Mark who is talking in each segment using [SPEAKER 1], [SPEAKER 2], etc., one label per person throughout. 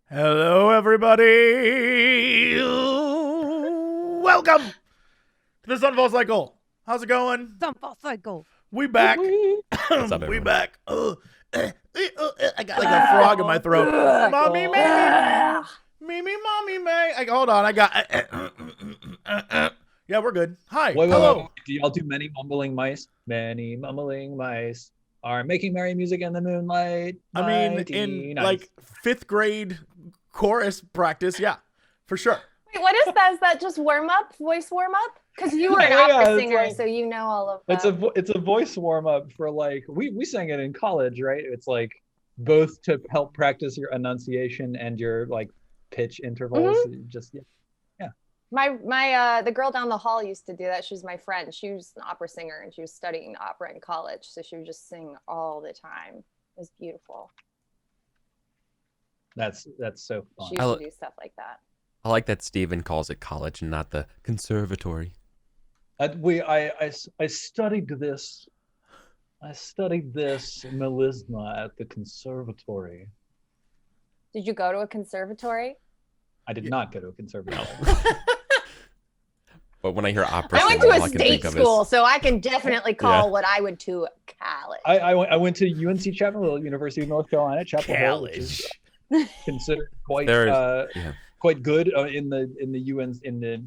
[SPEAKER 1] Hello, everybody. Welcome to the Sunfall Cycle. How's it going?
[SPEAKER 2] Sunfall Cycle.
[SPEAKER 1] We back.
[SPEAKER 3] What's up,
[SPEAKER 1] We
[SPEAKER 3] everyone?
[SPEAKER 1] back. I got like a frog in my throat. Mommy, Mimi, mommy, may. Hold on. I got. Yeah, we're good. Hi. Hello.
[SPEAKER 4] Do y'all do many mumbling mice? Many mumbling mice are making merry music in the moonlight.
[SPEAKER 1] I mean, in like 5th grade chorus practice, yeah, for sure.
[SPEAKER 5] Wait, what is that? Is that just warm up, voice warm up? Because you were an opera singer, like, so you know all of that.
[SPEAKER 4] It's a voice warm up for like we sang it in college, right? It's like both to help practice your enunciation and your like pitch intervals. Just yeah.
[SPEAKER 5] The girl down the hall used to do that. She was my friend. She was an opera singer and she was studying opera in college, so she would just sing all the time. It was beautiful.
[SPEAKER 4] That's so fun.
[SPEAKER 5] She used to do stuff like that.
[SPEAKER 3] I like that Steven calls it college and not the conservatory.
[SPEAKER 4] I studied this. I studied this melisma at the conservatory.
[SPEAKER 5] Did you go to a conservatory?
[SPEAKER 4] I did not go to a conservatory.
[SPEAKER 3] But when I hear opera,
[SPEAKER 5] I went to a state school, so I can definitely call what I went to college.
[SPEAKER 4] I went to UNC Chapel Hill, University of North Carolina, Chapel Hill, which is considered quite good in the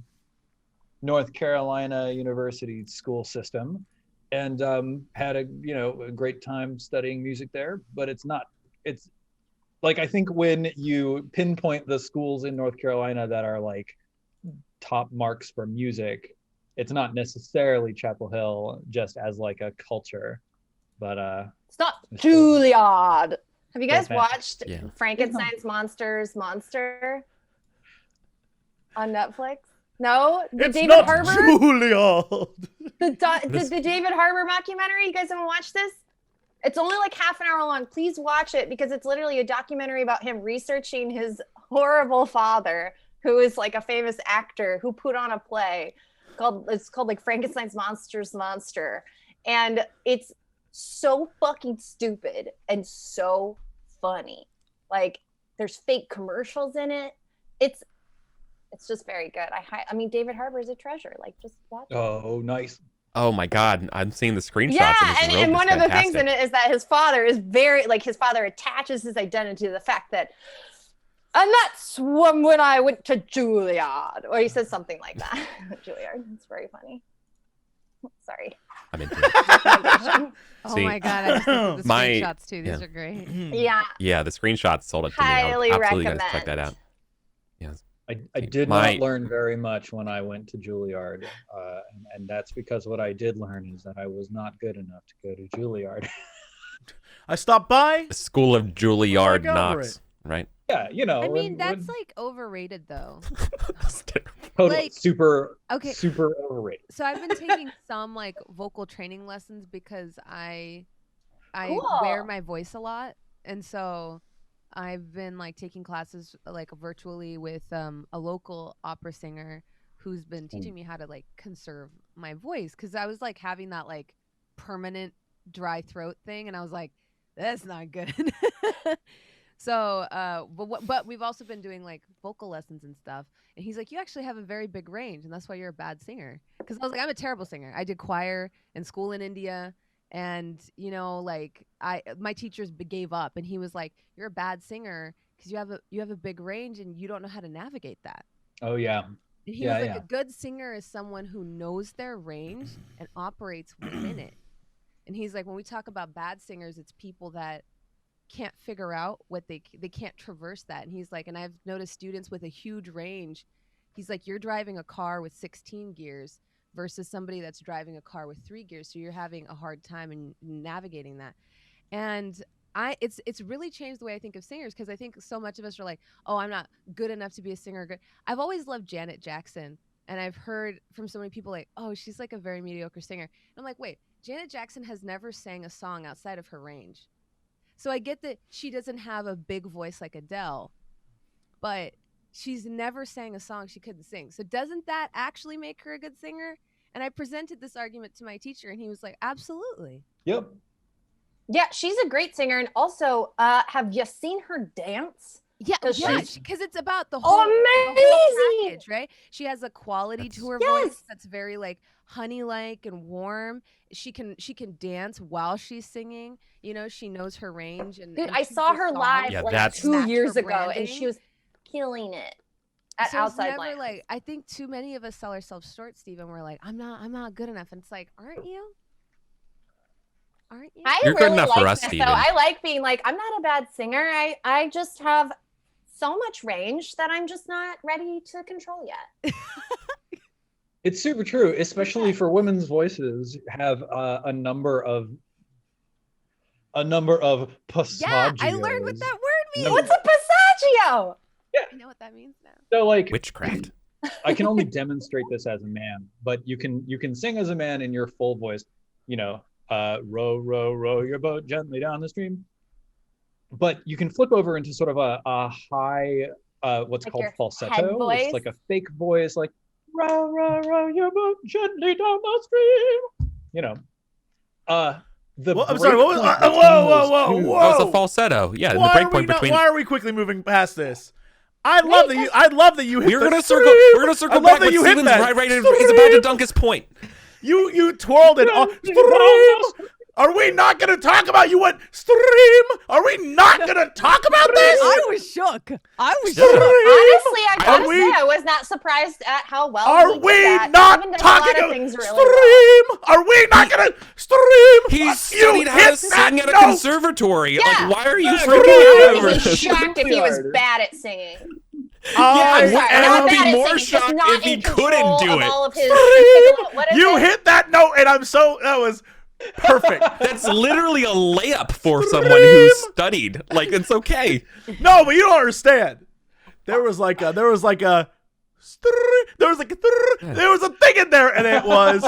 [SPEAKER 4] North Carolina University school system, and had a great time studying music there. But it's like, I think when you pinpoint the schools in North Carolina that are like top marks for music, it's not necessarily Chapel Hill just as like a culture, but
[SPEAKER 5] it's not Juilliard. Have you guys watched
[SPEAKER 3] Yeah.
[SPEAKER 5] Frankenstein's Monster on Netflix? No? The David Harbour?
[SPEAKER 1] Juilliard.
[SPEAKER 5] The David Harbour mockumentary? You guys haven't watched this? It's only like half an hour long. Please watch it, because it's literally a documentary about him researching his horrible father, who is like a famous actor who put on a play called like Frankenstein's Monster. And it's so fucking stupid and so funny. Like, there's fake commercials in it. It's just very good. I mean, David Harbour is a treasure. Like, just watch it.
[SPEAKER 4] Oh, nice.
[SPEAKER 3] Oh my God, I'm seeing the screenshots.
[SPEAKER 5] Yeah,
[SPEAKER 3] and
[SPEAKER 5] one of the things in it is that his father is his father attaches his identity to the fact that, and that's when I went to Juilliard, or he says something like that. Juilliard. It's very funny. Sorry.
[SPEAKER 3] I'm into it.
[SPEAKER 2] Oh
[SPEAKER 3] See,
[SPEAKER 2] my God, I just looked at the screenshots too. These are great.
[SPEAKER 5] Yeah,
[SPEAKER 3] the screenshots sold it to me.
[SPEAKER 5] Highly
[SPEAKER 3] Absolutely
[SPEAKER 5] recommend.
[SPEAKER 3] gotta check that out. Yes.
[SPEAKER 4] I did not learn very much when I went to Juilliard, and that's because what I did learn is that I was not good enough to go to Juilliard.
[SPEAKER 1] I stopped by.
[SPEAKER 3] The School of Juilliard
[SPEAKER 1] over
[SPEAKER 3] Knox, right?
[SPEAKER 4] Yeah,
[SPEAKER 2] I mean, that's like overrated though.
[SPEAKER 4] Totally,
[SPEAKER 2] like,
[SPEAKER 4] super
[SPEAKER 2] okay,
[SPEAKER 4] super overrated.
[SPEAKER 2] So I've been taking some like vocal training lessons because I wear my voice a lot, and so I've been like taking classes like virtually with a local opera singer who's been teaching me how to like conserve my voice, because I was like having that like permanent dry throat thing, and I was like, that's not good. So but we've also been doing like vocal lessons and stuff, and he's like, you actually have a very big range, and that's why you're a bad singer. Because I was like, I'm a terrible singer. I did choir in school in India, and like my teachers gave up, and he was like, you're a bad singer because you have a big range and you don't know how to navigate that.
[SPEAKER 4] Oh yeah.
[SPEAKER 2] And he was like, a good singer is someone who knows their range and operates within it. And he's like, when we talk about bad singers, it's people that can't figure out what they can't traverse that. And he's like, and I've noticed students with a huge range, he's like, you're driving a car with 16 gears versus somebody that's driving a car with 3 gears, so you're having a hard time in navigating that. And it's really changed the way I think of singers, because I think so much of us are like, oh, I'm not good enough to be a singer. I've always loved Janet Jackson, and I've heard from so many people like, oh, she's like a very mediocre singer. And I'm like, wait, Janet Jackson has never sang a song outside of her range. So I get that she doesn't have a big voice like Adele, but she's never sang a song she couldn't sing. So doesn't that actually make her a good singer? And I presented this argument to my teacher, and he was like, absolutely.
[SPEAKER 4] Yep.
[SPEAKER 5] Yeah, she's a great singer. And also, have you seen her dance?
[SPEAKER 2] Yeah,
[SPEAKER 5] Because
[SPEAKER 2] because it's about the whole, package, right? She has a quality to her voice that's very like honey-like and warm. She can dance while she's singing. You know, she knows her range. And
[SPEAKER 5] I saw her live like 2 years ago, and she was killing it at Outside Lands.
[SPEAKER 2] Like, I think too many of us sell ourselves short, Stephen. We're like, I'm not good enough, and it's like, aren't you? Aren't you?
[SPEAKER 3] You're good enough for us,
[SPEAKER 5] Stephen.
[SPEAKER 3] Steven.
[SPEAKER 5] So I like being like, I'm not a bad singer. I just have so much range that I'm just not ready to control yet.
[SPEAKER 4] It's super true, especially for women's voices have a number of passagios.
[SPEAKER 2] Yeah, I learned what that word means.
[SPEAKER 5] What's a passagio?
[SPEAKER 4] Yeah,
[SPEAKER 2] I know what that means now.
[SPEAKER 4] So like
[SPEAKER 3] witchcraft.
[SPEAKER 4] I can only demonstrate this as a man, but you can sing as a man in your full voice. You know, row, row, row your boat gently down the stream. But you can flip over into sort of a high, what's like called falsetto. It's like a fake voice, like row, row, row your boat gently down the stream. You know, I'm sorry.
[SPEAKER 1] What was? Whoa!
[SPEAKER 3] That was a falsetto. Yeah, the breakpoint between.
[SPEAKER 1] Why are we quickly moving past this? I love that you hit.
[SPEAKER 3] We're gonna circle back. But Steven's right. He's about to dunk his point.
[SPEAKER 1] You twirled it all. Are we not going to talk about you went stream? Are we not going to talk about this?
[SPEAKER 2] I was shook.
[SPEAKER 5] Honestly, I gotta say, I was not surprised at how well.
[SPEAKER 1] Are we not talking about stream? Are we not going to stream?
[SPEAKER 3] He studied how to sing at a conservatory.
[SPEAKER 5] Yeah.
[SPEAKER 3] Like, why are you freaking out over
[SPEAKER 5] this? I would be
[SPEAKER 3] this?
[SPEAKER 5] shocked if he was bad at singing.
[SPEAKER 3] And I would be more shocked if he couldn't do
[SPEAKER 1] it. You hit that note, and that was perfect.
[SPEAKER 3] That's literally a layup for someone who studied. Like, it's okay.
[SPEAKER 1] No, but you don't understand. There was a thing in there, and it was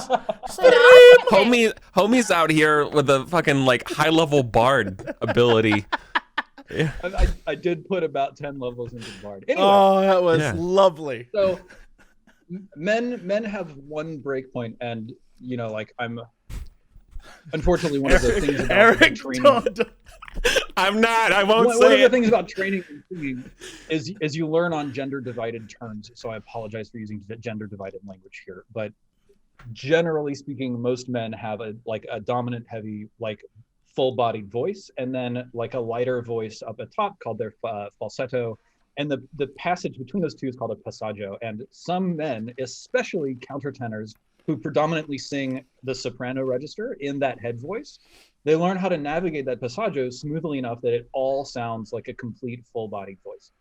[SPEAKER 3] homie's out here with a fucking like high level bard ability.
[SPEAKER 4] Yeah. I did put about 10 levels into bard. Anyway,
[SPEAKER 1] that was lovely.
[SPEAKER 4] So men have one breakpoint, and you know, like I'm. Unfortunately, one of the things about
[SPEAKER 1] Eric,
[SPEAKER 4] training.
[SPEAKER 3] I'm not. I won't say
[SPEAKER 4] One of the
[SPEAKER 3] it.
[SPEAKER 4] things about training and singing is you learn on gender-divided terms. So I apologize for using gender-divided language here, but generally speaking, most men have a dominant, heavy, like full-bodied voice, and then like a lighter voice up at top called their falsetto, and the passage between those two is called a passaggio. And some men, especially countertenors, who predominantly sing the soprano register in that head voice, they learn how to navigate that passaggio smoothly enough that it all sounds like a complete full-bodied voice.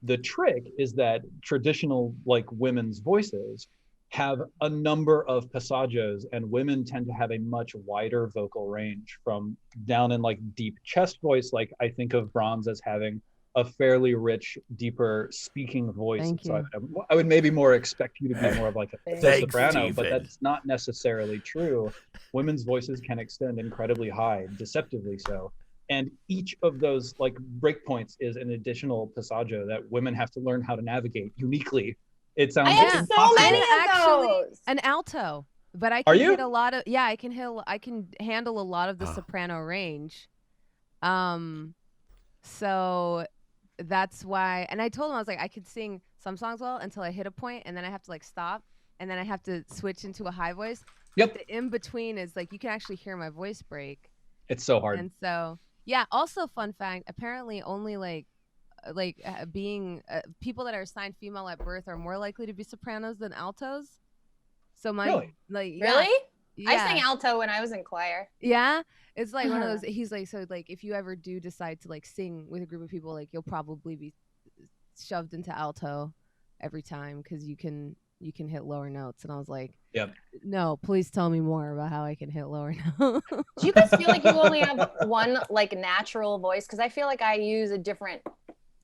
[SPEAKER 4] The trick is that traditional like women's voices have a number of passaggios, and women tend to have a much wider vocal range, from down in like deep chest voice. Like I think of Brahms as having a fairly rich, deeper speaking voice. So I would maybe more expect you to be more of like a soprano, Steven. But that's not necessarily true. Women's voices can extend incredibly high, deceptively so. And each of those like breakpoints is an additional passaggio that women have to learn how to navigate uniquely. It sounds
[SPEAKER 5] I have so many of those.
[SPEAKER 2] An alto, but I can hit a lot of I can handle a lot of the soprano range. So that's why, and I told him, I was like, I could sing some songs well until I hit a point, and then I have to like stop, and then I have to switch into a high voice.
[SPEAKER 4] Yep.
[SPEAKER 2] The in between is like you can actually hear my voice break.
[SPEAKER 4] It's so hard.
[SPEAKER 2] And so also fun fact, apparently only being people that are assigned female at birth are more likely to be sopranos than altos. So
[SPEAKER 5] really? Yeah. I sang alto when I was in choir.
[SPEAKER 2] Yeah. It's like one of those, he's like, so like if you ever do decide to like sing with a group of people, like you'll probably be shoved into alto every time because you can hit lower notes. And I was like, no, please tell me more about how I can hit lower notes.
[SPEAKER 5] Do you guys feel like you only have one like natural voice? Because I feel like I use a different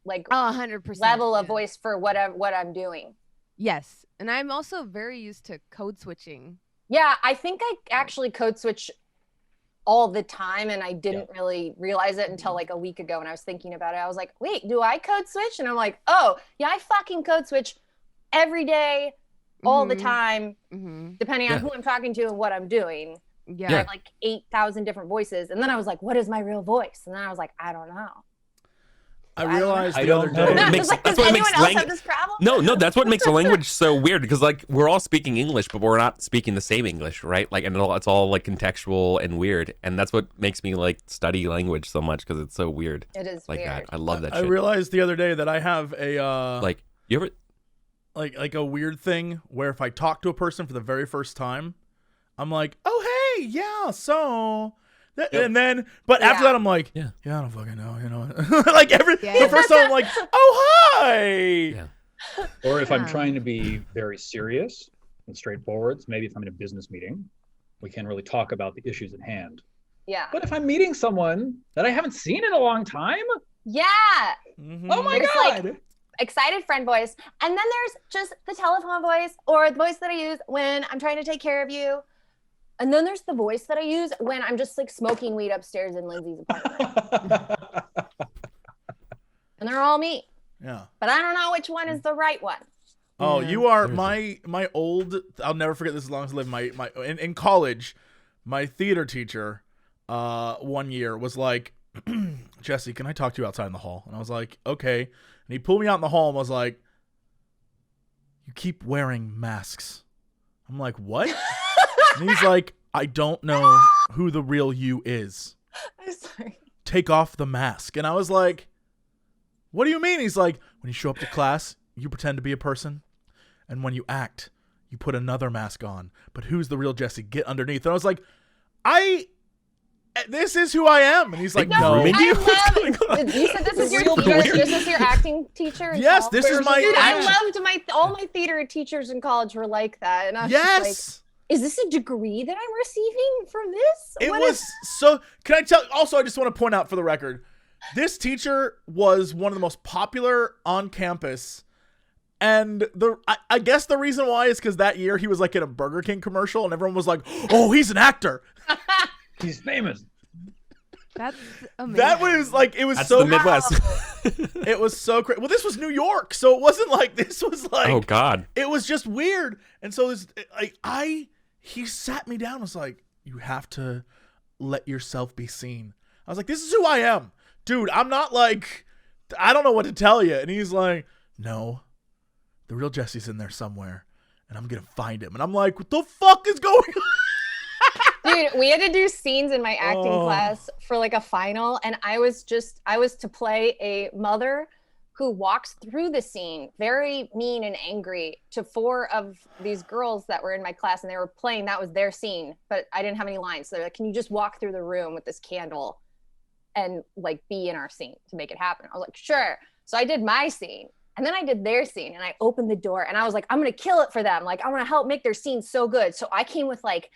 [SPEAKER 5] like
[SPEAKER 2] 100%
[SPEAKER 5] level of voice for what I'm doing.
[SPEAKER 2] Yes. And I'm also very used to code switching.
[SPEAKER 5] Yeah, I think I actually code switch all the time, and I didn't really realize it until like a week ago when I was thinking about it. I was like, wait, do I code switch? And I'm like, oh, yeah, I fucking code switch every day, all the time, depending on who I'm talking to and what I'm doing. I have like 8,000 different voices. And then I was like, what is my real voice? And then I was like, I don't know.
[SPEAKER 1] I realized
[SPEAKER 4] I
[SPEAKER 1] the other
[SPEAKER 4] don't know.
[SPEAKER 1] day.
[SPEAKER 3] Makes-
[SPEAKER 5] Like,
[SPEAKER 3] that's
[SPEAKER 5] does
[SPEAKER 3] what
[SPEAKER 5] anyone
[SPEAKER 3] makes
[SPEAKER 5] else
[SPEAKER 3] lang-
[SPEAKER 5] have this problem?
[SPEAKER 3] No, that's what makes the language so weird because like we're all speaking English, but we're not speaking the same English, right? Like, and it's all like contextual and weird, and that's what makes me like study language so much because it's so weird.
[SPEAKER 5] It is
[SPEAKER 3] Like
[SPEAKER 5] weird.
[SPEAKER 3] that. I love that
[SPEAKER 1] I
[SPEAKER 3] shit.
[SPEAKER 1] realized the other day that I have a
[SPEAKER 3] Like, you ever?
[SPEAKER 1] like a weird thing where if I talk to a person for the very first time, I'm like, oh hey, yeah, so and then after that I'm like,
[SPEAKER 3] Yeah.
[SPEAKER 1] I don't fucking know, you know. Like the
[SPEAKER 2] Yeah.
[SPEAKER 1] first time I'm like, oh hi.
[SPEAKER 3] Yeah.
[SPEAKER 4] Or if I'm
[SPEAKER 2] Yeah.
[SPEAKER 4] trying to be very serious and straightforward, so maybe if I'm in a business meeting, we can really talk about the issues at hand.
[SPEAKER 5] Yeah.
[SPEAKER 4] But if I'm meeting someone that I haven't seen in a long time,
[SPEAKER 5] Yeah.
[SPEAKER 1] Mhm.
[SPEAKER 4] oh my
[SPEAKER 5] There's,
[SPEAKER 4] god!
[SPEAKER 5] like, excited friend voice. And then there's just the telephone voice or the voice that I use when I'm trying to take care of you. And then there's the voice that I use when I'm just like smoking weed upstairs in Lindsay's apartment. And they're all me.
[SPEAKER 1] Yeah.
[SPEAKER 5] But I don't know which one is the right one.
[SPEAKER 1] Oh,
[SPEAKER 2] Yeah.
[SPEAKER 1] you are my old. I'll never forget this as long as I live. My in college, my theater teacher, one year was like, Jesse, can I talk to you outside in the hall? And I was like, okay. And he pulled me out in the hall and was like, you keep wearing masks. I'm like, what? And he's like, I don't know who the real you is.
[SPEAKER 5] I'm sorry.
[SPEAKER 1] Take off the mask. And I was like, what do you mean? He's like, when you show up to class, you pretend to be a person. And when you act, you put another mask on. But who's the real Jesse? Get underneath. And I was like, this is who I am. And he's like, no.
[SPEAKER 3] grooming you?
[SPEAKER 5] I
[SPEAKER 3] What's going on?
[SPEAKER 5] love. You said this is your
[SPEAKER 4] Real
[SPEAKER 5] theater.
[SPEAKER 4] weird.
[SPEAKER 5] This is your acting teacher. in
[SPEAKER 1] Yes,
[SPEAKER 5] college?
[SPEAKER 1] this is my
[SPEAKER 5] Dude,
[SPEAKER 1] action-
[SPEAKER 5] I loved all my theater teachers in college were like that, and I was just like,
[SPEAKER 1] Yes.
[SPEAKER 5] is this a degree that I'm receiving from this?
[SPEAKER 1] It
[SPEAKER 5] What
[SPEAKER 1] was
[SPEAKER 5] is-
[SPEAKER 1] so. Can I tell? Also, I just want to point out for the record, this teacher was one of the most popular on campus, and I guess the reason why is because that year he was like in a Burger King commercial, and everyone was like, "Oh, he's an actor."
[SPEAKER 4] He's famous.
[SPEAKER 2] That's amazing.
[SPEAKER 1] That was like it was
[SPEAKER 3] That's
[SPEAKER 1] so
[SPEAKER 3] the Midwest.
[SPEAKER 1] It was so crazy. Well, this was New York, so it wasn't like this was like.
[SPEAKER 3] Oh God.
[SPEAKER 1] It was just weird, and so this like he sat me down and was like, you have to let yourself be seen. I was like, this is who I am, dude. I'm not like, I don't know what to tell you. And he's like, no, the real Jesse's in there somewhere, and I'm gonna find him. And I'm like, what the fuck is going on?
[SPEAKER 5] Dude, we had to do scenes in my acting
[SPEAKER 1] Oh.
[SPEAKER 5] class for like a final, and I was to play a mother who walks through the scene very mean and angry to 4 of these girls that were in my class, and they were playing, that was their scene, but I didn't have any lines. So they're like, can you just walk through the room with this candle and like be in our scene to make it happen? I was like, sure. So I did my scene, and then I did their scene, and I opened the door, and I was like, I'm gonna kill it for them. Like, I want to help make their scene so good. So I came with like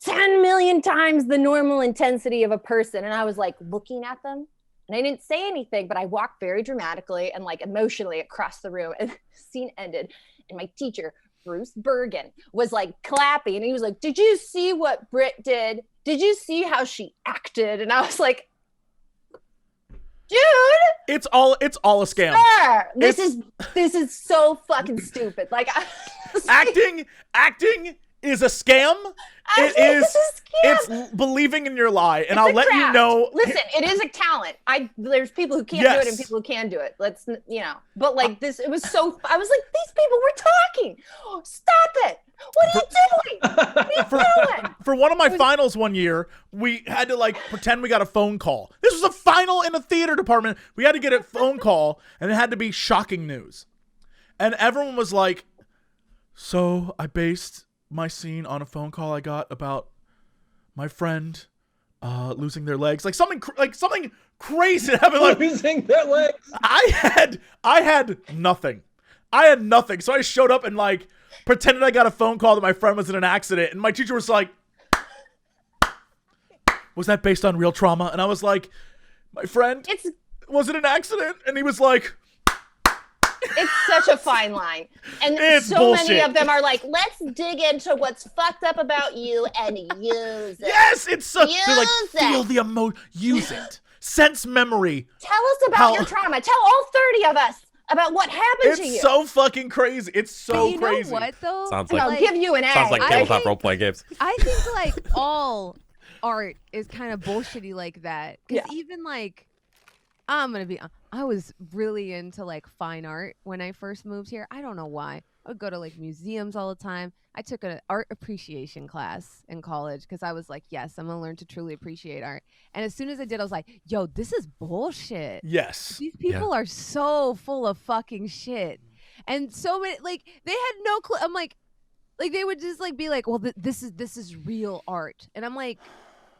[SPEAKER 5] 10 million times the normal intensity of a person, and I was like looking at them, and I didn't say anything, but I walked very dramatically and like emotionally across the room, and the scene ended, and my teacher, Bruce Bergen, was like clapping, and he was like, did you see what Britt did? Did you see how she acted? And I was like, dude,
[SPEAKER 1] It's all a scam.
[SPEAKER 5] sir, this is so fucking stupid. Like, I was like,
[SPEAKER 1] Acting is a scam.
[SPEAKER 5] I was like, this is a scam.
[SPEAKER 1] It's believing in your lie, and
[SPEAKER 5] It's
[SPEAKER 1] I'll
[SPEAKER 5] a
[SPEAKER 1] let you
[SPEAKER 5] craft.
[SPEAKER 1] know.
[SPEAKER 5] Listen, it is a talent. There's people who can't do it and
[SPEAKER 1] Yes.
[SPEAKER 5] people who can do it. Let's, but like this, it was so, I was like, these people were talking. Oh, stop it. What are you doing? What are you doing?
[SPEAKER 1] For one of my finals one year, we had to like pretend we got a phone call. This was a final in a theater department. We had to get a phone call, and it had to be shocking news. And everyone was like, so I based my scene on a phone call I got about my friend losing their legs. Like something crazy happened. Like,
[SPEAKER 4] Losing their legs.
[SPEAKER 1] I had nothing. So I showed up and like pretended I got a phone call that my friend was in an accident, and my teacher was like, was that based on real trauma? And I was like, my friend, was it an accident? And he was like,
[SPEAKER 5] It's such a fine line. And
[SPEAKER 1] It's
[SPEAKER 5] so
[SPEAKER 1] bullshit.
[SPEAKER 5] many of them are like, let's dig into what's fucked up about you and use it.
[SPEAKER 1] yes, it's so, they're like,
[SPEAKER 5] Use it.
[SPEAKER 1] feel the emotion, use it, sense memory.
[SPEAKER 5] Tell us about
[SPEAKER 1] How-
[SPEAKER 5] your trauma. Tell all 30 of us about what happened to you.
[SPEAKER 1] It's so fucking crazy. It's so
[SPEAKER 2] But you
[SPEAKER 1] crazy.
[SPEAKER 2] know what though?
[SPEAKER 3] Sounds
[SPEAKER 5] and
[SPEAKER 3] like-
[SPEAKER 5] I'll
[SPEAKER 2] Like,
[SPEAKER 5] give you an A.
[SPEAKER 3] Sounds like
[SPEAKER 2] I
[SPEAKER 3] tabletop
[SPEAKER 2] think-
[SPEAKER 3] role-playing games.
[SPEAKER 2] I think like all art is kind of bullshitty like that. Because
[SPEAKER 5] Yeah.
[SPEAKER 2] even like I was really into like fine art when I first moved here. I don't know why. I would go to like museums all the time. I took an art appreciation class in college because I was like, yes, I'm going to learn to truly appreciate art. And as soon as I did, I was like, yo, this is bullshit.
[SPEAKER 1] Yes.
[SPEAKER 2] These people are so full of fucking shit. And so many, like, they had no clue. I'm like they would just like be like, well, this is real art. And I'm like,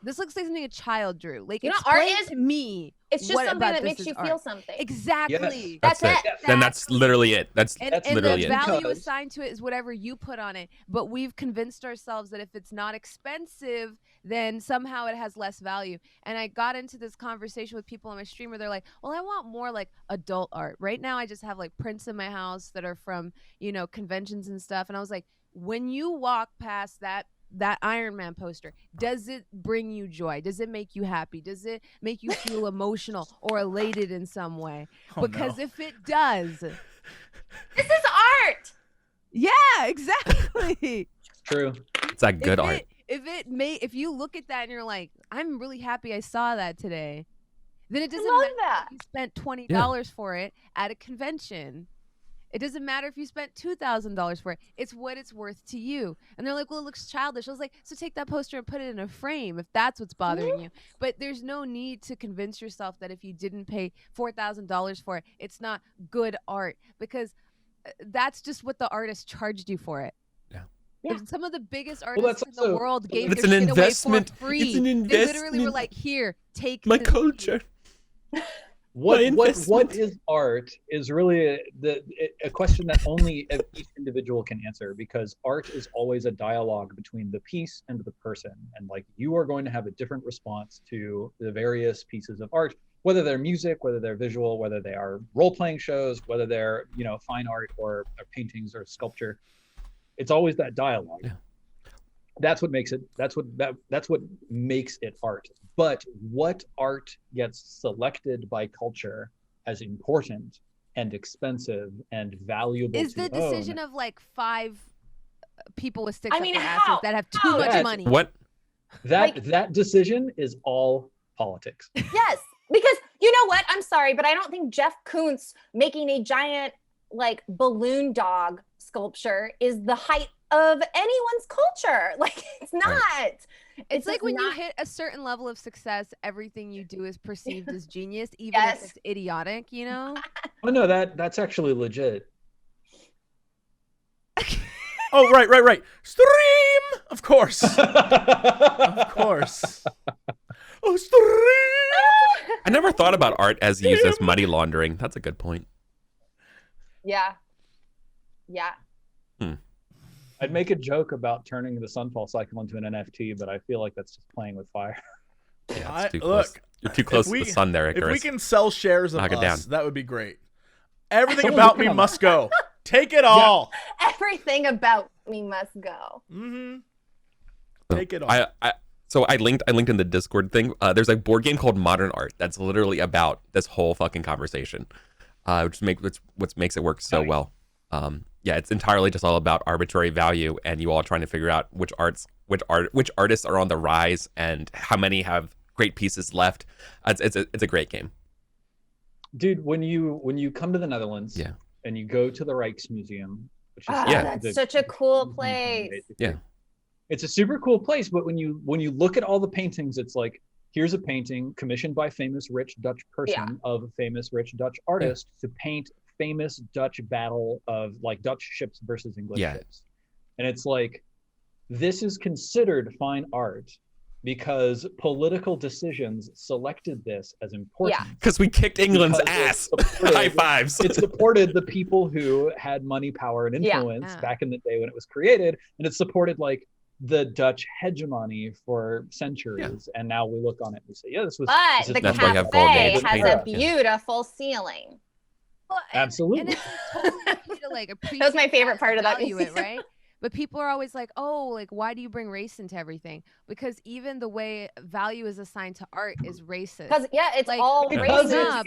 [SPEAKER 2] this looks like something a child drew. Like, explain art is to me.
[SPEAKER 5] It's just something that makes you feel something.
[SPEAKER 2] Exactly.
[SPEAKER 5] Yes. That's it.
[SPEAKER 3] Then that's literally it. That's literally
[SPEAKER 2] it.
[SPEAKER 3] And
[SPEAKER 2] the value assigned to it is whatever you put on it. But we've convinced ourselves that if it's not expensive, then somehow it has less value. And I got into this conversation with people on my stream where they're like, well, I want more like adult art. Right now, I just have like prints in my house that are from, conventions and stuff. And I was like, when you walk past that Iron Man poster, does it bring you joy? Does it make you happy? Does it make you feel emotional or elated in some way? Because if it does,
[SPEAKER 5] this is art.
[SPEAKER 2] Yeah, exactly.
[SPEAKER 4] True.
[SPEAKER 3] It's that good art.
[SPEAKER 2] If you look at that and you're like, I'm really happy I saw that today, then it doesn't matter if you spent $20 for it at a convention. It doesn't matter if you spent $2,000 for it. It's what it's worth to you. And they're like, well, it looks childish. I was like, so take that poster and put it in a frame if that's what's bothering you. But there's no need to convince yourself that if you didn't pay $4,000 for it, it's not good art, because that's just what the artist charged you for it.
[SPEAKER 3] Yeah.
[SPEAKER 2] If some of the biggest artists in the world gave their
[SPEAKER 3] an
[SPEAKER 2] shit
[SPEAKER 3] investment.
[SPEAKER 2] away for free.
[SPEAKER 3] It's an investment.
[SPEAKER 2] They literally were like, here, take
[SPEAKER 3] my culture.
[SPEAKER 4] What is art is really a question that only each individual can answer, because art is always a dialogue between the piece and the person, and like you are going to have a different response to the various pieces of art, whether they're music, whether they're visual, whether they are role-playing shows, whether they're fine art or paintings or sculpture. It's always that dialogue.
[SPEAKER 3] Yeah.
[SPEAKER 4] That's what makes it. That's what makes it art. But what art gets selected by culture as important and expensive and valuable
[SPEAKER 2] is the decision of like 5 people with sticks up their asses that have too much money.
[SPEAKER 3] What?
[SPEAKER 4] That decision is all politics.
[SPEAKER 5] Yes, because you know what? I'm sorry, but I don't think Jeff Koons making a giant like balloon dog sculpture is the height of anyone's culture. Like, it's not. Right.
[SPEAKER 2] It's like when you hit a certain level of success, everything you do is perceived as genius, even if it's idiotic,
[SPEAKER 4] Oh no, that's actually legit.
[SPEAKER 1] Oh, right. Stream! Of course. Of course. Oh, stream!
[SPEAKER 3] I never thought about art as used as money laundering. That's a good point.
[SPEAKER 5] Yeah.
[SPEAKER 4] I'd make a joke about turning the Sunfall Cycle into an NFT, but I feel like that's just playing with fire.
[SPEAKER 3] Yeah, it's too close. You're too close to the sun there, Icarus.
[SPEAKER 1] If we can sell shares of
[SPEAKER 3] Knock
[SPEAKER 1] us, that would be great. Everything about me must go. Take it all.
[SPEAKER 5] Everything about me must go.
[SPEAKER 1] Mm-hmm. Take it all.
[SPEAKER 3] So I linked in the Discord thing. There's a board game called Modern Art that's literally about this whole fucking conversation, which makes it work so well. Yeah, it's entirely just all about arbitrary value, and you all trying to figure out which artists are on the rise and how many have great pieces left. It's a great game.
[SPEAKER 4] Dude, when you come to the Netherlands, and you go to the Rijksmuseum, which is
[SPEAKER 5] that's such a cool place.
[SPEAKER 4] Yeah, it's a super cool place. But when you look at all the paintings, it's like, here's a painting commissioned by famous rich Dutch person of a famous rich Dutch artist to paint famous Dutch battle of like Dutch ships versus English ships. And it's like, this is considered fine art because political decisions selected this as important.
[SPEAKER 3] Because we kicked England's ass. High fives.
[SPEAKER 4] It supported the people who had money, power, and influence back in the day when it was created. And it supported like the Dutch hegemony for centuries. And now we look on it and we say, this was.
[SPEAKER 5] But the cafe has a beautiful ceiling.
[SPEAKER 2] Well,
[SPEAKER 4] absolutely.
[SPEAKER 2] And it's totally easy to like appreciate.
[SPEAKER 5] That was my favorite part of that.
[SPEAKER 2] It, right? But people are always like, oh, like, why do you bring race into everything? Because even the way value is assigned to art is racist.
[SPEAKER 5] Because it's like, all racist.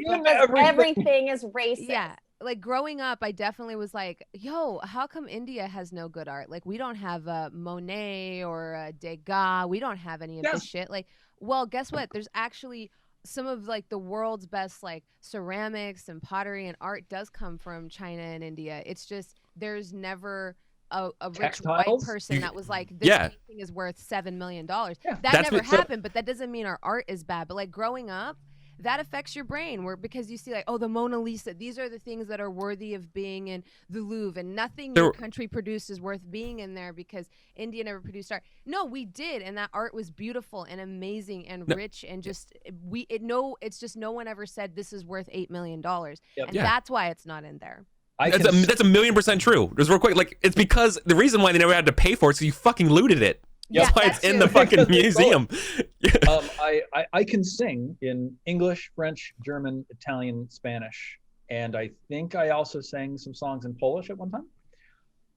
[SPEAKER 5] Everything is racist.
[SPEAKER 2] Yeah. Like growing up, I definitely was like, yo, how come India has no good art? Like, we don't have a Monet or a Degas. We don't have any of this shit. Like, well, guess what? There's actually some of like the world's best like ceramics and pottery and art does come from China and India. It's just there's never a rich white person that was like, this painting is worth $7 million. Yeah. That never happened, but that doesn't mean our art is bad. But like growing up, that affects your brain because you see like, oh, the Mona Lisa, these are the things that are worthy of being in the Louvre, and nothing your country produced is worth being in there because India never produced art. No, we did, and that art was beautiful and amazing and rich, and just it's just no one ever said this is worth $8 million, and that's why it's not in there.
[SPEAKER 3] That's 1,000,000% true. Just real quick, like it's because the reason why they never had to pay for it is you fucking looted it. That's why it's in the fucking museum.
[SPEAKER 4] I can sing in English, French, German, Italian, Spanish, and I think I also sang some songs in Polish at one time.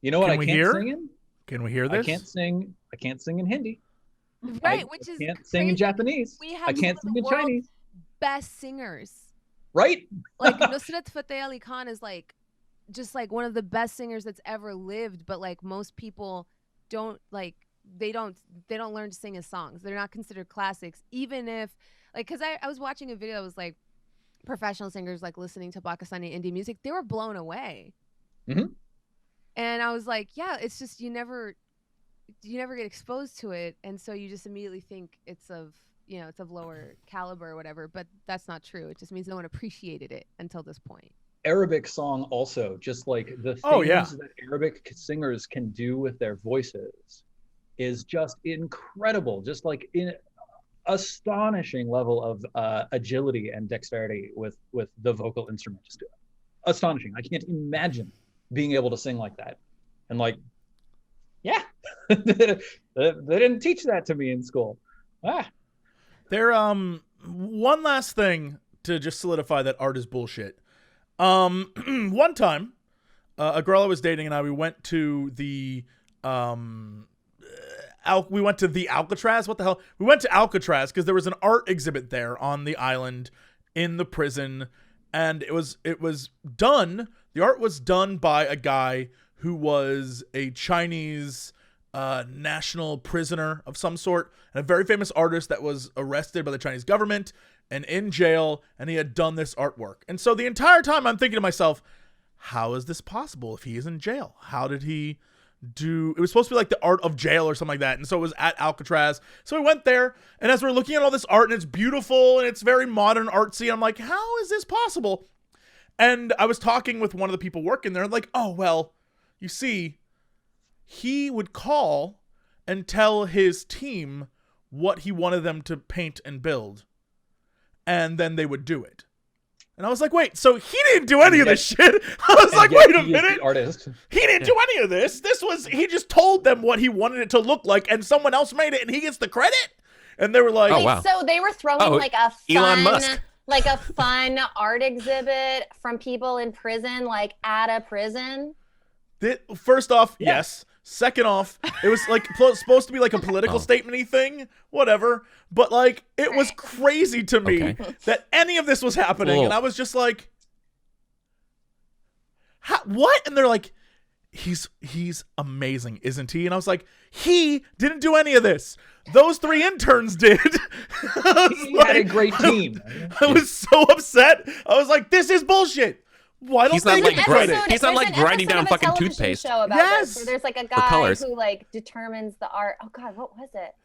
[SPEAKER 4] You know what I can't sing in?
[SPEAKER 1] Can we hear this?
[SPEAKER 4] I can't sing in Hindi.
[SPEAKER 2] Right, which is
[SPEAKER 4] can't sing in Japanese. I can't sing in Chinese.
[SPEAKER 2] Best singers.
[SPEAKER 4] Right?
[SPEAKER 2] Like Nusrat Fateh Ali Khan is like just like one of the best singers that's ever lived, but like most people don't like they don't learn to sing his songs. They're not considered classics, even if like, because I was watching a video that was like professional singers like listening to Pakistani indie music. They were blown away.
[SPEAKER 4] Mm-hmm.
[SPEAKER 2] And I was like, yeah, it's just you never get exposed to it, and so you just immediately think it's of lower caliber or whatever, but that's not true. It just means no one appreciated it until this point.
[SPEAKER 4] Arabic song also, just like the things that Arabic singers can do with their voices is just incredible, just like in astonishing level of agility and dexterity with the vocal instrument. Just astonishing. I can't imagine being able to sing like that. And like, yeah, they didn't teach that to me in school.
[SPEAKER 1] There, one last thing to just solidify that art is bullshit. One time, a girl I was dating and I, we went to the Alcatraz. What the hell? We went to Alcatraz because there was an art exhibit there on the island in the prison, and it was done. The art was done by a guy who was a Chinese national prisoner of some sort, and a very famous artist that was arrested by the Chinese government and in jail, and he had done this artwork. And so the entire time I'm thinking to myself, how is this possible if he is in jail? How did he do? It was supposed to be like the art of jail or something like that. And so it was at Alcatraz. So we went there, and as we're looking at all this art, and it's beautiful and it's very modern artsy, I'm like, how is this possible? And I was talking with one of the people working there, like, oh, well, you see, he would call and tell his team what he wanted them to paint and build, and then they would do it. And I was like, wait, so he didn't do any of this shit? I was like, wait a minute.
[SPEAKER 4] Artist.
[SPEAKER 1] He didn't do any of this. He just told them what he wanted it to look like, and someone else made it, and he gets the credit? And they were like,
[SPEAKER 5] oh, wow. So they were throwing like a fun,
[SPEAKER 3] Elon Musk.
[SPEAKER 5] like a fun art exhibit from people in prison, like at a prison?
[SPEAKER 1] First off, yes. Second off, it was like supposed to be like a political statement-y thing, whatever. But like, it was crazy to me that any of this was happening, and I was just like, "What?" And they're like, "He's amazing, isn't he?" And I was like, "He didn't do any of this. Those 3 interns did."
[SPEAKER 4] He had a great team.
[SPEAKER 1] I was so upset. I was like, "This is bullshit. Why don't they get credit?"
[SPEAKER 3] He's not like grinding down fucking toothpaste.
[SPEAKER 5] Show about this, where there's like a guy who like determines the art. Oh God, what was it?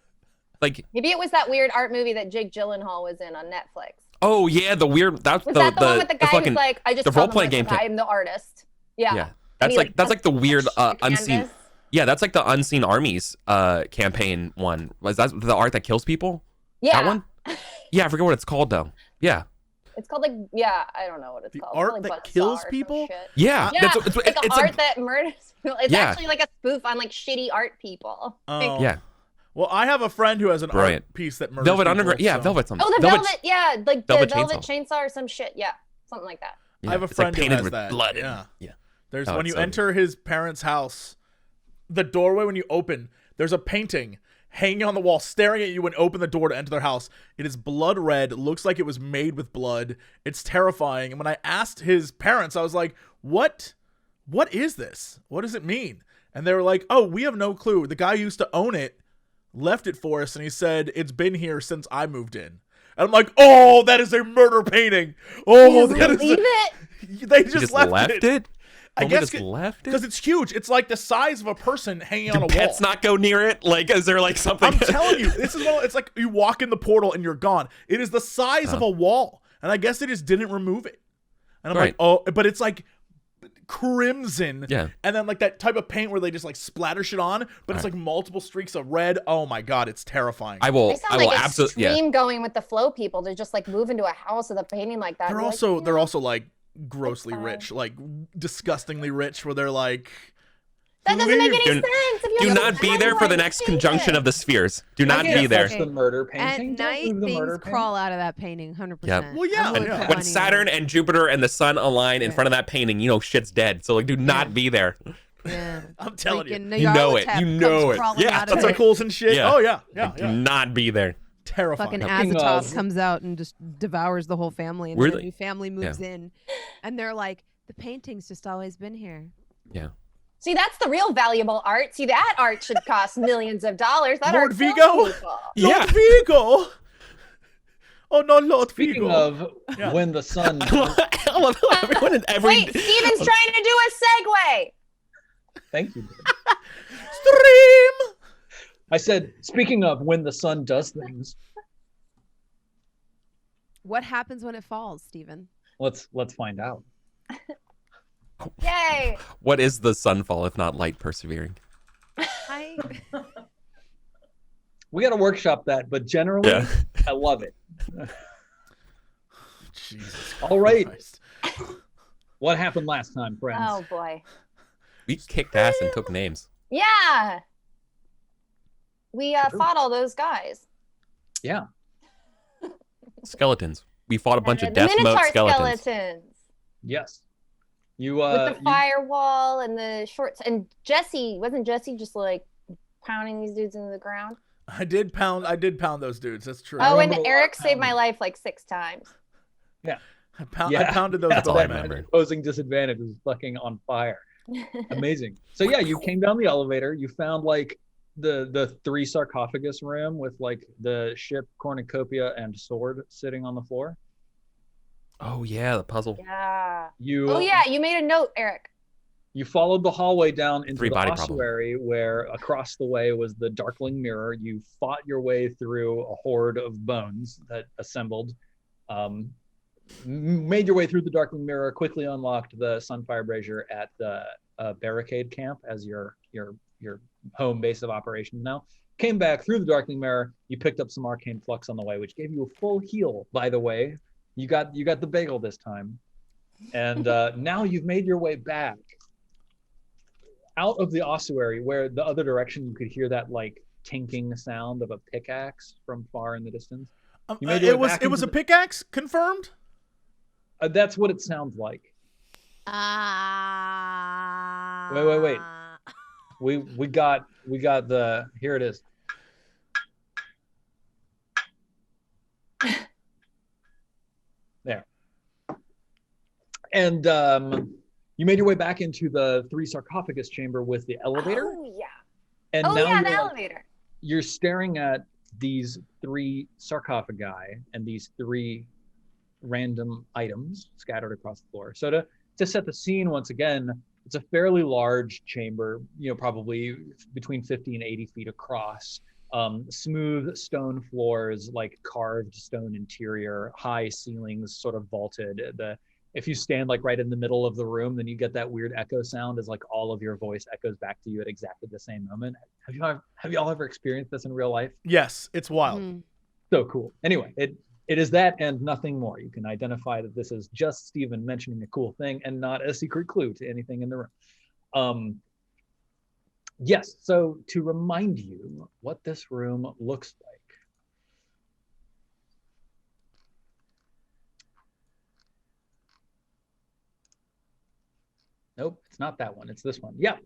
[SPEAKER 3] Like
[SPEAKER 5] maybe it was that weird art movie that Jake Gyllenhaal was in on Netflix.
[SPEAKER 3] Oh yeah, the weird. That's
[SPEAKER 5] was that the one with the guy who's like, I just
[SPEAKER 3] the role playing game.
[SPEAKER 5] I'm the artist. Yeah.
[SPEAKER 3] Yeah. That's like the weird unseen. Yeah, that's like the Unseen Armies campaign one. Was that the art that kills people?
[SPEAKER 5] Yeah.
[SPEAKER 3] That one? Yeah, I forget what it's called though. Yeah.
[SPEAKER 5] It's called like, I don't know what it's
[SPEAKER 1] the
[SPEAKER 5] called.
[SPEAKER 1] Art
[SPEAKER 5] like
[SPEAKER 1] that kills people?
[SPEAKER 3] Yeah.
[SPEAKER 5] It's like art that murders people. It's actually like a spoof on like shitty art people.
[SPEAKER 1] Oh.
[SPEAKER 3] Yeah.
[SPEAKER 1] Well, I have a friend who has an art piece that murders
[SPEAKER 3] Velvet
[SPEAKER 1] people,
[SPEAKER 3] Underground. Yeah, Velvet something.
[SPEAKER 5] Oh, the Velvet, like the Velvet
[SPEAKER 3] Chainsaw
[SPEAKER 5] or some shit. Yeah, something like that.
[SPEAKER 1] Yeah. I have a friend
[SPEAKER 3] who
[SPEAKER 1] has
[SPEAKER 3] with
[SPEAKER 1] that.
[SPEAKER 3] Blood.
[SPEAKER 1] Yeah. There's when you enter his parents' house, the doorway when you open, there's a painting hanging on the wall, staring at you when you open the door to enter their house. It is blood red. It looks like it was made with blood. It's terrifying. And when I asked his parents, I was like, what is this? What does it mean? And they were like, oh, we have no clue. The guy who used to own it left it for us, and he said, it's been here since I moved in. I'm like, oh, that is a murder painting. Oh,
[SPEAKER 5] Can
[SPEAKER 1] that
[SPEAKER 5] you
[SPEAKER 1] is.
[SPEAKER 5] believe it?
[SPEAKER 1] They just left it. I guess
[SPEAKER 3] left it
[SPEAKER 1] because it's huge. It's like the size of a person hanging on a wall.
[SPEAKER 3] Pets not go near it? Like, is there like something?
[SPEAKER 1] I'm telling you, this is it's like you walk in the portal and you're gone. It is the size of a wall, and I guess they just didn't remove it. And I'm like, oh, but it's like crimson, and then like that type of paint where they just like splatter shit on, but it's like multiple streaks of red. Oh my god, it's terrifying.
[SPEAKER 3] I will
[SPEAKER 5] absolutely extreme going with the flow people to just like move into a house with a painting like that.
[SPEAKER 1] They're also like grossly rich, like disgustingly rich, where they're like,
[SPEAKER 5] that doesn't make any sense.
[SPEAKER 3] Do not be there for the next conjunction of the spheres. Do not be there.
[SPEAKER 4] The murder painting.
[SPEAKER 2] At night, things crawl out of that painting, 100%.
[SPEAKER 3] Yeah.
[SPEAKER 1] Well, yeah.
[SPEAKER 3] When Saturn and Jupiter and the sun align in front of that painting, you know shit's dead. So like, do not be there.
[SPEAKER 2] Yeah,
[SPEAKER 1] I'm telling you.
[SPEAKER 3] You know it. You know it.
[SPEAKER 1] Yeah, tentacles and shit.
[SPEAKER 3] Yeah.
[SPEAKER 1] Oh yeah.
[SPEAKER 3] Do not be there.
[SPEAKER 1] Terrifying.
[SPEAKER 2] Fucking Azathoth comes out and just devours the whole family, and then a new family moves in, and they're like, the painting's just always been here.
[SPEAKER 3] Yeah.
[SPEAKER 5] See, that's the real valuable art. See, that art should cost millions of dollars. That
[SPEAKER 1] Lord
[SPEAKER 5] art
[SPEAKER 1] Vigo? Lord Vigo! Oh no, Lord
[SPEAKER 4] Speaking
[SPEAKER 1] Vigo.
[SPEAKER 4] of when the sun...
[SPEAKER 3] I love how everyone in every...
[SPEAKER 5] Wait, Steven's trying to do a segue!
[SPEAKER 4] Thank you.
[SPEAKER 1] Stream!
[SPEAKER 4] I said, speaking of when the sun does things.
[SPEAKER 2] What happens when it falls, Steven?
[SPEAKER 4] Let's find out.
[SPEAKER 5] Yay!
[SPEAKER 3] What is the sunfall if not light persevering?
[SPEAKER 4] We got to workshop that, but generally, I love it.
[SPEAKER 1] Jesus
[SPEAKER 4] All right.
[SPEAKER 1] Christ.
[SPEAKER 4] What happened last time, friends?
[SPEAKER 5] Oh boy.
[SPEAKER 3] We kicked ass and took names.
[SPEAKER 5] Yeah. We fought all those guys.
[SPEAKER 4] Yeah.
[SPEAKER 3] Skeletons. We fought a bunch of
[SPEAKER 5] The
[SPEAKER 3] death mode
[SPEAKER 5] Minotaur
[SPEAKER 3] skeletons.
[SPEAKER 4] Yes. You
[SPEAKER 5] with the firewall and the shorts, and wasn't Jesse just like pounding these dudes into the ground?
[SPEAKER 1] I did pound those dudes. That's true.
[SPEAKER 5] Oh, and Eric saved my life like 6 times.
[SPEAKER 4] Yeah.
[SPEAKER 1] I pounded those.
[SPEAKER 3] That's all I remember.
[SPEAKER 4] Opposing disadvantage was fucking on fire. Amazing. So yeah, you came down the elevator. You found like the 3 sarcophagus room with like the ship, cornucopia, and sword sitting on the floor.
[SPEAKER 3] Oh yeah, the puzzle.
[SPEAKER 5] Yeah.
[SPEAKER 4] You
[SPEAKER 5] made a note, Eric.
[SPEAKER 4] You followed the hallway down into the
[SPEAKER 3] body
[SPEAKER 4] ossuary where across the way was the Darkling Mirror. You fought your way through a horde of bones that assembled. Made your way through the Darkling Mirror, quickly unlocked the Sunfire Brazier at the barricade camp as your home base of operations now. Came back through the Darkling Mirror. You picked up some Arcane Flux on the way, which gave you a full heal, by the way. You got the bagel this time. And now you've made your way back out of the ossuary, where the other direction you could hear that like tinking sound of a pickaxe from far in the distance.
[SPEAKER 1] It was a pickaxe, confirmed?
[SPEAKER 4] That's what it sounds like. Wait. We got the, here it is. There. And you made your way back into the 3 sarcophagus chamber with the elevator.
[SPEAKER 5] Oh yeah.
[SPEAKER 4] And
[SPEAKER 5] now
[SPEAKER 4] now
[SPEAKER 5] the elevator.
[SPEAKER 4] You're staring at these 3 sarcophagi and these 3 random items scattered across the floor. So to set the scene once again, it's a fairly large chamber, probably between 50 and 80 feet across. Smooth stone floors, like carved stone interior, high ceilings, sort of vaulted. If you stand like right in the middle of the room, then you get that weird echo sound as like all of your voice echoes back to you at exactly the same moment. Have you all ever experienced this in real life?
[SPEAKER 1] Yes, it's wild.
[SPEAKER 2] Mm-hmm.
[SPEAKER 4] So cool. Anyway, it is that and nothing more. You can identify that this is just Steven mentioning a cool thing and not a secret clue to anything in the room. Yes, so to remind you what this room looks like. Nope, it's not that one. It's this one. Yeah.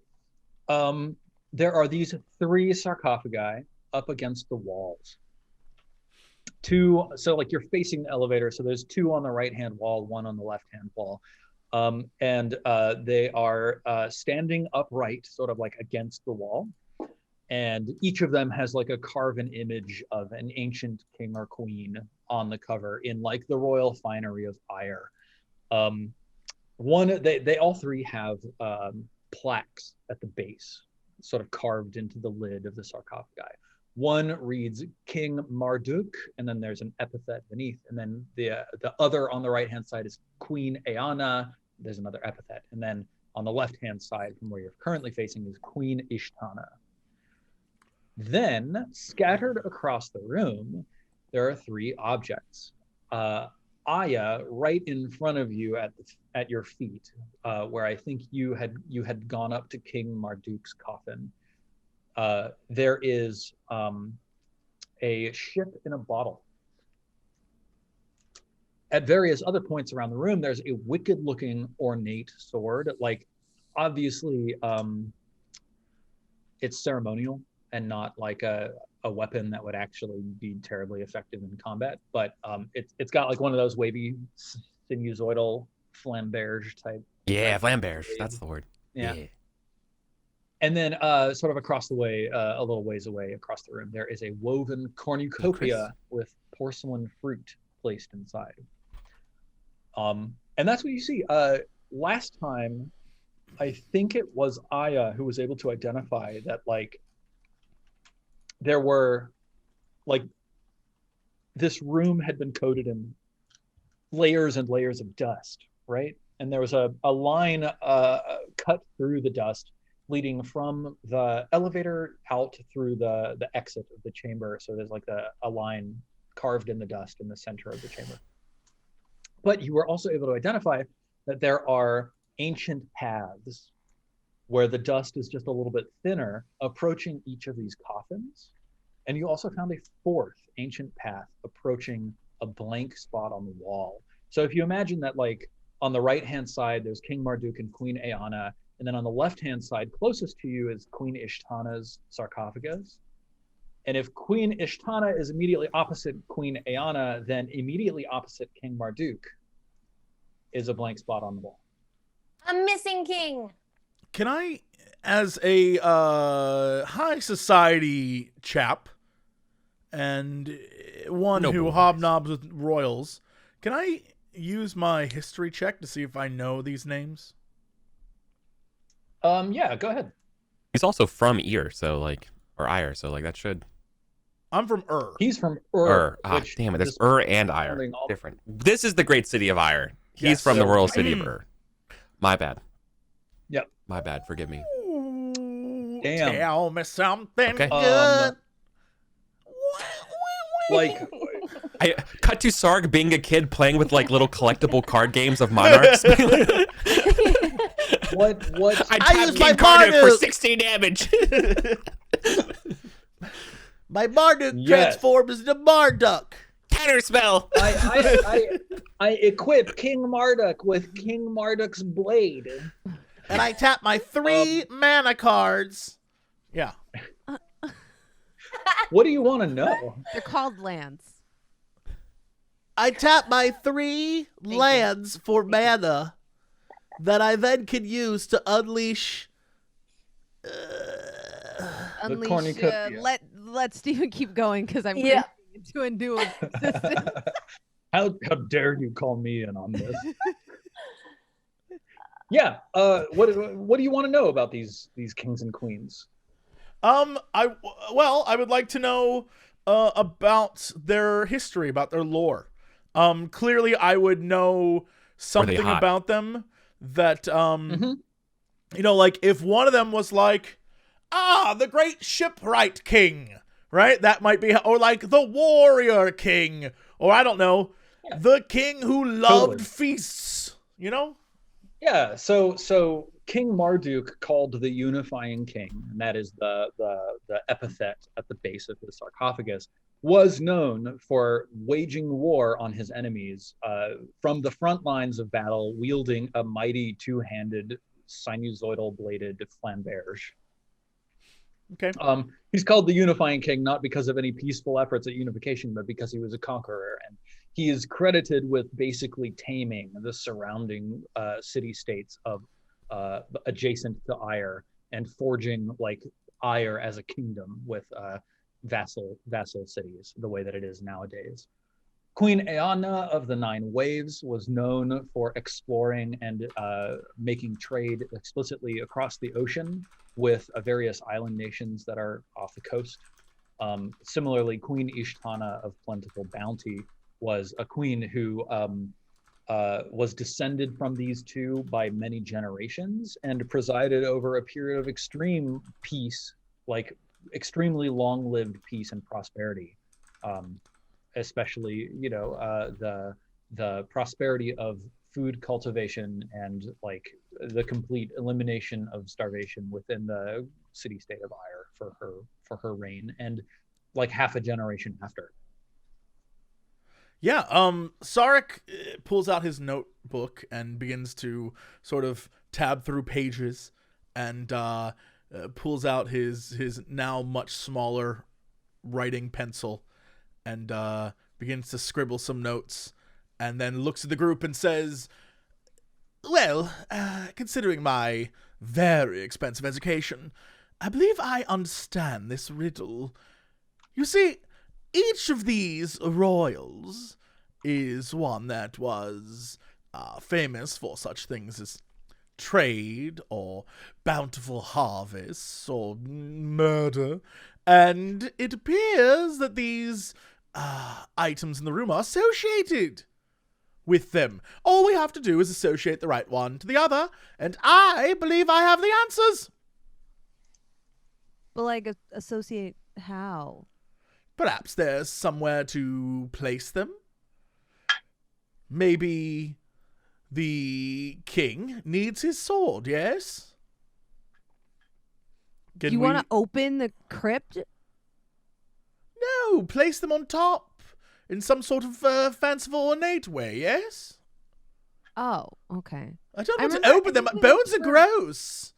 [SPEAKER 4] There are these 3 sarcophagi up against the walls. 2, so like you're facing the elevator, so there's 2 on the right-hand wall, 1 on the left-hand wall. And they are standing upright, sort of like against the wall. and each of them has like a carven image of an ancient king or queen on the cover in like the royal finery of Ire. They all three have plaques at the base, sort of carved into the lid of the sarcophagi. One reads King Marduk, and then there's an epithet beneath, and then the other on the right-hand side is Queen Eanna. There's another epithet, and then on the left-hand side, from where you're currently facing, is Queen Ishtana. Then, scattered across the room, there are three objects. Aya, right in front of you at your feet, where I think you had gone up to King Marduk's coffin. There is a ship in a bottle. At various other points around the room, there's a wicked-looking ornate sword. Like, obviously, it's ceremonial and not like a weapon that would actually be terribly effective in combat. But it's got like one of those wavy sinusoidal flamberge type.
[SPEAKER 3] Yeah, flamberge. That's the word.
[SPEAKER 4] Yeah. And then sort of across the way, a little ways away across the room, there is a woven cornucopia with porcelain fruit placed inside. And that's what you see. Last time, I think it was Aya who was able to identify that, like, there were, like, this room had been coated in layers and layers of dust, right? And there was a line cut through the dust leading from the elevator out through the exit of the chamber. So there's like a line carved in the dust in the center of the chamber. But you were also able to identify that there are ancient paths where the dust is just a little bit thinner approaching each of these coffins. And you also found a fourth ancient path approaching a blank spot on the wall. So if you imagine that, like, on the right-hand side, there's King Marduk and Queen Eanna, and then on the left-hand side, closest to you, is Queen Ishtana's sarcophagus. And if Queen Ishtana is immediately opposite Queen Eanna, then immediately opposite King Marduk is a blank spot on the wall.
[SPEAKER 5] A missing king.
[SPEAKER 1] Can I, as a high society chap and one who hobnobs with royals, can I use my history check to see if I know these names?
[SPEAKER 4] Yeah, go ahead.
[SPEAKER 3] He's also from Ire, so like, or Ire, so like that should.
[SPEAKER 1] I'm from
[SPEAKER 4] He's from Ur.
[SPEAKER 3] Damn it, there's and Ire. Different. This is the great city of Ire. He's from the royal city of Ur. My bad.
[SPEAKER 4] Yep.
[SPEAKER 3] My bad. Forgive me.
[SPEAKER 4] Damn.
[SPEAKER 1] Tell me something good.
[SPEAKER 4] Like,
[SPEAKER 3] I cut to Sarg being a kid playing with like little collectible card games of monarchs.
[SPEAKER 4] what?
[SPEAKER 3] I tapped King Cardiff for 16 damage.
[SPEAKER 1] My Marduk transforms into Marduk.
[SPEAKER 3] Counter spell.
[SPEAKER 4] I equip King Marduk with King Marduk's blade.
[SPEAKER 1] And I tap my 3 mana cards. Yeah.
[SPEAKER 4] What do you want to know?
[SPEAKER 2] They're called lands.
[SPEAKER 1] I tap my 3 lands for mana that I then can use to unleash.
[SPEAKER 2] Let Steven keep going because I'm getting into a new existence.
[SPEAKER 4] How dare you call me in on this? Yeah. What do you want to know about these kings and queens?
[SPEAKER 1] I would like to know about their history, about their lore. Clearly I would know something about them that you know, like if one of them was like, the great shipwright king, right? That might be, or like the warrior king, or I don't know, the king who loved feasts, you know?
[SPEAKER 4] Yeah, so King Marduk, called the Unifying King, and that is the epithet at the base of his sarcophagus, was known for waging war on his enemies from the front lines of battle, wielding a mighty two-handed sinusoidal-bladed flamberge.
[SPEAKER 1] Okay.
[SPEAKER 4] He's called the Unifying King not because of any peaceful efforts at unification, but because he was a conqueror, and he is credited with basically taming the surrounding city-states of adjacent to Ire and forging like ire as a kingdom with vassal cities, the way that it is nowadays. Queen Eanna of the Nine Waves was known for exploring and making trade explicitly across the ocean with various island nations that are off the coast. Similarly, Queen Ishtana of Plentiful Bounty was a queen who was descended from these two by many generations and presided over a period of extreme peace, like extremely long-lived peace and prosperity. Especially, the prosperity of food cultivation and like the complete elimination of starvation within the city-state of Ire for her reign, and like half a generation after.
[SPEAKER 1] Yeah, Sarek pulls out his notebook and begins to sort of tab through pages, and pulls out his now much smaller writing pencil, and begins to scribble some notes, and then looks at the group and says, well, considering my very expensive education, I believe I understand this riddle. You see, each of these royals is one that was famous for such things as trade, or bountiful harvests, or murder, and it appears that these items in the room are associated with them. All we have to do is associate the right one to the other, and I believe I have the answers.
[SPEAKER 2] But like, associate how?
[SPEAKER 1] Perhaps there's somewhere to place them. Maybe the king needs his sword, yes?
[SPEAKER 2] Do you want to open the crypt?
[SPEAKER 1] No, place them on top in some sort of fanciful, ornate way, yes?
[SPEAKER 2] Oh, okay.
[SPEAKER 1] I don't want to open them. Bones are gross.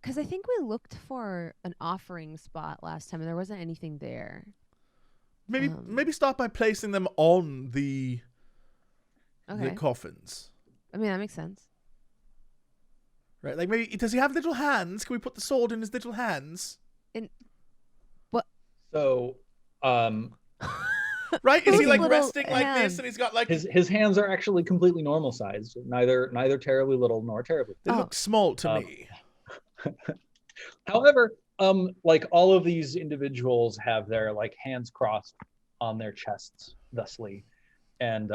[SPEAKER 2] Because I think we looked for an offering spot last time, and there wasn't anything there.
[SPEAKER 1] Maybe start by placing them on the coffins.
[SPEAKER 2] I mean, that makes sense.
[SPEAKER 1] Right, like maybe, does he have little hands? Can we put the sword in his little hands?
[SPEAKER 2] What?
[SPEAKER 4] So,
[SPEAKER 1] right? Is he like resting like this, and he's got like
[SPEAKER 4] his hands are actually completely normal size, neither terribly little nor terribly.
[SPEAKER 1] They look small to me.
[SPEAKER 4] However, like all of these individuals have their like hands crossed on their chests, thusly, and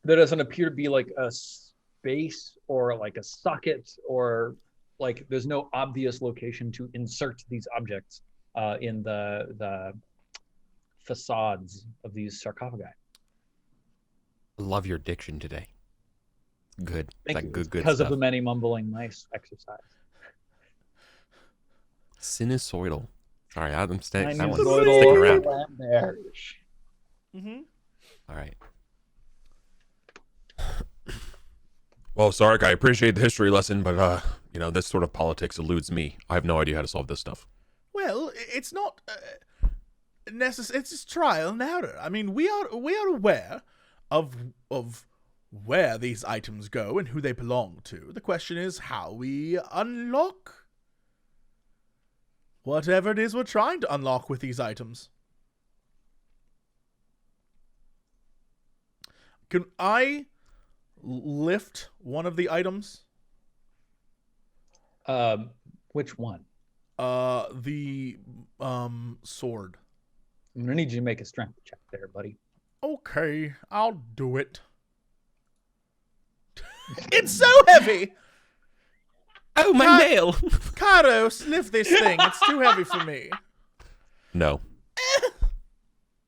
[SPEAKER 4] there doesn't appear to be like a space or like a socket, or like there's no obvious location to insert these objects in the facades of these sarcophagi.
[SPEAKER 3] Love your diction today. Good.
[SPEAKER 4] Thank you.
[SPEAKER 3] Good
[SPEAKER 4] because
[SPEAKER 3] stuff.
[SPEAKER 4] of the many mumbling nice exercise.
[SPEAKER 3] Sinusoidal. Sorry, I'm sticking around.
[SPEAKER 1] Mm-hmm.
[SPEAKER 3] All right. Well, Sark, I appreciate the history lesson, but this sort of politics eludes me. I have no idea how to solve this stuff.
[SPEAKER 1] Well, it's not necessary. It's just trial and error. I mean, we are aware of where these items go and who they belong to. The question is how we unlock whatever it is we're trying to unlock with these items. Can I lift one of the items?
[SPEAKER 4] Which one?
[SPEAKER 1] The sword.
[SPEAKER 4] I'm gonna need you to make a strength check there, buddy.
[SPEAKER 1] Okay, I'll do it. It's so heavy!
[SPEAKER 3] Oh, my nail!
[SPEAKER 1] Karos, lift this thing. It's too heavy for me.
[SPEAKER 3] No.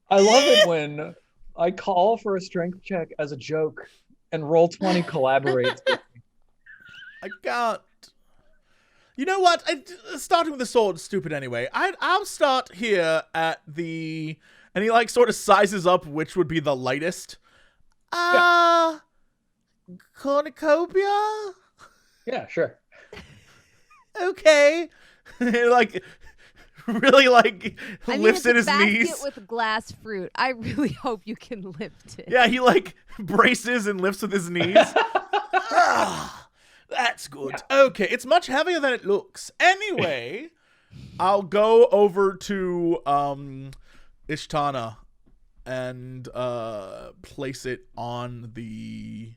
[SPEAKER 4] I love it when I call for a strength check as a joke and Roll20 collaborates with me.
[SPEAKER 1] I can't. You know what? Starting with the sword is stupid anyway. I'll start here at the... And he like sort of sizes up which would be the lightest. Cornucopia?
[SPEAKER 4] Yeah, sure.
[SPEAKER 1] Okay. Like, really like lifts in his knees.
[SPEAKER 2] Basket with glass fruit. I really hope you can lift it.
[SPEAKER 1] Yeah, he like braces and lifts with his knees. That That's good. Yeah. Okay, it's much heavier than it looks. Anyway, I'll go over to Ishtana and place it on the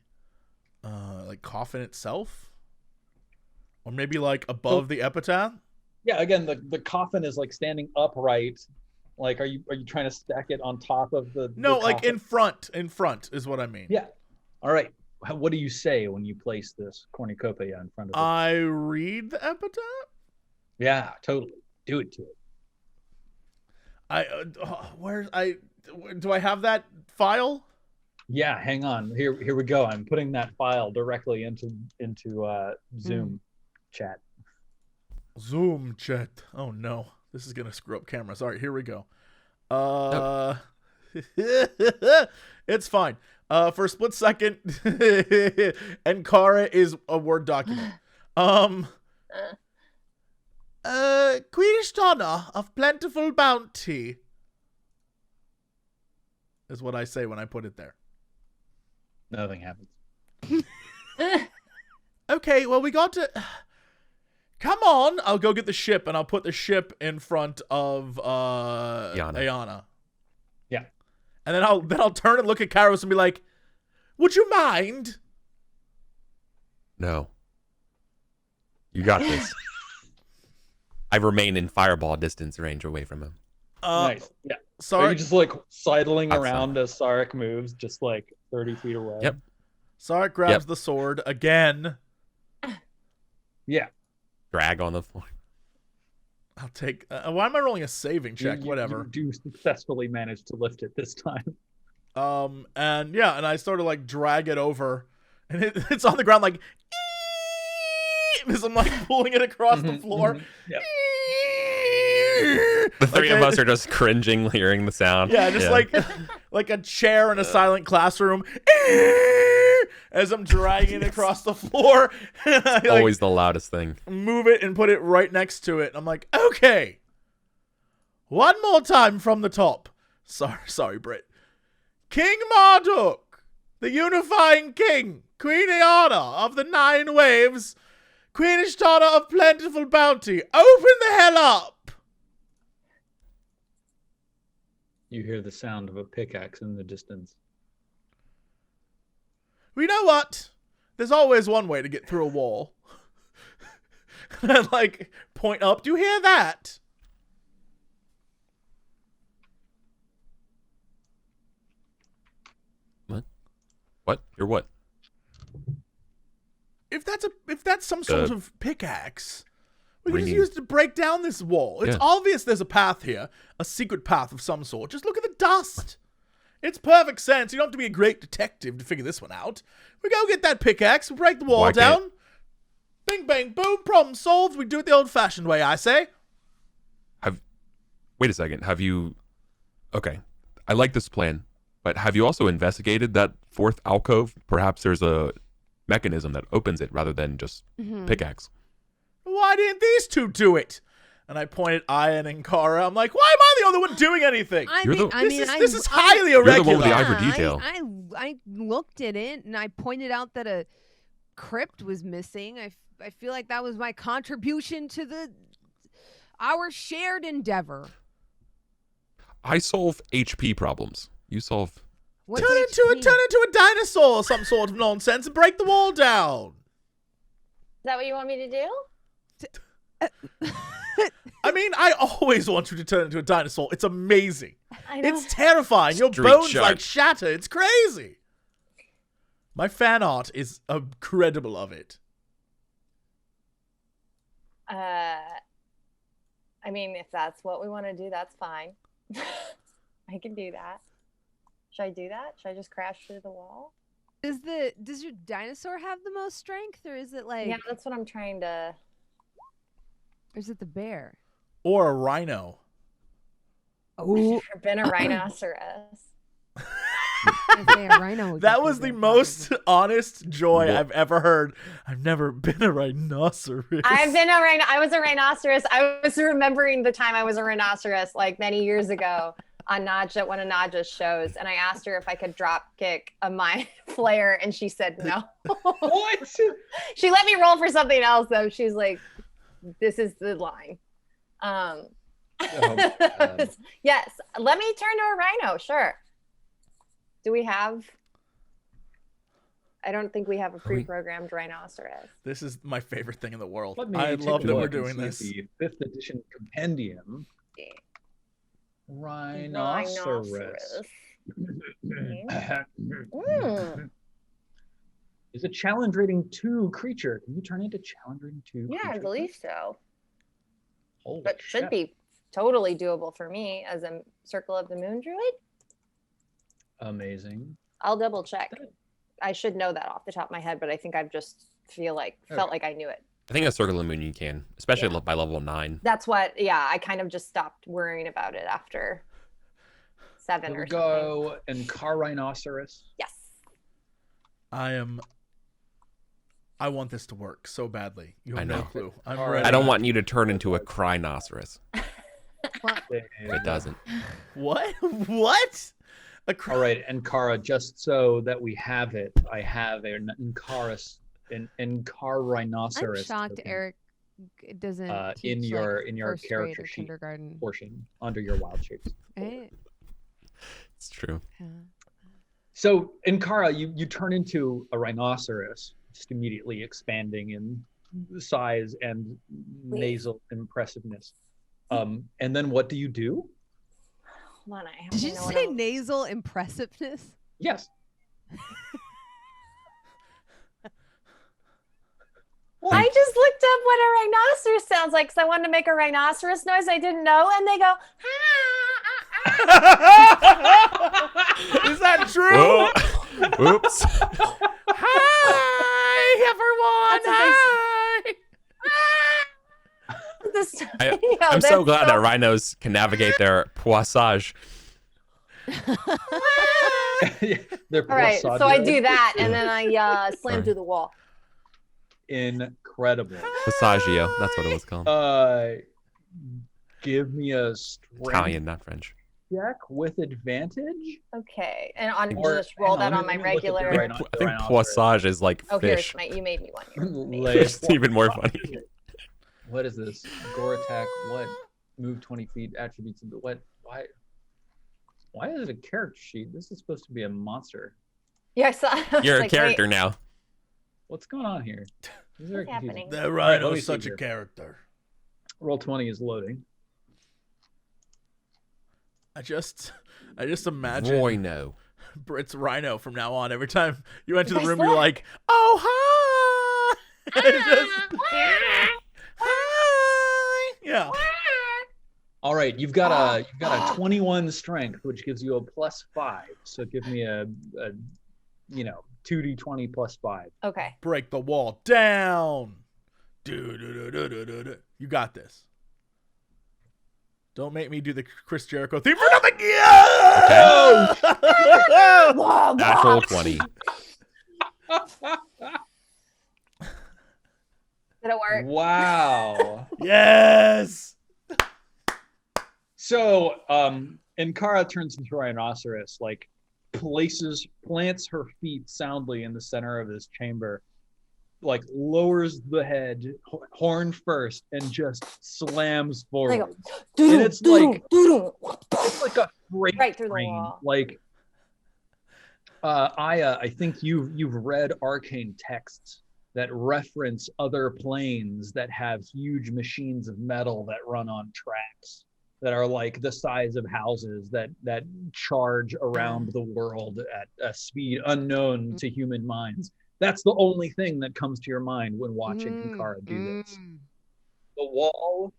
[SPEAKER 1] like coffin itself, or maybe like above the epitaph.
[SPEAKER 4] Yeah, again, the coffin is like standing upright. Like, are you trying to stack it on top of the?
[SPEAKER 1] No,
[SPEAKER 4] the
[SPEAKER 1] like in front is what I mean.
[SPEAKER 4] Yeah. All right. What do you say when you place this cornucopia in front of it?
[SPEAKER 1] I read the epitaph.
[SPEAKER 4] Yeah, totally. Do it to it.
[SPEAKER 1] Do I have that file?
[SPEAKER 4] Yeah, hang on. Here we go. I'm putting that file directly into Zoom chat.
[SPEAKER 1] Zoom chat. Oh no, this is gonna screw up cameras. All right, here we go. It's fine. For a split second, and Cara is a Word document. Queen Ishtana of Plentiful Bounty is what I say when I put it there.
[SPEAKER 4] Nothing happens.
[SPEAKER 1] Okay, well, we got to... Come on! I'll go get the ship, and I'll put the ship in front of Ayana.
[SPEAKER 4] Yeah.
[SPEAKER 1] And then I'll turn and look at Kairos and be like, would you mind?
[SPEAKER 3] No. You got this. I remain in fireball distance range away from him.
[SPEAKER 4] Nice. Yeah.
[SPEAKER 1] Sarek,
[SPEAKER 4] are you just like sidling around as Sarek moves, just like 30 feet away?
[SPEAKER 3] Yep.
[SPEAKER 1] Sarek grabs the sword again.
[SPEAKER 4] Yeah.
[SPEAKER 3] Drag on the floor.
[SPEAKER 1] I'll take... why am I rolling a saving check? Whatever.
[SPEAKER 4] You do successfully manage to lift it this time.
[SPEAKER 1] And I sort of like drag it over, and it's on the ground like... as I'm like pulling it across the floor.
[SPEAKER 4] Yeah.
[SPEAKER 3] The three of us are just cringing hearing the sound.
[SPEAKER 1] Yeah, just like a chair in a silent classroom. As I'm dragging it across the floor.
[SPEAKER 3] Always the loudest thing.
[SPEAKER 1] Move it and put it right next to it. I'm like, okay. One more time from the top. Sorry, Britt. King Marduk, the Unifying King, Queen Ayana of the Nine Waves, Queen Ishtana of Plentiful Bounty, open the hell up!
[SPEAKER 4] You hear the sound of a pickaxe in the distance.
[SPEAKER 1] You know what? There's always one way to get through a wall. And I like point up. Do you hear that?
[SPEAKER 3] What? You're what?
[SPEAKER 1] If that's some sort of pickaxe, we can just use it to break down this wall. It's obvious there's a path here, a secret path of some sort. Just look at the dust. It's perfect sense. You don't have to be a great detective to figure this one out. We go get that pickaxe, we break the wall down. Bing, bang, boom, problem solved. We do it the old-fashioned way, I say.
[SPEAKER 3] Wait a second. Have you... Okay. I like this plan, but have you also investigated that fourth alcove? Perhaps there's a mechanism that opens it rather than just pickaxe.
[SPEAKER 1] Why didn't these two do it? And I pointed Ian and Cara. I'm like, why am I the only one doing anything? This is highly irregular.
[SPEAKER 3] You're the one with the eye for detail.
[SPEAKER 2] I looked at it and I pointed out that a crypt was missing. I feel like that was my contribution to our shared endeavor.
[SPEAKER 3] I solve HP problems. You solve...
[SPEAKER 1] Turn into a dinosaur or some sort of nonsense and break the wall down.
[SPEAKER 5] Is that what you want me to do?
[SPEAKER 1] I mean, I always want you to turn into a dinosaur. It's amazing.
[SPEAKER 5] I know.
[SPEAKER 1] It's terrifying. Your bones like shatter. It's crazy. My fan art is incredible of it.
[SPEAKER 5] I mean, if that's what we want to do, that's fine. I can do that. Should I do that? Should I just crash through the wall?
[SPEAKER 2] Does your dinosaur have the most strength, or is it like...
[SPEAKER 5] Yeah, that's what I'm trying to...
[SPEAKER 2] Or is it the bear?
[SPEAKER 1] Or a rhino.
[SPEAKER 2] Oh,
[SPEAKER 5] I've never been a rhinoceros.
[SPEAKER 1] That was the most honest joy I've ever heard. I've never been a rhinoceros.
[SPEAKER 5] I was a rhinoceros. I was remembering the time I was a rhinoceros like many years ago. on Nadja, one of Nadja's shows, and I asked her if I could drop kick a mind flayer, and she said no.
[SPEAKER 4] What?
[SPEAKER 5] She let me roll for something else, though. She's like, "This is the line." Yes. Let me turn to a rhino. Sure. Do we have? I don't think we have a pre-programmed rhinoceros.
[SPEAKER 1] This is my favorite thing in the world.
[SPEAKER 4] I
[SPEAKER 1] love that we're doing this.
[SPEAKER 4] The 5th edition compendium. Rhinoceros. Is a challenge rating 2 creature. Can you turn into challenge rating 2?
[SPEAKER 5] Yeah, I believe so.
[SPEAKER 4] Holy
[SPEAKER 5] but
[SPEAKER 4] shit.
[SPEAKER 5] should be totally doable for me as a Circle of the Moon druid.
[SPEAKER 4] Amazing.
[SPEAKER 5] I'll double check. I should know that off the top of my head, but I think I've just felt like I knew it.
[SPEAKER 3] I think a Circle of the Moon you can, especially by level 9.
[SPEAKER 5] That's what, I kind of just stopped worrying about it after 7 or something.
[SPEAKER 4] Go and Car Rhinoceros.
[SPEAKER 5] Yes.
[SPEAKER 1] I want this to work so badly. You have no clue. I'm
[SPEAKER 4] All
[SPEAKER 1] ready.
[SPEAKER 4] right.
[SPEAKER 3] I don't want you to turn into a Crinoceros. If it doesn't.
[SPEAKER 1] What? What?
[SPEAKER 4] All right, and Cara, just so that we have it, I have an Car Rhinoceros.
[SPEAKER 2] I'm shocked Eric doesn't teach,
[SPEAKER 4] in your
[SPEAKER 2] first grade
[SPEAKER 4] character
[SPEAKER 2] or
[SPEAKER 4] sheet
[SPEAKER 2] kindergarten
[SPEAKER 4] portion under your wild shapes.
[SPEAKER 2] Right?
[SPEAKER 3] It's true.
[SPEAKER 2] Yeah.
[SPEAKER 4] So in Cara, you turn into a rhinoceros, just immediately expanding in size and nasal impressiveness. And then what do you do?
[SPEAKER 5] Hold on, I have
[SPEAKER 2] Did
[SPEAKER 5] to
[SPEAKER 2] you
[SPEAKER 5] know what
[SPEAKER 2] say
[SPEAKER 5] I'm-
[SPEAKER 2] nasal impressiveness?
[SPEAKER 4] Yes.
[SPEAKER 5] I just looked up what a rhinoceros sounds like because I wanted to make a rhinoceros noise I didn't know, and they go,
[SPEAKER 1] Is that true?
[SPEAKER 3] Oops.
[SPEAKER 1] Hi, everyone. Hi.
[SPEAKER 3] I'm so glad that rhinos can navigate their poissage.
[SPEAKER 4] All
[SPEAKER 5] right, so I do that, and then I slam through the wall.
[SPEAKER 4] Incredible.
[SPEAKER 3] Passaggio, that's what it was called.
[SPEAKER 4] Give me a strength
[SPEAKER 3] Italian, not French.
[SPEAKER 4] check with advantage.
[SPEAKER 5] Okay, and on
[SPEAKER 4] Or-
[SPEAKER 5] just roll
[SPEAKER 4] hang
[SPEAKER 5] that
[SPEAKER 4] on,
[SPEAKER 5] on my
[SPEAKER 4] let me look at the
[SPEAKER 5] regular.
[SPEAKER 4] right-
[SPEAKER 3] I think poissage is like
[SPEAKER 5] Oh,
[SPEAKER 3] fish.
[SPEAKER 5] here's you made me one. Here.
[SPEAKER 3] It's even more funny.
[SPEAKER 4] What is this? Gore attack. What? Move 20 feet. Attributes of the what? Why is it a character sheet? This is supposed to be a monster.
[SPEAKER 5] Yeah, I saw. I was
[SPEAKER 3] You're a
[SPEAKER 5] like,
[SPEAKER 3] character
[SPEAKER 5] wait,
[SPEAKER 3] now.
[SPEAKER 4] What's going on here? This is very
[SPEAKER 5] What's
[SPEAKER 4] confusing.
[SPEAKER 5] happening?
[SPEAKER 1] The
[SPEAKER 4] Let me
[SPEAKER 1] rhino's
[SPEAKER 4] see
[SPEAKER 1] such
[SPEAKER 4] here.
[SPEAKER 1] a character.
[SPEAKER 4] Roll 20 is loading.
[SPEAKER 1] I just imagine
[SPEAKER 3] Rhino.
[SPEAKER 1] it's Rhino from now on. Every time you enter the
[SPEAKER 5] Guys,
[SPEAKER 1] room,
[SPEAKER 5] look.
[SPEAKER 1] you're like, "Oh hi!" It's just, hi. Yeah.
[SPEAKER 4] All right, you've got a 21 strength, which gives you a +5. So give me a 2d20 +5.
[SPEAKER 5] Okay.
[SPEAKER 1] Break the wall down. Do. You got this. Don't make me do the Chris Jericho theme for nothing. Yeah.
[SPEAKER 3] Natural 20.
[SPEAKER 5] Did it work?
[SPEAKER 4] Wow.
[SPEAKER 1] Yes.
[SPEAKER 4] So, and Cara turns into a rhinoceros, like plants her feet soundly in the center of this chamber, like lowers the head, horn first, and just slams forward. And it's like a freight
[SPEAKER 5] Right through the
[SPEAKER 4] train.
[SPEAKER 5] wall.
[SPEAKER 4] Like, I think you've read arcane texts that reference other planes that have huge machines of metal that run on tracks that are like the size of houses that charge around the world at a speed unknown to human minds. That's the only thing that comes to your mind when watching Cara do this. The wall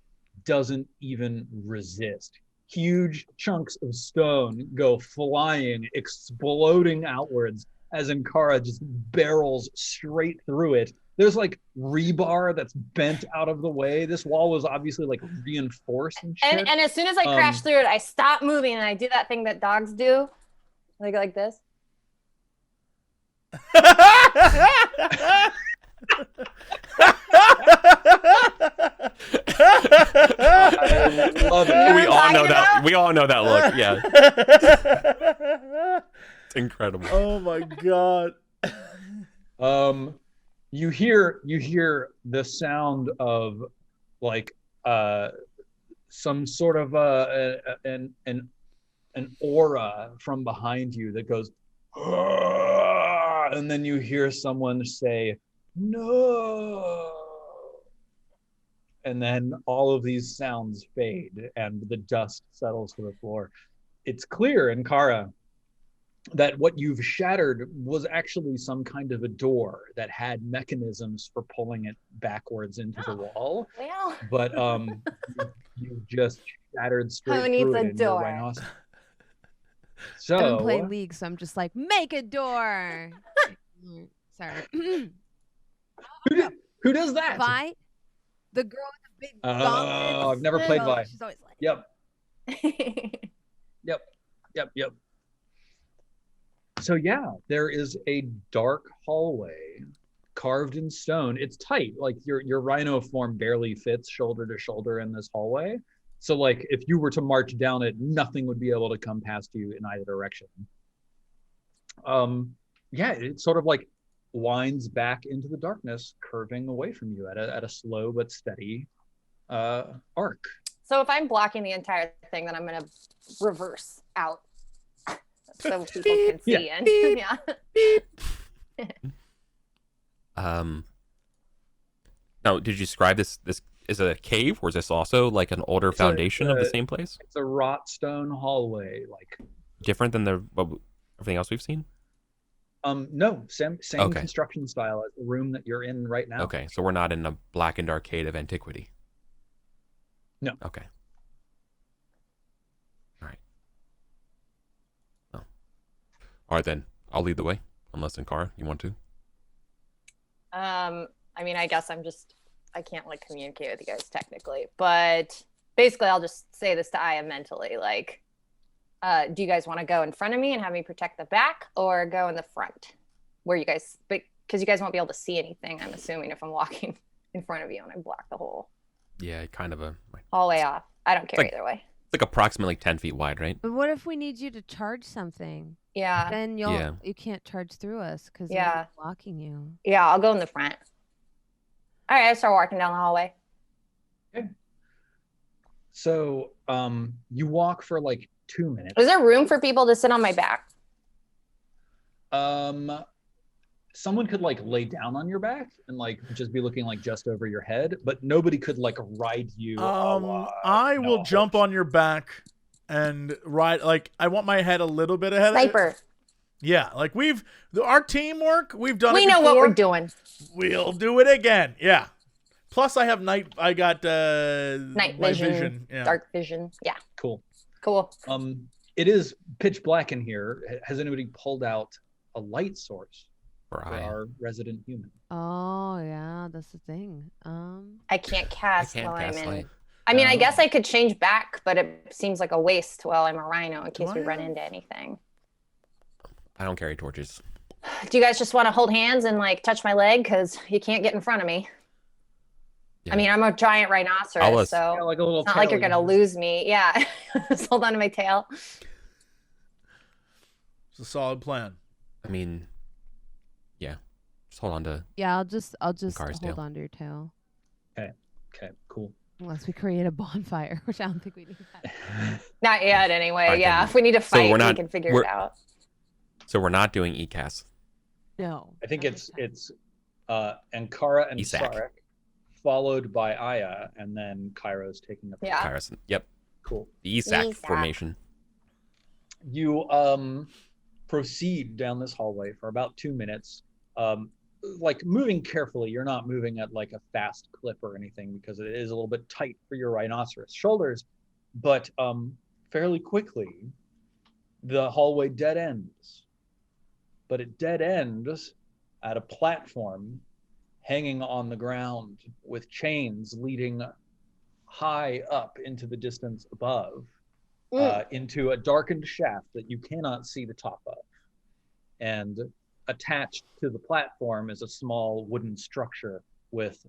[SPEAKER 4] doesn't even resist. Huge chunks of stone go flying, exploding outwards as Ankara just barrels straight through it. There's like rebar that's bent out of the way. This wall was obviously like reinforced and shit.
[SPEAKER 5] And as soon as I crash through it, I stop moving and I do that thing that dogs do, like this.
[SPEAKER 4] I love it.
[SPEAKER 3] We all all know that. We all know that look. Yeah. It's incredible.
[SPEAKER 1] Oh my god.
[SPEAKER 4] You hear the sound of like some sort of an aura from behind you that goes, and then you hear someone say, "No." And then all of these sounds fade and the dust settles to the floor. It's clear in Cara that what you've shattered was actually some kind of a door that had mechanisms for pulling it backwards into the wall.
[SPEAKER 5] Well.
[SPEAKER 4] But you just shattered straight through it in your rhinoceros. So
[SPEAKER 2] I don't play League, so I'm just like, make a door. Sorry.
[SPEAKER 4] Who does that?
[SPEAKER 2] Vi, the girl with the big gauntlet.
[SPEAKER 4] Oh, I've never played Vi.
[SPEAKER 2] She's always like,
[SPEAKER 4] Yep. So yeah, there is a dark hallway carved in stone. It's tight, like your rhino form barely fits shoulder to shoulder in this hallway. So like if you were to march down it, nothing would be able to come past you in either direction. Yeah, it sort of like winds back into the darkness, curving away from you at a slow but steady arc.
[SPEAKER 5] So if I'm blocking the entire thing, then I'm gonna reverse out so people can see in. Yeah.
[SPEAKER 3] Now, did you describe this? This is it a cave, or is this also like an older foundation of the same place?
[SPEAKER 4] It's a wrought stone hallway, like
[SPEAKER 3] different than everything else we've seen.
[SPEAKER 4] No, same construction style as the room that you're in right now.
[SPEAKER 3] Okay, so we're not in a blackened arcade of antiquity.
[SPEAKER 4] No.
[SPEAKER 3] Okay. All right. Oh. All right then. I'll lead the way, unless Cara, you want to.
[SPEAKER 5] I mean, I guess I can't like communicate with you guys technically, but basically I'll just say this to Aya mentally, like, do you guys want to go in front of me and have me protect the back, or go in the front where you guys, because you guys won't be able to see anything, I'm assuming, if I'm walking in front of you and I block the whole
[SPEAKER 3] kind of a
[SPEAKER 5] hallway off. I don't care either way.
[SPEAKER 3] It's like approximately 10 feet wide, right?
[SPEAKER 2] But what if we need you to charge something?
[SPEAKER 5] Yeah.
[SPEAKER 2] Then you can't charge through us because we're blocking you.
[SPEAKER 5] Yeah, I'll go in the front. All right, I start walking down the hallway.
[SPEAKER 4] Okay. So you walk for like 2 minutes.
[SPEAKER 5] Is there room for people to sit on my back?
[SPEAKER 4] Someone could like lay down on your back and like just be looking like just over your head, but nobody could like ride you.
[SPEAKER 1] I will jump on your back and ride. Like I want my head a little bit ahead.
[SPEAKER 5] Sniper.
[SPEAKER 1] Yeah, like our teamwork. We've done.
[SPEAKER 5] We know what we're doing.
[SPEAKER 1] We'll do it again. Yeah. Plus, I got
[SPEAKER 5] night vision, dark vision. Yeah.
[SPEAKER 4] Cool.
[SPEAKER 5] It
[SPEAKER 4] is pitch black in here. Has anybody pulled out a light source for our resident human?
[SPEAKER 2] Oh yeah, that's the thing.
[SPEAKER 5] I can't cast while I'm in. Light. I mean, I guess I could change back, but it seems like a waste while I'm a rhino in case we run into anything.
[SPEAKER 3] I don't carry torches.
[SPEAKER 5] Do you guys just want to hold hands and like touch my leg, because you can't get in front of me? Yeah. I mean, I'm a giant rhinoceros, so
[SPEAKER 4] like a little
[SPEAKER 5] it's not like you're gonna lose me. Yeah, just hold on to my tail.
[SPEAKER 1] It's a solid plan.
[SPEAKER 3] I mean, yeah, just hold on to.
[SPEAKER 2] Yeah, I'll just hold
[SPEAKER 3] tail.
[SPEAKER 2] on to your tail.
[SPEAKER 4] Okay, cool.
[SPEAKER 2] Unless we create a bonfire, which I don't think we need that.
[SPEAKER 5] Not yet, anyway. Right, yeah, if we need to fight, we can figure it out.
[SPEAKER 3] So we're not doing ECAS.
[SPEAKER 2] No.
[SPEAKER 4] I think it's Ankara and Sarek, followed by Aya, and then Kairos taking up.
[SPEAKER 5] Yeah.
[SPEAKER 3] Kairos. Yep.
[SPEAKER 4] Cool.
[SPEAKER 3] The ESAC formation.
[SPEAKER 4] You proceed down this hallway for about 2 minutes. Like moving carefully. You're not moving at like a fast clip or anything, because it is a little bit tight for your rhinoceros shoulders. But fairly quickly, the hallway dead ends. But it dead ends at a platform hanging on the ground with chains leading high up into the distance above, into a darkened shaft that you cannot see the top of. And attached to the platform is a small wooden structure with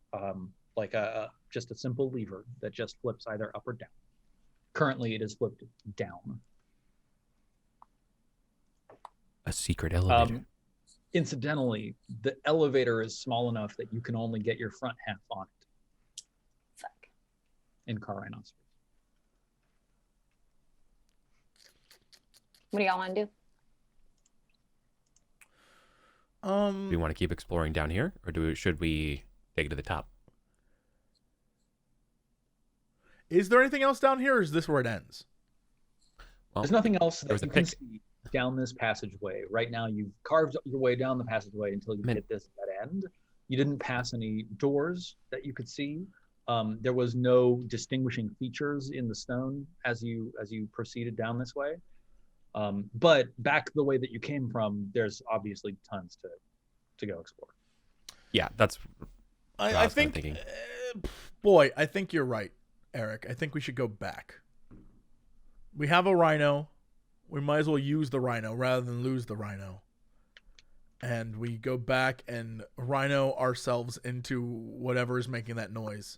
[SPEAKER 4] like just a simple lever that just flips either up or down. Currently, it is flipped down.
[SPEAKER 3] A secret elevator.
[SPEAKER 4] Incidentally, the elevator is small enough that you can only get your front half on it.
[SPEAKER 5] Fuck.
[SPEAKER 4] In car Rhinoceros.
[SPEAKER 5] What do y'all want to do?
[SPEAKER 3] Do we want to keep exploring down here, or should we take it to the top?
[SPEAKER 1] Is there anything else down here, or is this where it ends?
[SPEAKER 4] Well, there's nothing else that you can see down this passageway. Right now, you've carved your way down the passageway until you hit this dead end. You didn't pass any doors that you could see. There was no distinguishing features in the stone as you proceeded down this way. But back the way that you came from, there's obviously tons to go explore.
[SPEAKER 3] Yeah, that's.
[SPEAKER 1] I think. Boy, I think you're right, Eric. I think we should go back. We have a rhino. We might as well use the rhino rather than lose the rhino. And we go back and rhino ourselves into whatever is making that noise.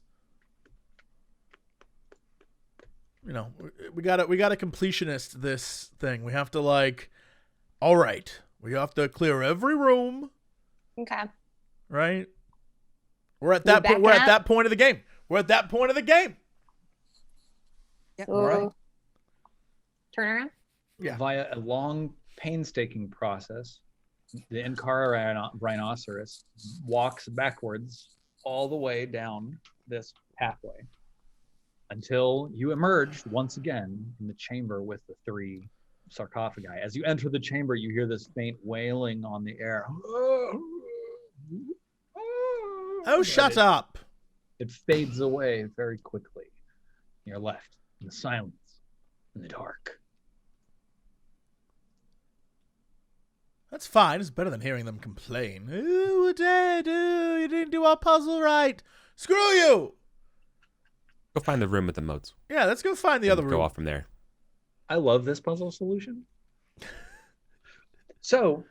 [SPEAKER 1] You know, we gotta completionist this thing. We have to all right, we have to clear every room.
[SPEAKER 5] Okay.
[SPEAKER 1] Right? We're at that point. We're at that point of the game. We're at that point of the game.
[SPEAKER 2] Yep.
[SPEAKER 5] All right. Turn around.
[SPEAKER 1] Yeah.
[SPEAKER 4] Via a long, painstaking process, the Cara Rhinoceros walks backwards all the way down this pathway until you emerge once again in the chamber with the 3 sarcophagi. As you enter the chamber, you hear this faint wailing on the air.
[SPEAKER 1] Oh, shut up.
[SPEAKER 4] It fades away very quickly. You're left in the silence, in the dark.
[SPEAKER 1] That's fine. It's better than hearing them complain. Ooh, we're dead. Ooh, you didn't do our puzzle right. Screw you.
[SPEAKER 3] Go find the room with the moats.
[SPEAKER 1] Yeah, let's go find the other room.
[SPEAKER 3] Go off from there.
[SPEAKER 4] I love this puzzle solution. So,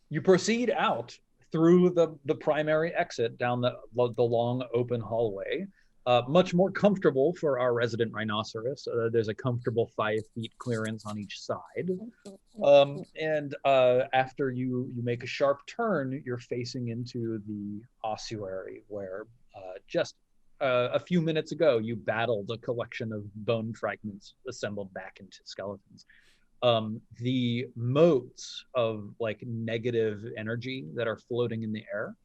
[SPEAKER 4] you proceed out through the primary exit down the long open hallway. Much more comfortable for our resident rhinoceros. There's a comfortable 5 feet clearance on each side. And after you make a sharp turn, you're facing into the ossuary where just a few minutes ago, you battled a collection of bone fragments assembled back into skeletons. The motes of negative energy that are floating in the air,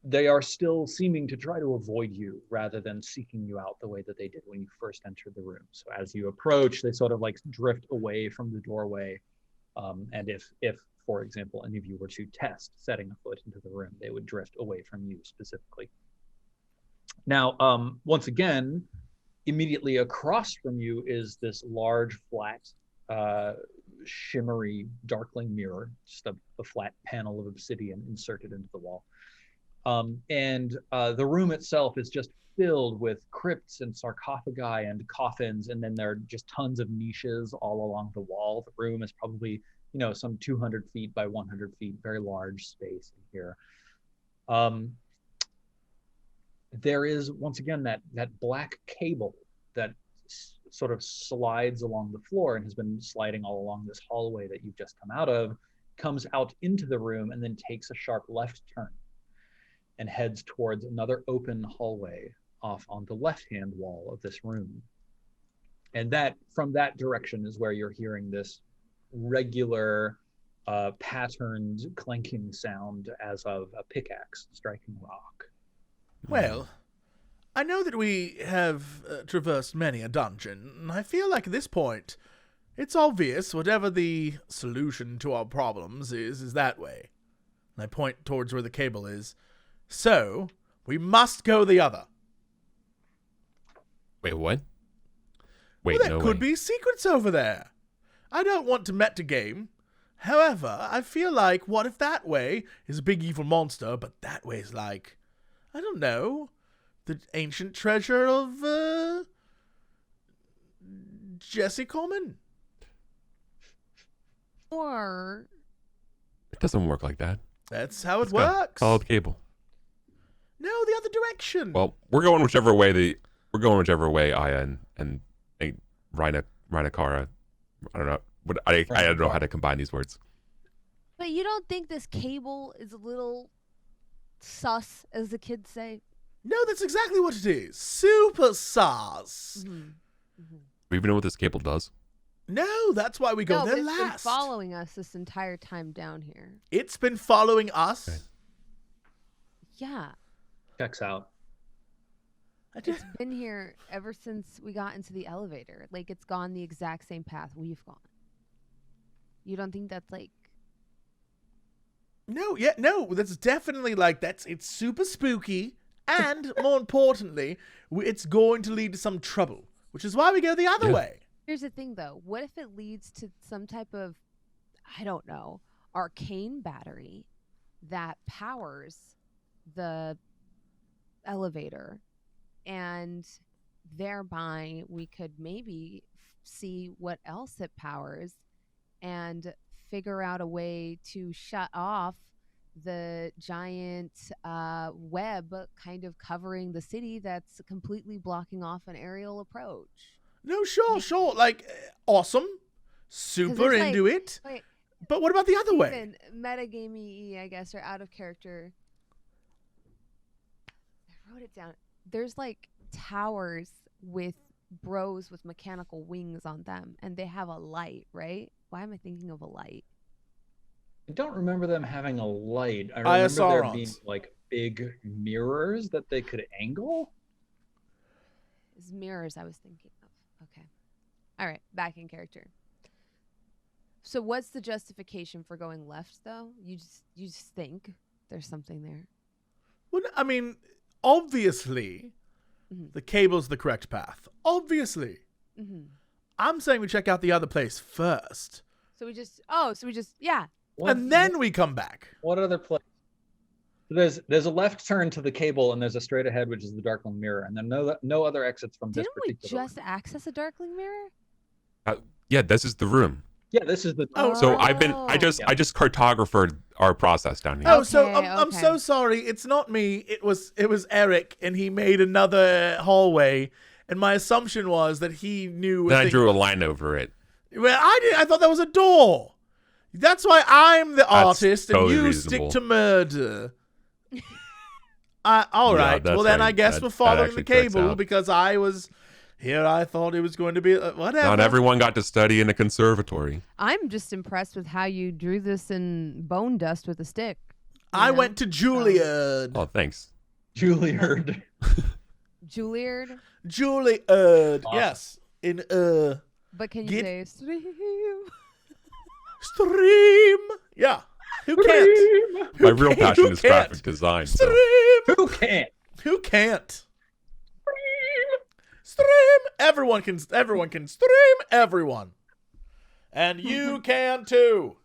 [SPEAKER 4] they are still seeming to try to avoid you rather than seeking you out the way that they did when you first entered the room. So as you approach, they sort of drift away from the doorway. And if, for example, any of you were to test setting a foot into the room, they would drift away from you specifically. Now, once again, immediately across from you is this large, flat, shimmery, darkling mirror, just a flat panel of obsidian inserted into the wall. And the room itself is just filled with crypts and sarcophagi and coffins, and then there are just tons of niches all along the wall. The room is probably, some 200 feet by 100 feet, very large space in here. There is, once again, that black cable that sort of slides along the floor and has been sliding all along this hallway that you've just come out of, comes out into the room and then takes a sharp left turn and heads towards another open hallway off on the left-hand wall of this room. And that, from that direction, is where you're hearing this regular patterned clanking sound as of a pickaxe striking rock.
[SPEAKER 1] Well, I know that we have traversed many a dungeon, and I feel like at this point, it's obvious whatever the solution to our problems is that way. And I point towards where the cable is. So, we must go the other.
[SPEAKER 3] Wait, what? Wait,
[SPEAKER 1] well, there could be secrets over there. I don't want to metagame. However, I feel like, what if that way is a big evil monster, but that way is I don't know, the ancient treasure of, Jesse Coleman?
[SPEAKER 2] Or...
[SPEAKER 3] It doesn't work like that.
[SPEAKER 1] That's how it works.
[SPEAKER 3] Follow the cable.
[SPEAKER 1] No, the other direction.
[SPEAKER 3] Well, we're going whichever way we're going whichever way Aya and Cara. I don't know. I don't know how to combine these words.
[SPEAKER 2] But you don't think this cable is a little sus, as the kids say?
[SPEAKER 1] No, that's exactly what it is. Super sus.
[SPEAKER 3] Do you even know what this cable does?
[SPEAKER 1] No, that's why we go there
[SPEAKER 2] it's
[SPEAKER 1] last.
[SPEAKER 2] been following us this entire time down here.
[SPEAKER 1] It's been following us.
[SPEAKER 3] Okay.
[SPEAKER 2] Yeah.
[SPEAKER 4] Checks out.
[SPEAKER 2] It's been here ever since we got into the elevator. Like, it's gone the exact same path we've gone. You don't think that's like...
[SPEAKER 1] No, that's definitely like, it's super spooky, and more importantly, it's going to lead to some trouble, which is why we go the other way.
[SPEAKER 2] Here's the thing, though. What if it leads to some type of, I don't know, arcane battery that powers the elevator, and thereby we could maybe see what else it powers and figure out a way to shut off the giant web kind of covering the city that's completely blocking off an aerial approach.
[SPEAKER 1] No, sure. Like, awesome. Super into it.
[SPEAKER 2] Wait,
[SPEAKER 1] but what about the other way?
[SPEAKER 2] Metagamey, I guess, or out of character. I wrote it down. There's like towers with bros with mechanical wings on them, and they have a light, right? Why am I thinking of a light?
[SPEAKER 4] I don't remember them having a light. I remember there being like big mirrors that they could angle.
[SPEAKER 2] It's mirrors I was thinking of. Okay. All right, back in character. So what's the justification for going left, though? You just think there's something there.
[SPEAKER 1] Well, I mean, obviously, the cable's the correct path. Obviously. I'm saying we check out the other place first.
[SPEAKER 2] So we just, yeah.
[SPEAKER 1] And then we come back.
[SPEAKER 4] What other place? There's a left turn to the cable, and there's a straight ahead, which is the Darkling Mirror, and then no other exits from this particular
[SPEAKER 2] Didn't we just access a Darkling Mirror?
[SPEAKER 3] Yeah, this is the room.
[SPEAKER 4] Yeah, this is the.
[SPEAKER 3] So I just cartographed our process down here.
[SPEAKER 1] Oh, so I'm so sorry. It's not me. It was Eric, and he made another hallway, and my assumption was that he knew.
[SPEAKER 3] Then I drew a line over it.
[SPEAKER 1] Well, I thought that was a door. That's why I'm the artist,
[SPEAKER 3] totally
[SPEAKER 1] and you
[SPEAKER 3] reasonable.
[SPEAKER 1] stick to murder. All right.
[SPEAKER 3] Yeah,
[SPEAKER 1] well, then
[SPEAKER 3] right.
[SPEAKER 1] I guess we're following the
[SPEAKER 3] actually checks
[SPEAKER 1] cable
[SPEAKER 3] out.
[SPEAKER 1] because I was here. I thought it was going to be whatever.
[SPEAKER 3] Not everyone got to study in a conservatory.
[SPEAKER 2] I'm just impressed with how you drew this in bone dust with a stick.
[SPEAKER 1] I went to Juilliard.
[SPEAKER 3] Oh, thanks.
[SPEAKER 4] Juilliard.
[SPEAKER 2] Juilliard?
[SPEAKER 1] Juilliard. Yes. In
[SPEAKER 2] But can you say stream?
[SPEAKER 1] Stream. Yeah. Who can't?
[SPEAKER 3] My real passion is graphic design.
[SPEAKER 1] Stream.
[SPEAKER 3] So.
[SPEAKER 4] Who can't?
[SPEAKER 1] Who can't? Stream. Everyone can stream everyone. And you can too.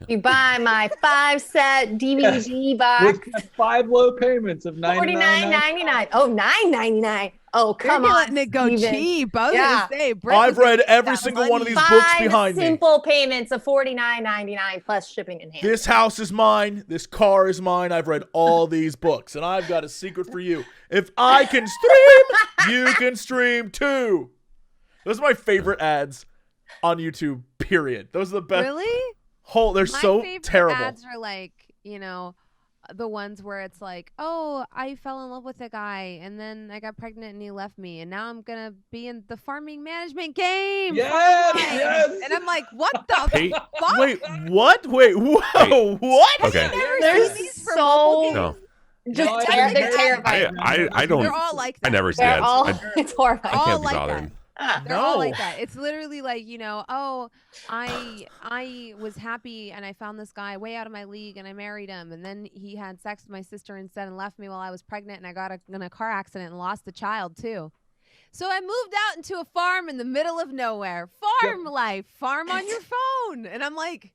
[SPEAKER 5] You buy my 5-set DVD box.
[SPEAKER 4] With 5 low payments of
[SPEAKER 5] $49.99. Oh, $9.99. Oh, come
[SPEAKER 2] You're
[SPEAKER 5] on.
[SPEAKER 2] letting it go
[SPEAKER 5] Steven.
[SPEAKER 2] cheap. I was
[SPEAKER 5] Yeah.
[SPEAKER 2] gonna say, Brett
[SPEAKER 1] I've
[SPEAKER 2] was
[SPEAKER 1] read
[SPEAKER 2] gonna
[SPEAKER 1] every
[SPEAKER 2] get that
[SPEAKER 1] single one of
[SPEAKER 2] money.
[SPEAKER 1] these books
[SPEAKER 5] 5
[SPEAKER 1] behind me.
[SPEAKER 5] simple payments of $49.99 plus shipping and handling.
[SPEAKER 1] This house is mine. This car is mine. I've read all these books, and I've got a secret for you. If I can stream, you can stream too. Those are my favorite ads on YouTube, period. Those are the best.
[SPEAKER 2] Really?
[SPEAKER 1] They're
[SPEAKER 2] My
[SPEAKER 1] so
[SPEAKER 2] favorite
[SPEAKER 1] terrible.
[SPEAKER 2] ads are like, the ones where it's like, oh, I fell in love with a guy and then I got pregnant and he left me and now I'm gonna be in the farming management game.
[SPEAKER 4] Yes.
[SPEAKER 2] And I'm like, what the fuck?
[SPEAKER 1] Wait, what? Wait, whoa, what?
[SPEAKER 3] Okay.
[SPEAKER 5] They're so
[SPEAKER 3] No.
[SPEAKER 5] just
[SPEAKER 4] No,
[SPEAKER 5] they're terrifying.
[SPEAKER 3] I don't.
[SPEAKER 2] They're all like that.
[SPEAKER 3] I never see
[SPEAKER 5] They're
[SPEAKER 3] ads.
[SPEAKER 5] all
[SPEAKER 3] I
[SPEAKER 5] it's horrifying.
[SPEAKER 3] can't
[SPEAKER 2] all
[SPEAKER 3] be
[SPEAKER 2] like
[SPEAKER 3] bothered.
[SPEAKER 2] that. They're all
[SPEAKER 1] No.
[SPEAKER 2] like that. It's literally like, oh, I was happy and I found this guy way out of my league and I married him and then he had sex with my sister instead and left me while I was pregnant and I got in a car accident and lost the child too. So I moved out into a farm in the middle of nowhere. Farm life. Farm on your phone. And I'm like,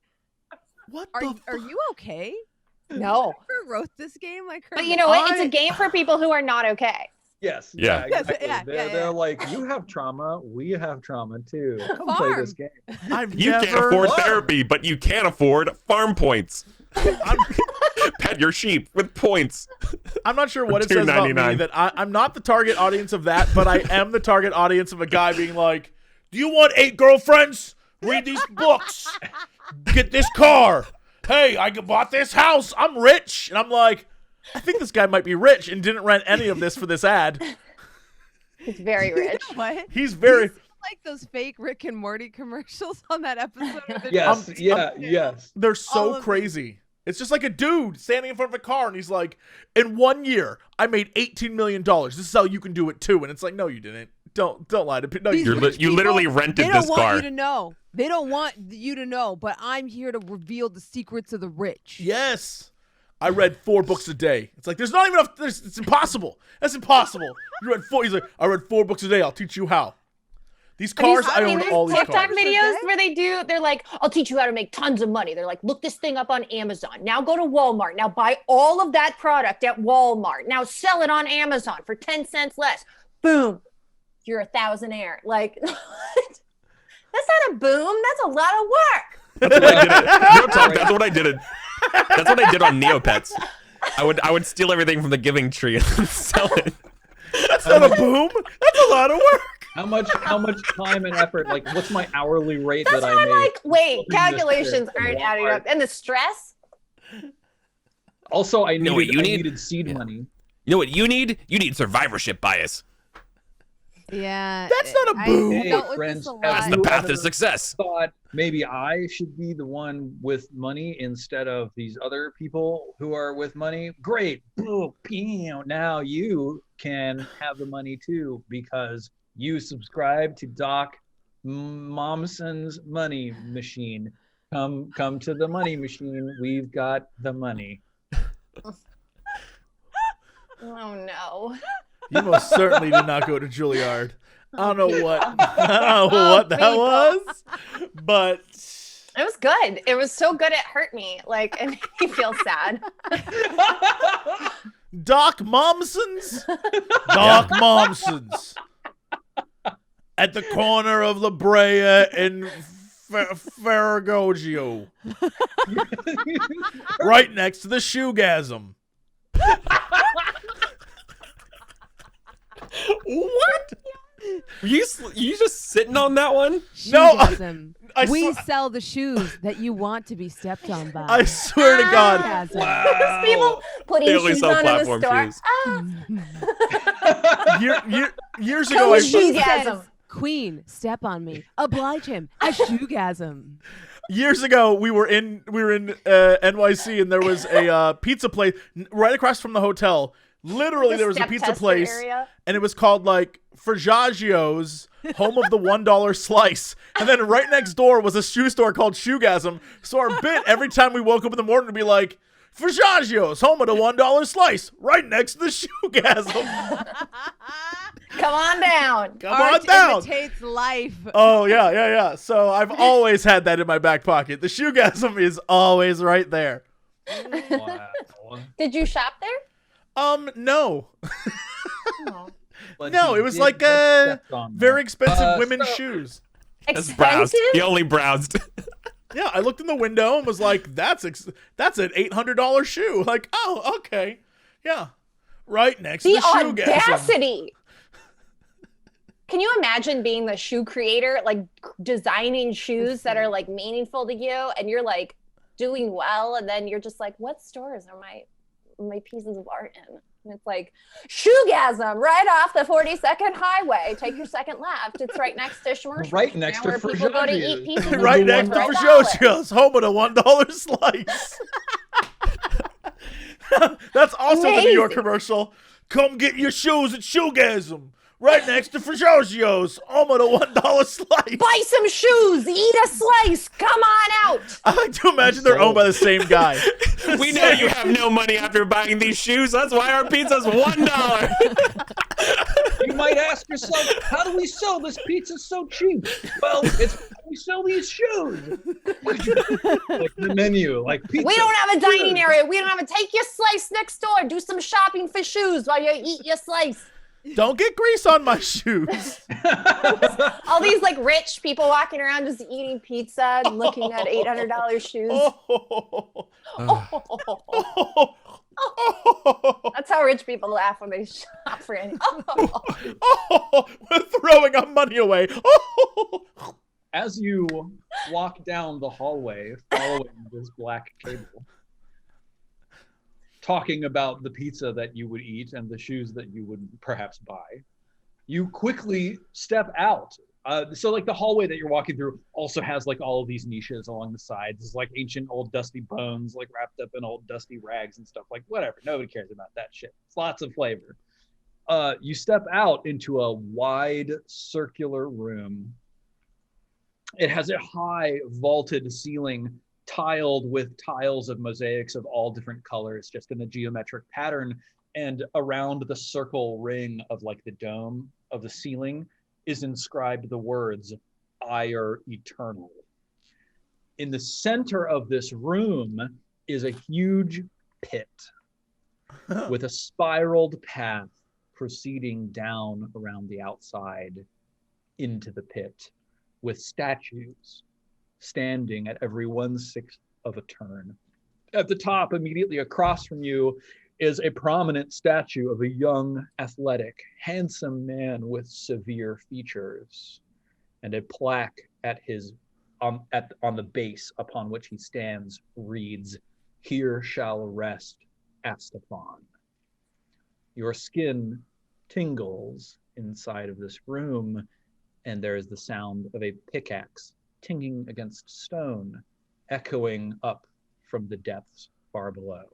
[SPEAKER 1] What
[SPEAKER 2] are
[SPEAKER 1] the
[SPEAKER 2] you okay?
[SPEAKER 5] No.
[SPEAKER 2] Who wrote this game like her?
[SPEAKER 5] But you know what? It's a game for people who are not okay.
[SPEAKER 4] Yes.
[SPEAKER 3] Yeah.
[SPEAKER 4] Exactly.
[SPEAKER 2] Yeah,
[SPEAKER 4] They're like, you have trauma. We have trauma too. Come play this game.
[SPEAKER 3] You can't afford therapy, but you can afford farm points. Pet your sheep with points.
[SPEAKER 1] I'm not sure what it says about me that I'm not the target audience of that, but I am the target audience of a guy being like, do you want 8 girlfriends? Read these books. Get this car. Hey, I bought this house. I'm rich. And I'm like, I think this guy might be rich and didn't rent any of this for this ad.
[SPEAKER 5] He's very rich.
[SPEAKER 2] You know what?
[SPEAKER 1] He's very...
[SPEAKER 2] like those fake Rick and Morty commercials on that episode.
[SPEAKER 4] Yes, yes.
[SPEAKER 1] They're so crazy. It's just like a dude standing in front of a car and he's like, in 1 year, I made $18 million. This is how you can do it too. And it's like, no, you didn't. Don't lie to people. No,
[SPEAKER 3] you literally rented this car.
[SPEAKER 2] They don't want you to know. They don't want you to know, but I'm here to reveal the secrets of the rich.
[SPEAKER 1] Yes. I read 4 books a day. It's like, there's not even enough. It's impossible. That's impossible. You read 4. He's like, I read 4 books a day. I'll teach you how. These cars, I own all these
[SPEAKER 5] TikTok
[SPEAKER 1] cars.
[SPEAKER 5] videos where they're like, I'll teach you how to make tons of money. They're like, look this thing up on Amazon. Now go to Walmart. Now buy all of that product at Walmart. Now sell it on Amazon for 10 cents less. Boom. You're a thousandaire. Like, that's not a boom. That's a lot of work.
[SPEAKER 3] That's what I did. Real talk, that's what I did. That's what I did on Neopets. I would steal everything from the Giving Tree and sell it.
[SPEAKER 1] That's not a boom. That's a lot of work.
[SPEAKER 4] How much time and effort? Like, what's my hourly rate
[SPEAKER 5] That's
[SPEAKER 4] that
[SPEAKER 5] what
[SPEAKER 4] I
[SPEAKER 5] I'm
[SPEAKER 4] make?
[SPEAKER 5] like, wait, calculations aren't adding up. And the stress?
[SPEAKER 4] Also, I needed seed money.
[SPEAKER 3] You know what you need? You need survivorship bias.
[SPEAKER 2] Yeah.
[SPEAKER 1] That's not a boom.
[SPEAKER 4] Hey, friends,
[SPEAKER 3] that's the path to success.
[SPEAKER 4] Thought maybe I should be the one with money instead of these other people who are with money. Great. Boom. Now you can have the money too because you subscribe to Doc Momson's money machine. Come to the money machine. We've got the money.
[SPEAKER 5] Oh no.
[SPEAKER 1] You most certainly did not go to Juilliard. I don't know what that was, but
[SPEAKER 5] it was good. It was so good it hurt me. Like, it made me feel sad.
[SPEAKER 1] Doc Momson's? Doc Momson's. At the corner of La Brea and Farragoggio. Right next to the Shoegasm.
[SPEAKER 3] What? You just sitting on that one?
[SPEAKER 2] Shoegasm. We sell the shoes that you want to be stepped on by.
[SPEAKER 1] I swear to God.
[SPEAKER 5] Wow. People putting shoes on in the store.
[SPEAKER 1] Years ago,
[SPEAKER 2] says, Queen, step on me. Oblige him. A shoegasm.
[SPEAKER 1] Years ago, we were in NYC, and there was a pizza place right across from the hotel. Literally, there was a pizza place, and it was called like Frajaggio's, home of the $1 slice. And then right next door was a shoe store called Shoegasm. So our bit every time we woke up in the morning would be like, Frajaggio's, home of the $1 slice, right next to the Shoegasm.
[SPEAKER 5] Come on down.
[SPEAKER 1] Come on down.
[SPEAKER 2] Imitates life.
[SPEAKER 1] Oh, yeah. So I've always had that in my back pocket. The Shoegasm is always right there.
[SPEAKER 4] Wow.
[SPEAKER 5] Did you shop there?
[SPEAKER 1] No.
[SPEAKER 5] Oh.
[SPEAKER 1] No, it was like very expensive women's shoes.
[SPEAKER 5] Expensive?
[SPEAKER 3] He only browsed.
[SPEAKER 1] Yeah, I looked in the window and was like, that's an $800 shoe. Like, oh, okay. Yeah. Right next to the Shoegasm.
[SPEAKER 5] The audacity. Can you imagine being the shoe creator, like designing shoes that are like meaningful to you and you're like doing well and then you're just like, what stores are my pieces of art in? And it's like, Shoegasm, right off the 42nd highway. Take your second left. It's right next to Schmerz.
[SPEAKER 4] Right next to
[SPEAKER 5] where people go to eat pieces of
[SPEAKER 1] right next to Frajaggio's, home of the $1 slice. That's also the New York commercial. Come get your shoes at Shoegasm. Right next to Frajaggio's, home of the $1 slice.
[SPEAKER 5] Buy some shoes, eat a slice, come on out.
[SPEAKER 1] I like to imagine they're owned by the same guy.
[SPEAKER 3] We know you have no money after buying these shoes. That's why our pizza's $1.
[SPEAKER 4] You might ask yourself, how do we sell this pizza so cheap? Well, it's we sell these shoes. Like the menu, like pizza.
[SPEAKER 5] We don't have a dining area. We don't have a take your slice next door. Do some shopping for shoes while you eat your slice.
[SPEAKER 1] Don't get grease on my shoes.
[SPEAKER 5] All these like rich people walking around just eating pizza and looking at $800 shoes. That's how rich people laugh when they shop for anything.
[SPEAKER 1] We're throwing our money away.
[SPEAKER 4] As you walk down the hallway following this black cable, talking about the pizza that you would eat and the shoes that you would perhaps buy, you quickly step out. So like the hallway that you're walking through also has like all of these niches along the sides. It's like ancient old dusty bones like wrapped up in old dusty rags and stuff, like whatever. Nobody cares about that shit. It's lots of flavor. You step out into a wide circular room. It has a high vaulted ceiling tiled with tiles of mosaics of all different colors, just in a geometric pattern. And around the circle ring of like the dome of the ceiling is inscribed the words, "Ire Eternal." In the center of this room is a huge pit with a spiraled path proceeding down around the outside into the pit, with statues standing at every 1/6 of a turn. At the top, immediately across from you, is a prominent statue of a young, athletic, handsome man with severe features, and a plaque at his on the base upon which he stands reads, "Here shall rest Astaphan." Your skin tingles inside of this room, and there is the sound of a pickaxe tinging against stone, echoing up from the depths far below.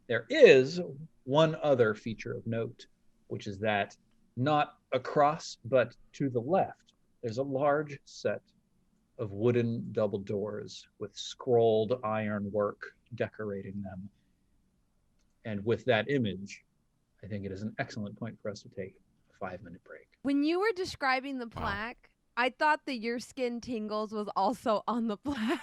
[SPEAKER 4] There is one other feature of note, which is that not across, but to the left, there's a large set of wooden double doors with scrolled iron work decorating them. And with that image, I think it is an excellent point for us to take a 5-minute break.
[SPEAKER 2] When you were describing the plaque, I thought that your skin tingles was also on the plaque.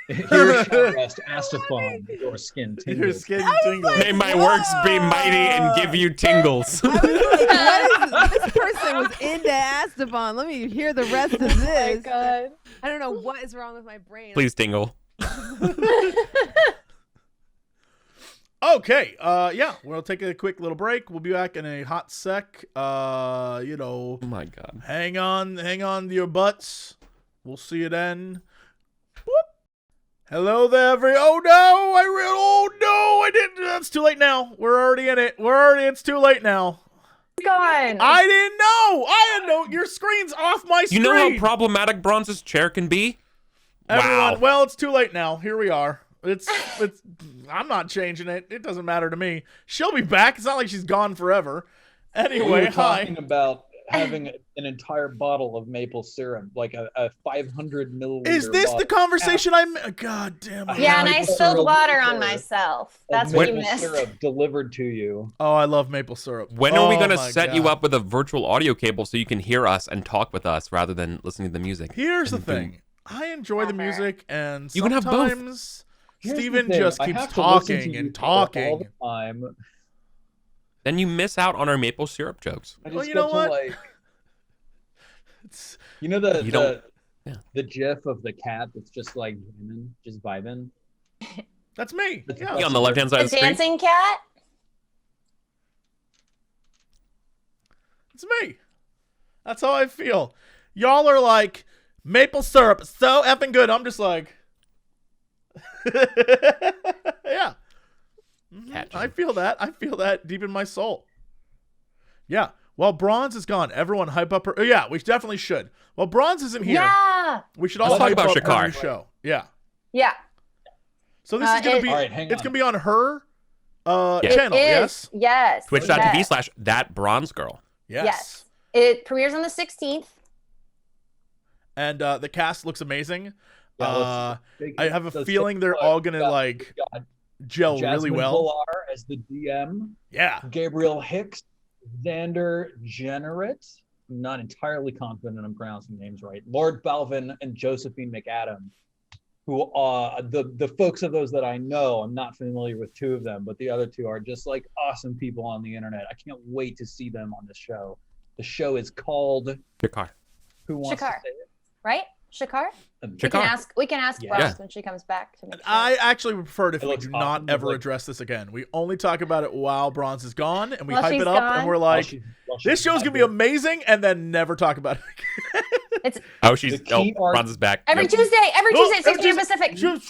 [SPEAKER 4] Here shall rest Astaphan, your skin tingles.
[SPEAKER 1] Your skin tingles.
[SPEAKER 3] May my works be mighty and give you tingles.
[SPEAKER 2] I was like, what is, this person was into Astaphan. Let me hear the rest of this.
[SPEAKER 5] Oh my God.
[SPEAKER 2] I don't know what is wrong with my brain.
[SPEAKER 3] Please tingle.
[SPEAKER 1] Okay, yeah, we'll take a quick little break. We'll be back in a hot sec.
[SPEAKER 3] Oh my God.
[SPEAKER 1] Hang on to your butts. We'll see you then. Whoop. Hello there, oh no, I didn't. It's too late now. We're already in it. It's too late now.
[SPEAKER 5] Gone.
[SPEAKER 1] I didn't know. Your screen's off my screen.
[SPEAKER 3] You know how problematic Bronze's chair can be?
[SPEAKER 1] Everyone,
[SPEAKER 3] Wow.
[SPEAKER 1] well, it's too late now. Here we are. It's I'm not changing it. It doesn't matter to me. She'll be back. It's not like she's gone forever. Anyway,
[SPEAKER 4] we were
[SPEAKER 1] hi.
[SPEAKER 4] talking about having an entire bottle of maple syrup, like a 500 milliliter.
[SPEAKER 1] Is this
[SPEAKER 4] bottle.
[SPEAKER 1] the conversation God damn it.
[SPEAKER 5] Yeah, and I
[SPEAKER 4] Maple
[SPEAKER 5] spilled
[SPEAKER 4] syrup
[SPEAKER 5] water on
[SPEAKER 4] of
[SPEAKER 5] myself. That's what you
[SPEAKER 4] maple
[SPEAKER 5] missed.
[SPEAKER 4] syrup delivered to you.
[SPEAKER 1] Oh, I love maple syrup.
[SPEAKER 3] When are we going to
[SPEAKER 1] my
[SPEAKER 3] set you
[SPEAKER 1] God.
[SPEAKER 3] up with a virtual audio cable so you can hear us and talk with us rather than listening to the music?
[SPEAKER 1] Here's the
[SPEAKER 3] And
[SPEAKER 1] thing. I enjoy the
[SPEAKER 5] Never.
[SPEAKER 1] music, and
[SPEAKER 3] You can have both.
[SPEAKER 1] sometimes
[SPEAKER 4] Here's the
[SPEAKER 1] Steven
[SPEAKER 4] thing,
[SPEAKER 1] just
[SPEAKER 4] I
[SPEAKER 1] keeps
[SPEAKER 4] have to listen to
[SPEAKER 1] talking
[SPEAKER 4] you
[SPEAKER 1] and
[SPEAKER 4] all
[SPEAKER 1] talking.
[SPEAKER 4] the time.
[SPEAKER 3] Then you miss out on our maple syrup jokes.
[SPEAKER 4] I just
[SPEAKER 1] Well, you
[SPEAKER 4] get
[SPEAKER 1] know
[SPEAKER 4] to
[SPEAKER 1] what?
[SPEAKER 4] like,
[SPEAKER 1] It's,
[SPEAKER 4] you know the
[SPEAKER 3] You don't- yeah.
[SPEAKER 4] the gif of the cat that's just like jamming, just vibing.
[SPEAKER 1] that's me.
[SPEAKER 4] That's
[SPEAKER 1] Yeah.
[SPEAKER 3] Yeah, on the left-hand side
[SPEAKER 5] The
[SPEAKER 3] of the screen.
[SPEAKER 5] dancing cat?
[SPEAKER 1] It's me. That's how I feel. Y'all are like, maple syrup is so effing good. I'm just like, yeah. Mhm.
[SPEAKER 3] Catchy.
[SPEAKER 1] I feel that. I feel that deep in my soul. Yeah. Well, Bronze is gone. Everyone hype up her. Oh, yeah, we definitely should. Well, Bronze isn't here.
[SPEAKER 5] Yeah.
[SPEAKER 1] We should all
[SPEAKER 3] Let's talk
[SPEAKER 1] hype
[SPEAKER 3] about
[SPEAKER 1] up her
[SPEAKER 3] Shakar.
[SPEAKER 1] new show. Yeah.
[SPEAKER 5] Yeah.
[SPEAKER 1] So this is gonna be.
[SPEAKER 4] All right, hang
[SPEAKER 1] it's
[SPEAKER 4] on.
[SPEAKER 1] gonna be on her
[SPEAKER 3] Yeah.
[SPEAKER 1] channel.
[SPEAKER 5] It is.
[SPEAKER 1] Yes.
[SPEAKER 5] Yes.
[SPEAKER 3] Twitch.tv/thatbronzegirl.
[SPEAKER 1] Yes.
[SPEAKER 5] It premieres on the 16th.
[SPEAKER 1] And the cast looks amazing.
[SPEAKER 4] Yeah,
[SPEAKER 1] I have a
[SPEAKER 4] let's
[SPEAKER 1] feeling
[SPEAKER 4] take
[SPEAKER 1] they're
[SPEAKER 4] a
[SPEAKER 1] all
[SPEAKER 4] look.
[SPEAKER 1] gonna
[SPEAKER 4] Got-
[SPEAKER 1] like
[SPEAKER 4] got
[SPEAKER 1] gel
[SPEAKER 4] Jasmine
[SPEAKER 1] really well.
[SPEAKER 4] Villar as the DM,
[SPEAKER 1] Yeah.
[SPEAKER 4] Gabriel Hicks, Xander Generett. I'm not entirely confident I'm pronouncing names right. Lord Balvin and Josephine McAdam, who are the folks of those that I know. I'm not familiar with two of them, but the other two are just like awesome people on the internet. I can't wait to see them on the show. The show is called
[SPEAKER 3] Shakar.
[SPEAKER 4] Who Wants
[SPEAKER 5] Shakar.
[SPEAKER 4] to Say It?
[SPEAKER 5] Right? Shakar?
[SPEAKER 3] Shakar.
[SPEAKER 5] We can ask
[SPEAKER 3] Yeah.
[SPEAKER 5] Bronze when she comes back to make sure.
[SPEAKER 1] I actually prefer it if
[SPEAKER 4] It
[SPEAKER 1] we
[SPEAKER 4] looks
[SPEAKER 1] do not
[SPEAKER 4] awesome.
[SPEAKER 1] ever
[SPEAKER 4] Like-
[SPEAKER 1] address this again. We only talk about it while Bronze is gone, and we
[SPEAKER 5] While
[SPEAKER 1] hype
[SPEAKER 5] she's
[SPEAKER 1] it up,
[SPEAKER 5] gone.
[SPEAKER 1] and we're
[SPEAKER 4] While
[SPEAKER 1] like,
[SPEAKER 4] she's
[SPEAKER 1] this show's gonna be
[SPEAKER 4] not
[SPEAKER 1] amazing, and then never talk about it
[SPEAKER 5] It's
[SPEAKER 3] Oh, she's
[SPEAKER 4] The key arc-
[SPEAKER 3] Bronze is back.
[SPEAKER 5] every
[SPEAKER 3] Yep.
[SPEAKER 5] Tuesday, every
[SPEAKER 1] Oh,
[SPEAKER 5] Tuesday, 6 p.m. Pacific.
[SPEAKER 1] again.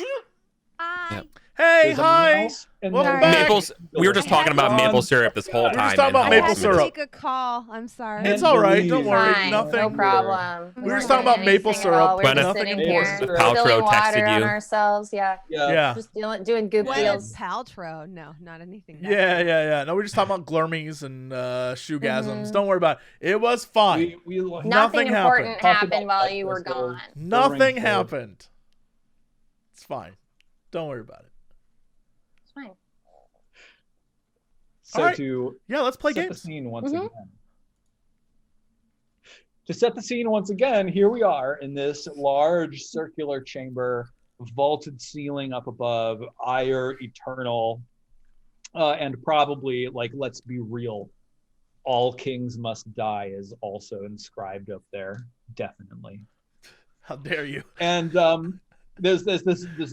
[SPEAKER 2] Hi.
[SPEAKER 1] Hey,
[SPEAKER 4] There's a
[SPEAKER 1] hi.
[SPEAKER 4] mouse and
[SPEAKER 1] Welcome
[SPEAKER 4] then-
[SPEAKER 1] back.
[SPEAKER 3] Maples. We were just talking about maple syrup this whole
[SPEAKER 1] We were just
[SPEAKER 3] time.
[SPEAKER 1] talking about
[SPEAKER 3] and
[SPEAKER 1] maple
[SPEAKER 2] I had
[SPEAKER 1] syrup.
[SPEAKER 2] to take a call. I'm sorry.
[SPEAKER 1] It's all right. Don't
[SPEAKER 4] Fine,
[SPEAKER 1] worry.
[SPEAKER 5] Fine,
[SPEAKER 1] Nothing.
[SPEAKER 5] no problem.
[SPEAKER 1] We were just
[SPEAKER 5] weren't
[SPEAKER 1] talking about
[SPEAKER 5] doing
[SPEAKER 1] maple
[SPEAKER 5] anything at all.
[SPEAKER 1] syrup.
[SPEAKER 5] We were just
[SPEAKER 1] Nothing
[SPEAKER 5] sitting
[SPEAKER 1] important.
[SPEAKER 5] here
[SPEAKER 3] Paltrow
[SPEAKER 5] spilling water
[SPEAKER 3] texted
[SPEAKER 5] on
[SPEAKER 3] you.
[SPEAKER 5] ourselves. Yeah.
[SPEAKER 1] Yeah.
[SPEAKER 5] Just doing goop
[SPEAKER 2] Gwyneth
[SPEAKER 5] deals.
[SPEAKER 2] Paltrow. No, not anything. that
[SPEAKER 1] Yeah,
[SPEAKER 2] bad.
[SPEAKER 1] yeah. No, we're just talking about glurmies and shoegasms.
[SPEAKER 5] Mhm.
[SPEAKER 1] Don't worry about it. It was fine.
[SPEAKER 4] We
[SPEAKER 5] Nothing
[SPEAKER 1] Nothing
[SPEAKER 5] important
[SPEAKER 1] happened.
[SPEAKER 4] Talked
[SPEAKER 5] happened
[SPEAKER 4] about
[SPEAKER 5] while
[SPEAKER 4] that
[SPEAKER 5] you were
[SPEAKER 4] crystal.
[SPEAKER 5] gone.
[SPEAKER 1] Nothing
[SPEAKER 4] ring
[SPEAKER 1] happened. It's fine. Don't worry about it.
[SPEAKER 5] It's fine.
[SPEAKER 4] So
[SPEAKER 1] Alright.
[SPEAKER 4] to
[SPEAKER 1] Yeah, let's play
[SPEAKER 4] set the
[SPEAKER 1] games.
[SPEAKER 4] scene once
[SPEAKER 5] Mhm.
[SPEAKER 4] again. To set the scene once again, here we are in this large circular chamber, vaulted ceiling up above, ire eternal, and probably, like, let's be real, all kings must die is also inscribed up there, definitely.
[SPEAKER 1] How dare you?
[SPEAKER 4] And there's this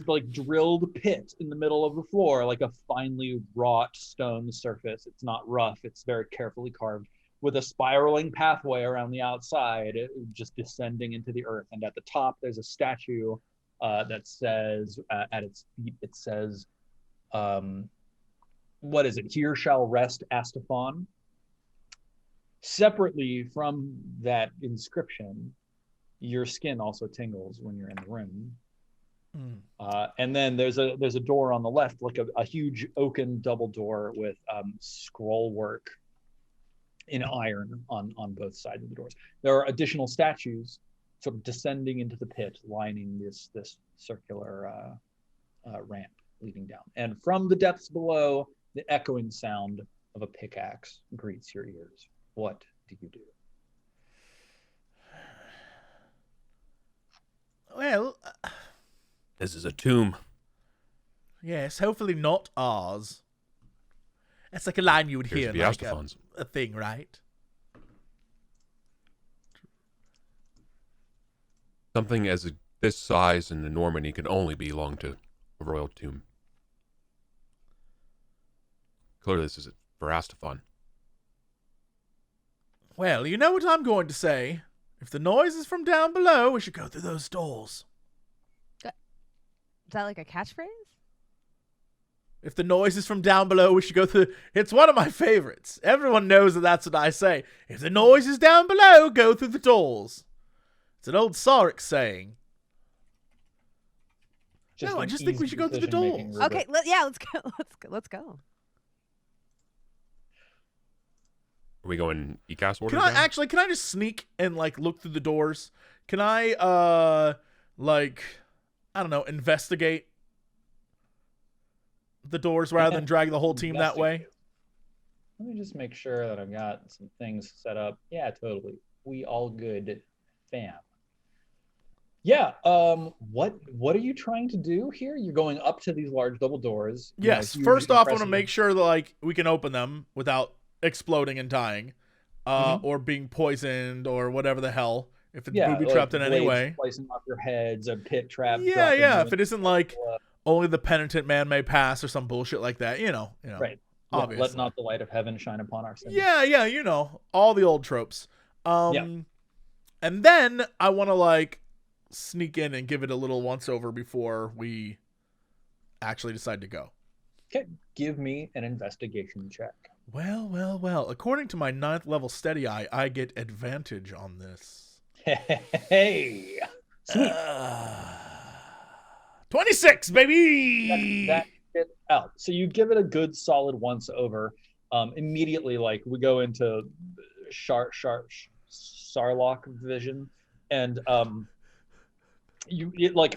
[SPEAKER 4] like drilled pit in the middle of the floor, like a finely wrought stone surface. It's not rough, it's very carefully carved, with a spiraling pathway around the outside, just descending into the earth. And at the top, there's a statue that says, at its feet, it says, what is it? Here shall rest Astafon. Separately from that inscription, your skin also tingles when you're in the room. And then there's a door on the left, like a huge oaken double door with scroll work in iron on both sides of the doors. There are additional statues sort of descending into the pit, lining this circular ramp leading down. And from the depths below, the echoing sound of a pickaxe greets your ears. What do you do?
[SPEAKER 1] Well,
[SPEAKER 3] This is a tomb.
[SPEAKER 1] yes, hopefully not ours. That's like a line you would
[SPEAKER 3] Appears
[SPEAKER 1] hear
[SPEAKER 3] to
[SPEAKER 1] in
[SPEAKER 3] be
[SPEAKER 1] like
[SPEAKER 3] Astafon's.
[SPEAKER 1] a thing, right?
[SPEAKER 3] Something as this size and enormity can only belong to a royal tomb. Clearly, this is for Astafon.
[SPEAKER 1] Well, you know what I'm going to say. If the noise is from down below, we should go through those doors.
[SPEAKER 2] Is that like a catchphrase?
[SPEAKER 1] If the noise is from down below, we should go through. It's one of my favorites. Everyone knows that that's what I say. If the noise is down below, go through the doors. It's an old Sarek saying. No, I
[SPEAKER 4] an
[SPEAKER 1] just think we
[SPEAKER 4] easy
[SPEAKER 1] should go through the
[SPEAKER 4] decision-making,
[SPEAKER 1] doors.
[SPEAKER 4] Ruben.
[SPEAKER 2] Okay, let's go. Let's go.
[SPEAKER 3] Are we going ECAS order?
[SPEAKER 1] Can I
[SPEAKER 3] now?
[SPEAKER 1] actually? Can I just sneak and like look through the doors? Can I like I don't know, investigate the doors rather than drag the whole team that way?
[SPEAKER 4] Let me just make sure that I've got some things set up. Yeah, totally. We all good, fam. Yeah. What are you trying to do here? You're going up to these large double doors. you know,
[SPEAKER 1] Yes.
[SPEAKER 4] huge,
[SPEAKER 1] First off, I want to
[SPEAKER 4] impressive-
[SPEAKER 1] make sure that like we can open them without exploding and dying, or being poisoned or whatever the hell. If it's booby trapped in any
[SPEAKER 4] blades
[SPEAKER 1] way.
[SPEAKER 4] slicing off your heads, a pit trap.
[SPEAKER 1] Yeah,
[SPEAKER 4] dropping
[SPEAKER 1] yeah.
[SPEAKER 4] you
[SPEAKER 1] If it isn't like only the penitent man may pass or some bullshit like that, you know.
[SPEAKER 4] right. Yeah,
[SPEAKER 1] Obviously.
[SPEAKER 4] let not the light of heaven shine upon our sins.
[SPEAKER 1] Yeah, yeah, you know, all the old tropes. And then I want to like sneak in and give it a little once over before we actually decide to go.
[SPEAKER 4] Okay, give me an investigation check.
[SPEAKER 1] Well, well, well. According to my 9th level steady eye, I get advantage on this.
[SPEAKER 4] Hey, sweet.
[SPEAKER 1] 26, baby.
[SPEAKER 4] That shit out. So you give it a good solid once over. Immediately, like we go into Sarlocke vision, and it like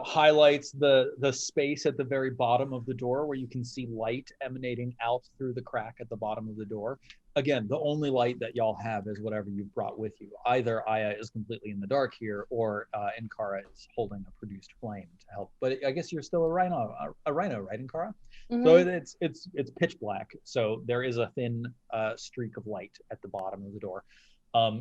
[SPEAKER 4] highlights the space at the very bottom of the door where you can see light emanating out through the crack at the bottom of the door. Again, the only light that y'all have is whatever you've brought with you. Either Aya is completely in the dark here, or Inkara is holding a produced flame to help. But I guess you're still a rhino, right, Inkara? So it's pitch black. So there is a thin streak of light at the bottom of the door.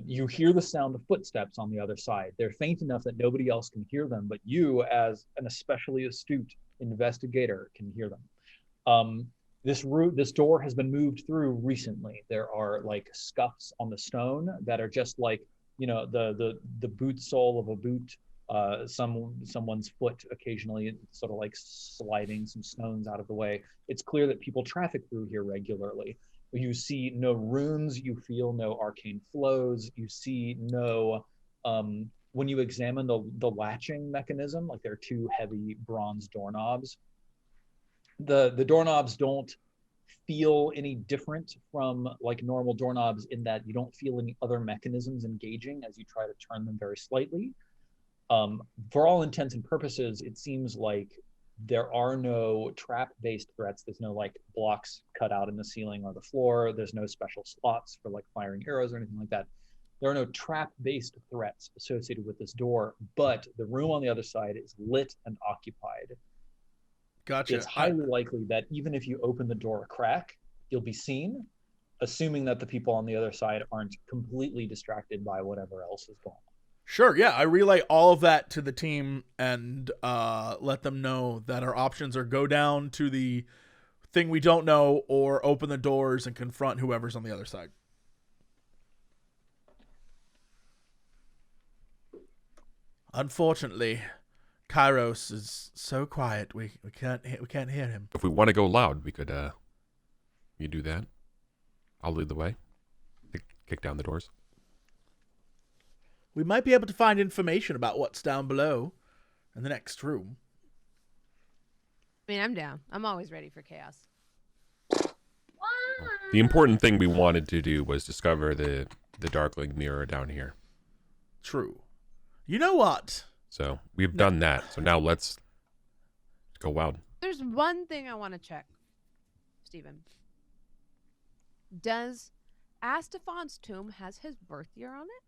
[SPEAKER 4] You hear the sound of footsteps on the other side. They're faint enough that nobody else can hear them, but you, as an especially astute investigator, can hear them. This door has been moved through recently. There are like scuffs on the stone that are just like, you know, the boot sole of a boot, someone's foot occasionally sort of like sliding some stones out of the way. It's clear that people traffic through here regularly. You see no runes, you feel no arcane flows, you see no, when you examine the latching mechanism, like there are two heavy bronze doorknobs. The doorknobs don't feel any different from like normal doorknobs in that you don't feel any other mechanisms engaging as you try to turn them very slightly. For all intents and purposes, it seems like there are no trap-based threats. There's no like blocks cut out in the ceiling or the floor. There's no special slots for like firing arrows or anything like that. There are no trap-based threats associated with this door, but the room on the other side is lit and occupied.
[SPEAKER 1] Gotcha.
[SPEAKER 4] It's highly likely that even if you open the door a crack, you'll be seen, assuming that the people on the other side aren't completely distracted by whatever else is going on.
[SPEAKER 1] Sure, yeah. I relay all of that to the team and let them know that our options are go down to the thing we don't know or open the doors and confront whoever's on the other side. Unfortunately, Kairos is so quiet. We can't hear him.
[SPEAKER 3] If we want to go loud, we could you do that. I'll lead the way. Kick down the doors.
[SPEAKER 1] We might be able to find information about what's down below in the next room.
[SPEAKER 2] I mean, I'm down. I'm always ready for chaos.
[SPEAKER 3] The important thing we wanted to do was discover the Darkling mirror down here.
[SPEAKER 1] True. You know what?
[SPEAKER 3] So we've done that. So now let's go wild.
[SPEAKER 2] There's one thing I want to check, Steven. Does Astafon's tomb has his birth year on it?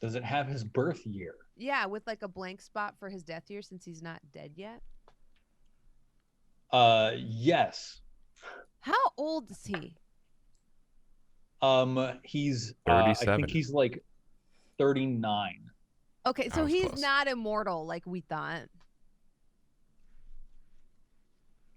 [SPEAKER 4] Does it have his birth year?
[SPEAKER 2] Yeah, with like a blank spot for his death year since he's not dead yet.
[SPEAKER 4] Yes.
[SPEAKER 2] How old is he?
[SPEAKER 4] He's
[SPEAKER 3] 37.
[SPEAKER 4] I think he's like 39.
[SPEAKER 2] Okay, so
[SPEAKER 3] was
[SPEAKER 2] he's
[SPEAKER 3] close.
[SPEAKER 2] not immortal like we thought.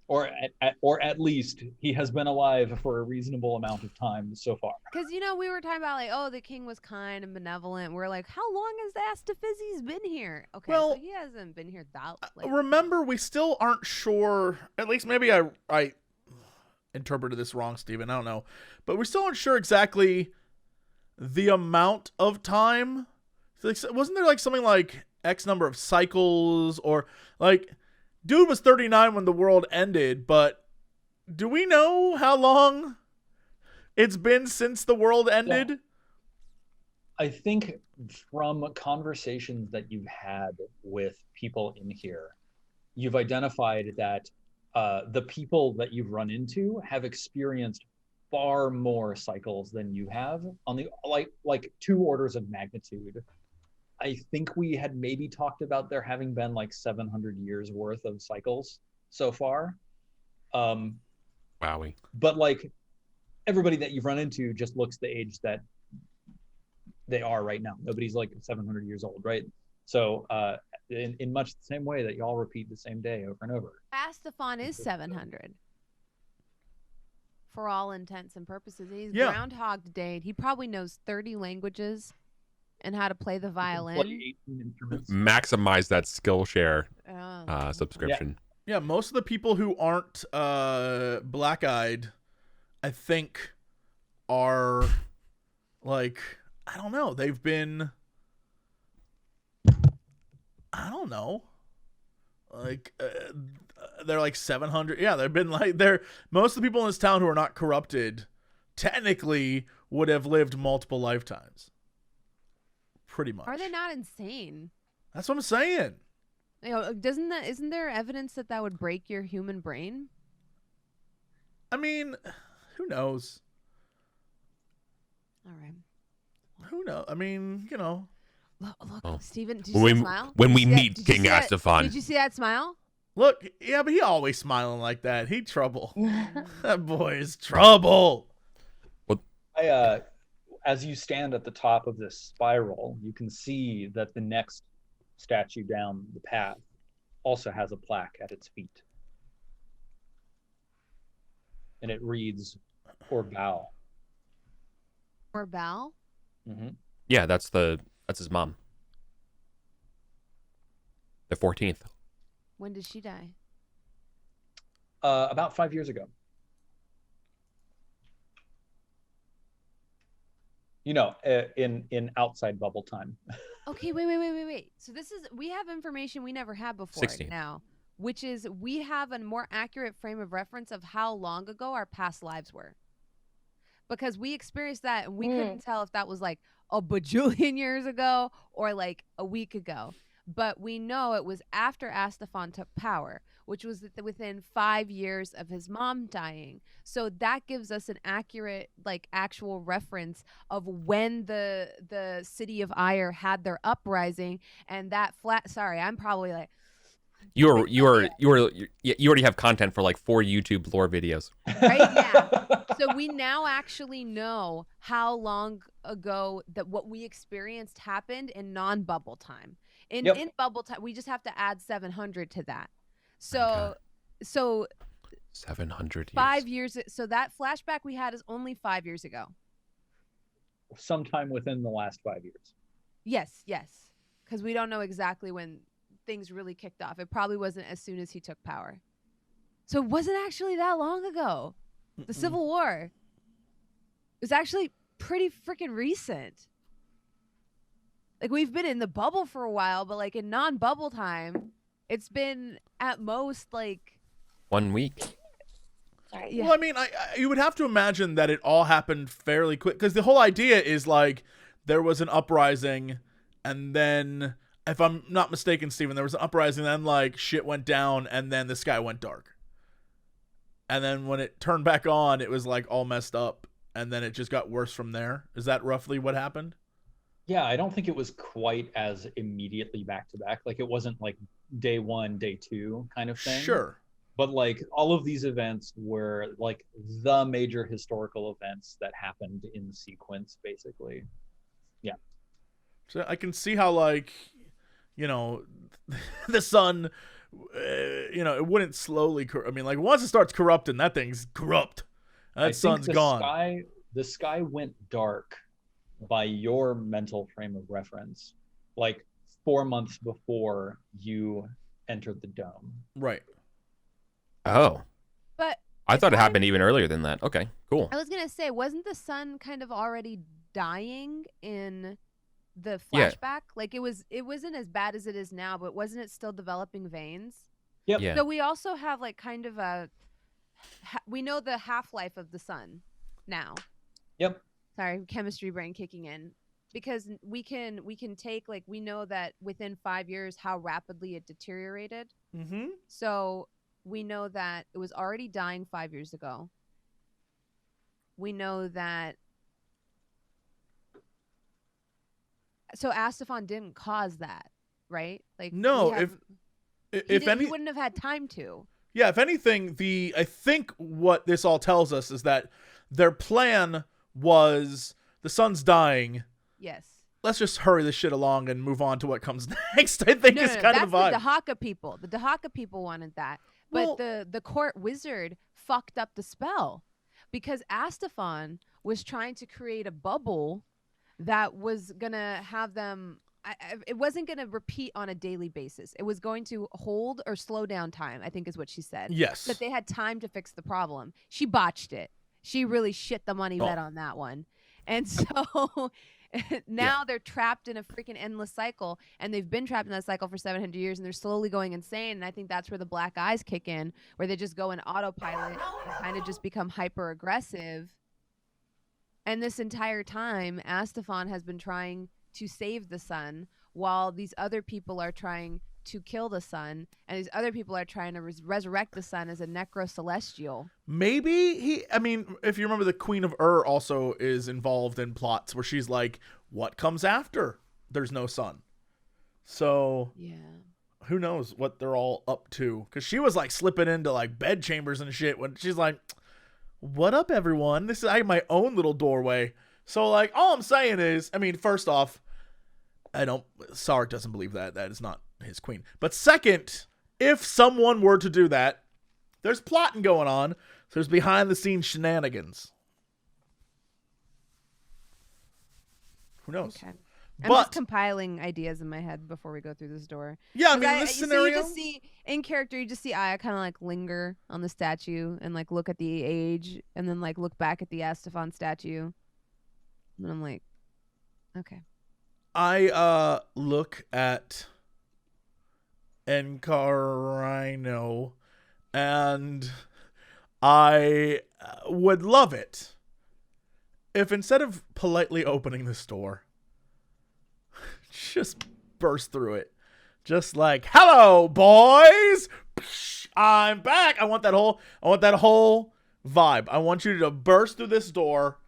[SPEAKER 4] Or at least he has been alive for a reasonable amount of time so far.
[SPEAKER 2] Because, you know, we were talking about like, oh, the king was kind and benevolent. We're like, how long has Astaphysi's been here? Okay,
[SPEAKER 1] Well,
[SPEAKER 2] so he hasn't been here that like.
[SPEAKER 1] Remember, we still aren't sure. At least maybe I interpreted this wrong, Steven. I don't know. But we still aren't sure exactly the amount of time. Wasn't there like something like X number of cycles or like... Dude was 39 when the world ended, but do we know how long it's been since the world ended?
[SPEAKER 4] Yeah. I think from conversations that you've had with people in here, you've identified that the people that you've run into have experienced far more cycles than you have on the like 2 orders of magnitude. I think we had maybe talked about there having been like 700 years worth of cycles so far.
[SPEAKER 3] Wowie.
[SPEAKER 4] But like everybody that you've run into just looks the age that they are right now. Nobody's like 700 years old, right? So in much the same way that y'all repeat the same day over and over.
[SPEAKER 2] Astafon is 700. For all intents and purposes. He's Groundhog Day. He probably knows 30 languages. And how to play the violin.
[SPEAKER 4] 18 instruments.
[SPEAKER 3] Maximize that Skillshare subscription.
[SPEAKER 1] Yeah, most of the people who aren't black-eyed, I think, are like, I don't know. They've been, I don't know. Like, they're like 700. Yeah, they've been like, most of the people in this town who are not corrupted technically would have lived multiple lifetimes. Pretty much.
[SPEAKER 2] Are they not insane?
[SPEAKER 1] That's what I'm saying.
[SPEAKER 2] You know, isn't there evidence that would break your human brain?
[SPEAKER 1] I mean, who knows?
[SPEAKER 2] All right.
[SPEAKER 1] Who knows? I mean, you know.
[SPEAKER 2] Look, Steven, did you see that smile?
[SPEAKER 3] When we meet King Astafon.
[SPEAKER 2] Did you see that smile?
[SPEAKER 1] Look, yeah, but he always smiling like that. He trouble. That boy is trouble.
[SPEAKER 4] as you stand at the top of this spiral, you can see that the next statue down the path also has a plaque at its feet. And it reads, Orbal.
[SPEAKER 2] Orbal?
[SPEAKER 4] Mm-hmm.
[SPEAKER 3] Yeah, that's his mom. The 14th.
[SPEAKER 2] When did she die?
[SPEAKER 4] About 5 years ago. You know, in outside bubble time.
[SPEAKER 2] Okay, wait. So we have information we never had before
[SPEAKER 3] 16.
[SPEAKER 2] now, which is we have a more accurate frame of reference of how long ago our past lives were. Because we experienced that and we couldn't tell if that was like a bajillion years ago or like a week ago. But we know it was after Astafon took power, which was within 5 years of his mom dying. So that gives us an accurate, like, actual reference of when the city of Ire had their uprising. And that I'm probably like,
[SPEAKER 3] you already have content for like 4 YouTube lore videos.
[SPEAKER 2] Right? Yeah. So we now actually know how long ago that what we experienced happened in non-bubble time. In bubble time, we just have to add 700 to that. So
[SPEAKER 3] 700 years.
[SPEAKER 2] 5 years. So that flashback we had is only 5 years ago.
[SPEAKER 4] Sometime within the last 5 years.
[SPEAKER 2] Yes. Because we don't know exactly when things really kicked off. It probably wasn't as soon as he took power. So it wasn't actually that long ago. The Civil War. It was actually pretty freaking recent. Like, we've been in the bubble for a while, but like in non-bubble time, it's been at most like
[SPEAKER 3] 1 week.
[SPEAKER 5] Sorry.
[SPEAKER 2] Yeah.
[SPEAKER 1] Well, I mean, you would have to imagine that it all happened fairly quick, because the whole idea is like there was an uprising, and then, if I'm not mistaken, Steven, there was an uprising, then like shit went down, and then the sky went dark. And then when it turned back on, it was like all messed up, and then it just got worse from there. Is that roughly what happened?
[SPEAKER 4] Yeah, I don't think it was quite as immediately back to back. Like, it wasn't like day 1, day 2 kind of thing.
[SPEAKER 1] Sure.
[SPEAKER 4] But like all of these events were like the major historical events that happened in sequence, basically. Yeah.
[SPEAKER 1] So I can see how, like, you know, the sun, you know, it wouldn't slowly. I mean, like, once it starts corrupting, that thing's corrupt. That sun's gone.
[SPEAKER 4] The sky went dark by your mental frame of reference, like 4 months before you entered the dome.
[SPEAKER 1] Right.
[SPEAKER 3] Oh.
[SPEAKER 2] But
[SPEAKER 3] I thought it happened even earlier than that. Okay, cool.
[SPEAKER 2] I was going to say, wasn't the sun kind of already dying in the flashback?
[SPEAKER 3] Yeah.
[SPEAKER 2] Like, it wasn't as bad as it is now, but wasn't it still developing veins?
[SPEAKER 4] Yep.
[SPEAKER 3] Yeah.
[SPEAKER 2] So we also have like kind of we know the half-life of the sun now.
[SPEAKER 4] Yep.
[SPEAKER 2] Sorry, chemistry brain kicking in. Because we can take, like, we know that within 5 years how rapidly it deteriorated.
[SPEAKER 1] Mm-hmm.
[SPEAKER 2] So we know that it was already dying 5 years ago. We know that. So Astafon didn't cause that, right? Like,
[SPEAKER 1] no, if
[SPEAKER 2] he wouldn't have had time to.
[SPEAKER 1] Yeah, if anything, I think what this all tells us is that their plan was the sun's dying.
[SPEAKER 2] Yes.
[SPEAKER 1] Let's just hurry this shit along and move on to what comes next. I think is kind of the vibe.
[SPEAKER 2] The Dahaka people. The Dahaka people wanted that. But the court wizard fucked up the spell because Astafon was trying to create a bubble that was going to have them... it wasn't going to repeat on a daily basis. It was going to hold or slow down time, I think is what she said.
[SPEAKER 1] Yes.
[SPEAKER 2] That they had time to fix the problem. She botched it. She really shit the money bet on that one. And so... now they're trapped in a freaking endless cycle, and they've been trapped in that cycle for 700 years, and they're slowly going insane. And I think that's where the black eyes kick in, where they just go in autopilot and kind of just become hyper aggressive. And this entire time, Astafon has been trying to save the sun, while these other people are trying to kill the sun, and these other people are trying to resurrect the sun as a necro-celestial.
[SPEAKER 1] Maybe I mean, if you remember, the Queen of Ur also is involved in plots where she's like, what comes after there's no sun? So
[SPEAKER 2] yeah,
[SPEAKER 1] who knows what they're all up to? Because she was like slipping into like bedchambers and shit when she's like, what up, everyone? I have my own little doorway. So, like, all I'm saying is, I mean, first off, Sark doesn't believe that. That is not his queen. But second, if someone were to do that, there's plotting going on. So there's behind-the-scenes shenanigans. Who knows?
[SPEAKER 2] Okay. I'm just compiling ideas in my head before we go through this door.
[SPEAKER 1] Yeah, I mean, this scenario...
[SPEAKER 2] So you just see, in character, you just see Aya kind of, like, linger on the statue and, like, look at the age and then, like, look back at the Astafon statue. And I'm like, okay.
[SPEAKER 1] I look at Encarino, and I would love it if instead of politely opening this door, just burst through it. Just like, hello, boys! I'm back! I want that whole vibe. I want you to burst through this door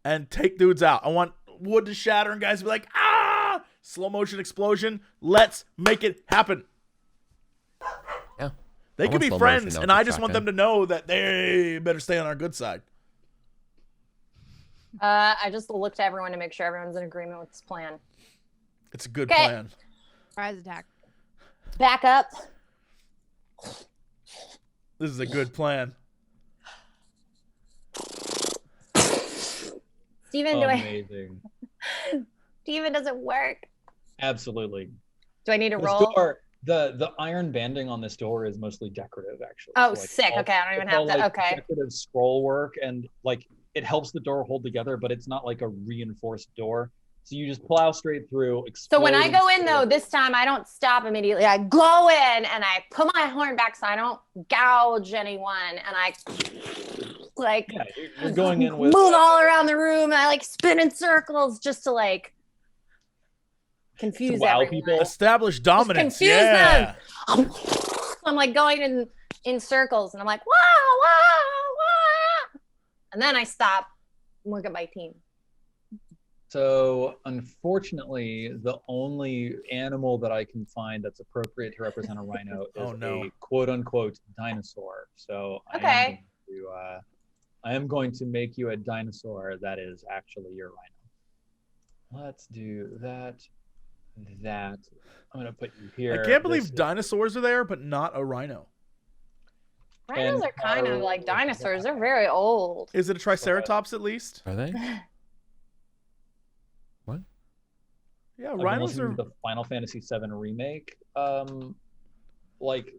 [SPEAKER 1] and take dudes out. I want wood to shatter and guys to be like, ah! Slow motion explosion. Let's make it happen.
[SPEAKER 3] Yeah.
[SPEAKER 1] They could be friends, and I just want them to know that they better stay on our good side.
[SPEAKER 5] I just looked at everyone to make sure everyone's in agreement with this plan.
[SPEAKER 1] It's a good plan.
[SPEAKER 2] Surprise attack.
[SPEAKER 5] Back up.
[SPEAKER 1] This is a good plan.
[SPEAKER 5] Steven,
[SPEAKER 4] amazing.
[SPEAKER 5] Steven, does it work?
[SPEAKER 4] Absolutely.
[SPEAKER 5] Do I need to
[SPEAKER 4] This
[SPEAKER 5] roll?
[SPEAKER 4] door, the iron banding on this door is mostly decorative, actually.
[SPEAKER 5] Oh,
[SPEAKER 4] So, like,
[SPEAKER 5] sick. Okay, I don't even have to.
[SPEAKER 4] like,
[SPEAKER 5] Okay.
[SPEAKER 4] decorative scroll work, and like it helps the door hold together, but it's not like a reinforced door. So you just plow straight through.
[SPEAKER 5] So when I go in, though, this time I don't stop immediately. I go in and I put my horn back so I don't gouge anyone, and I like
[SPEAKER 4] you're going in with
[SPEAKER 5] move all around the room, and I like spin in circles just to like confuse
[SPEAKER 4] wow
[SPEAKER 5] everyone.
[SPEAKER 4] people.
[SPEAKER 1] Establish dominance.
[SPEAKER 5] Confuse
[SPEAKER 1] yeah.
[SPEAKER 5] them. I'm like going in circles, and I'm like, wow, wow, wow. And then I stop and look at my team.
[SPEAKER 4] So unfortunately, the only animal that I can find that's appropriate to represent a rhino is a quote-unquote dinosaur. So
[SPEAKER 5] okay.
[SPEAKER 4] I am going to make you a dinosaur that is actually your rhino. Let's do that. I'm going to put you here.
[SPEAKER 1] I can't believe dinosaurs are there, but not a rhino.
[SPEAKER 5] Rhinos are kind of like dinosaurs. They're very old.
[SPEAKER 1] Is it a triceratops at least?
[SPEAKER 3] Are they? What?
[SPEAKER 1] Yeah,
[SPEAKER 4] I've
[SPEAKER 1] rhinos
[SPEAKER 4] been
[SPEAKER 1] are...
[SPEAKER 4] listening to the Final Fantasy VII remake, like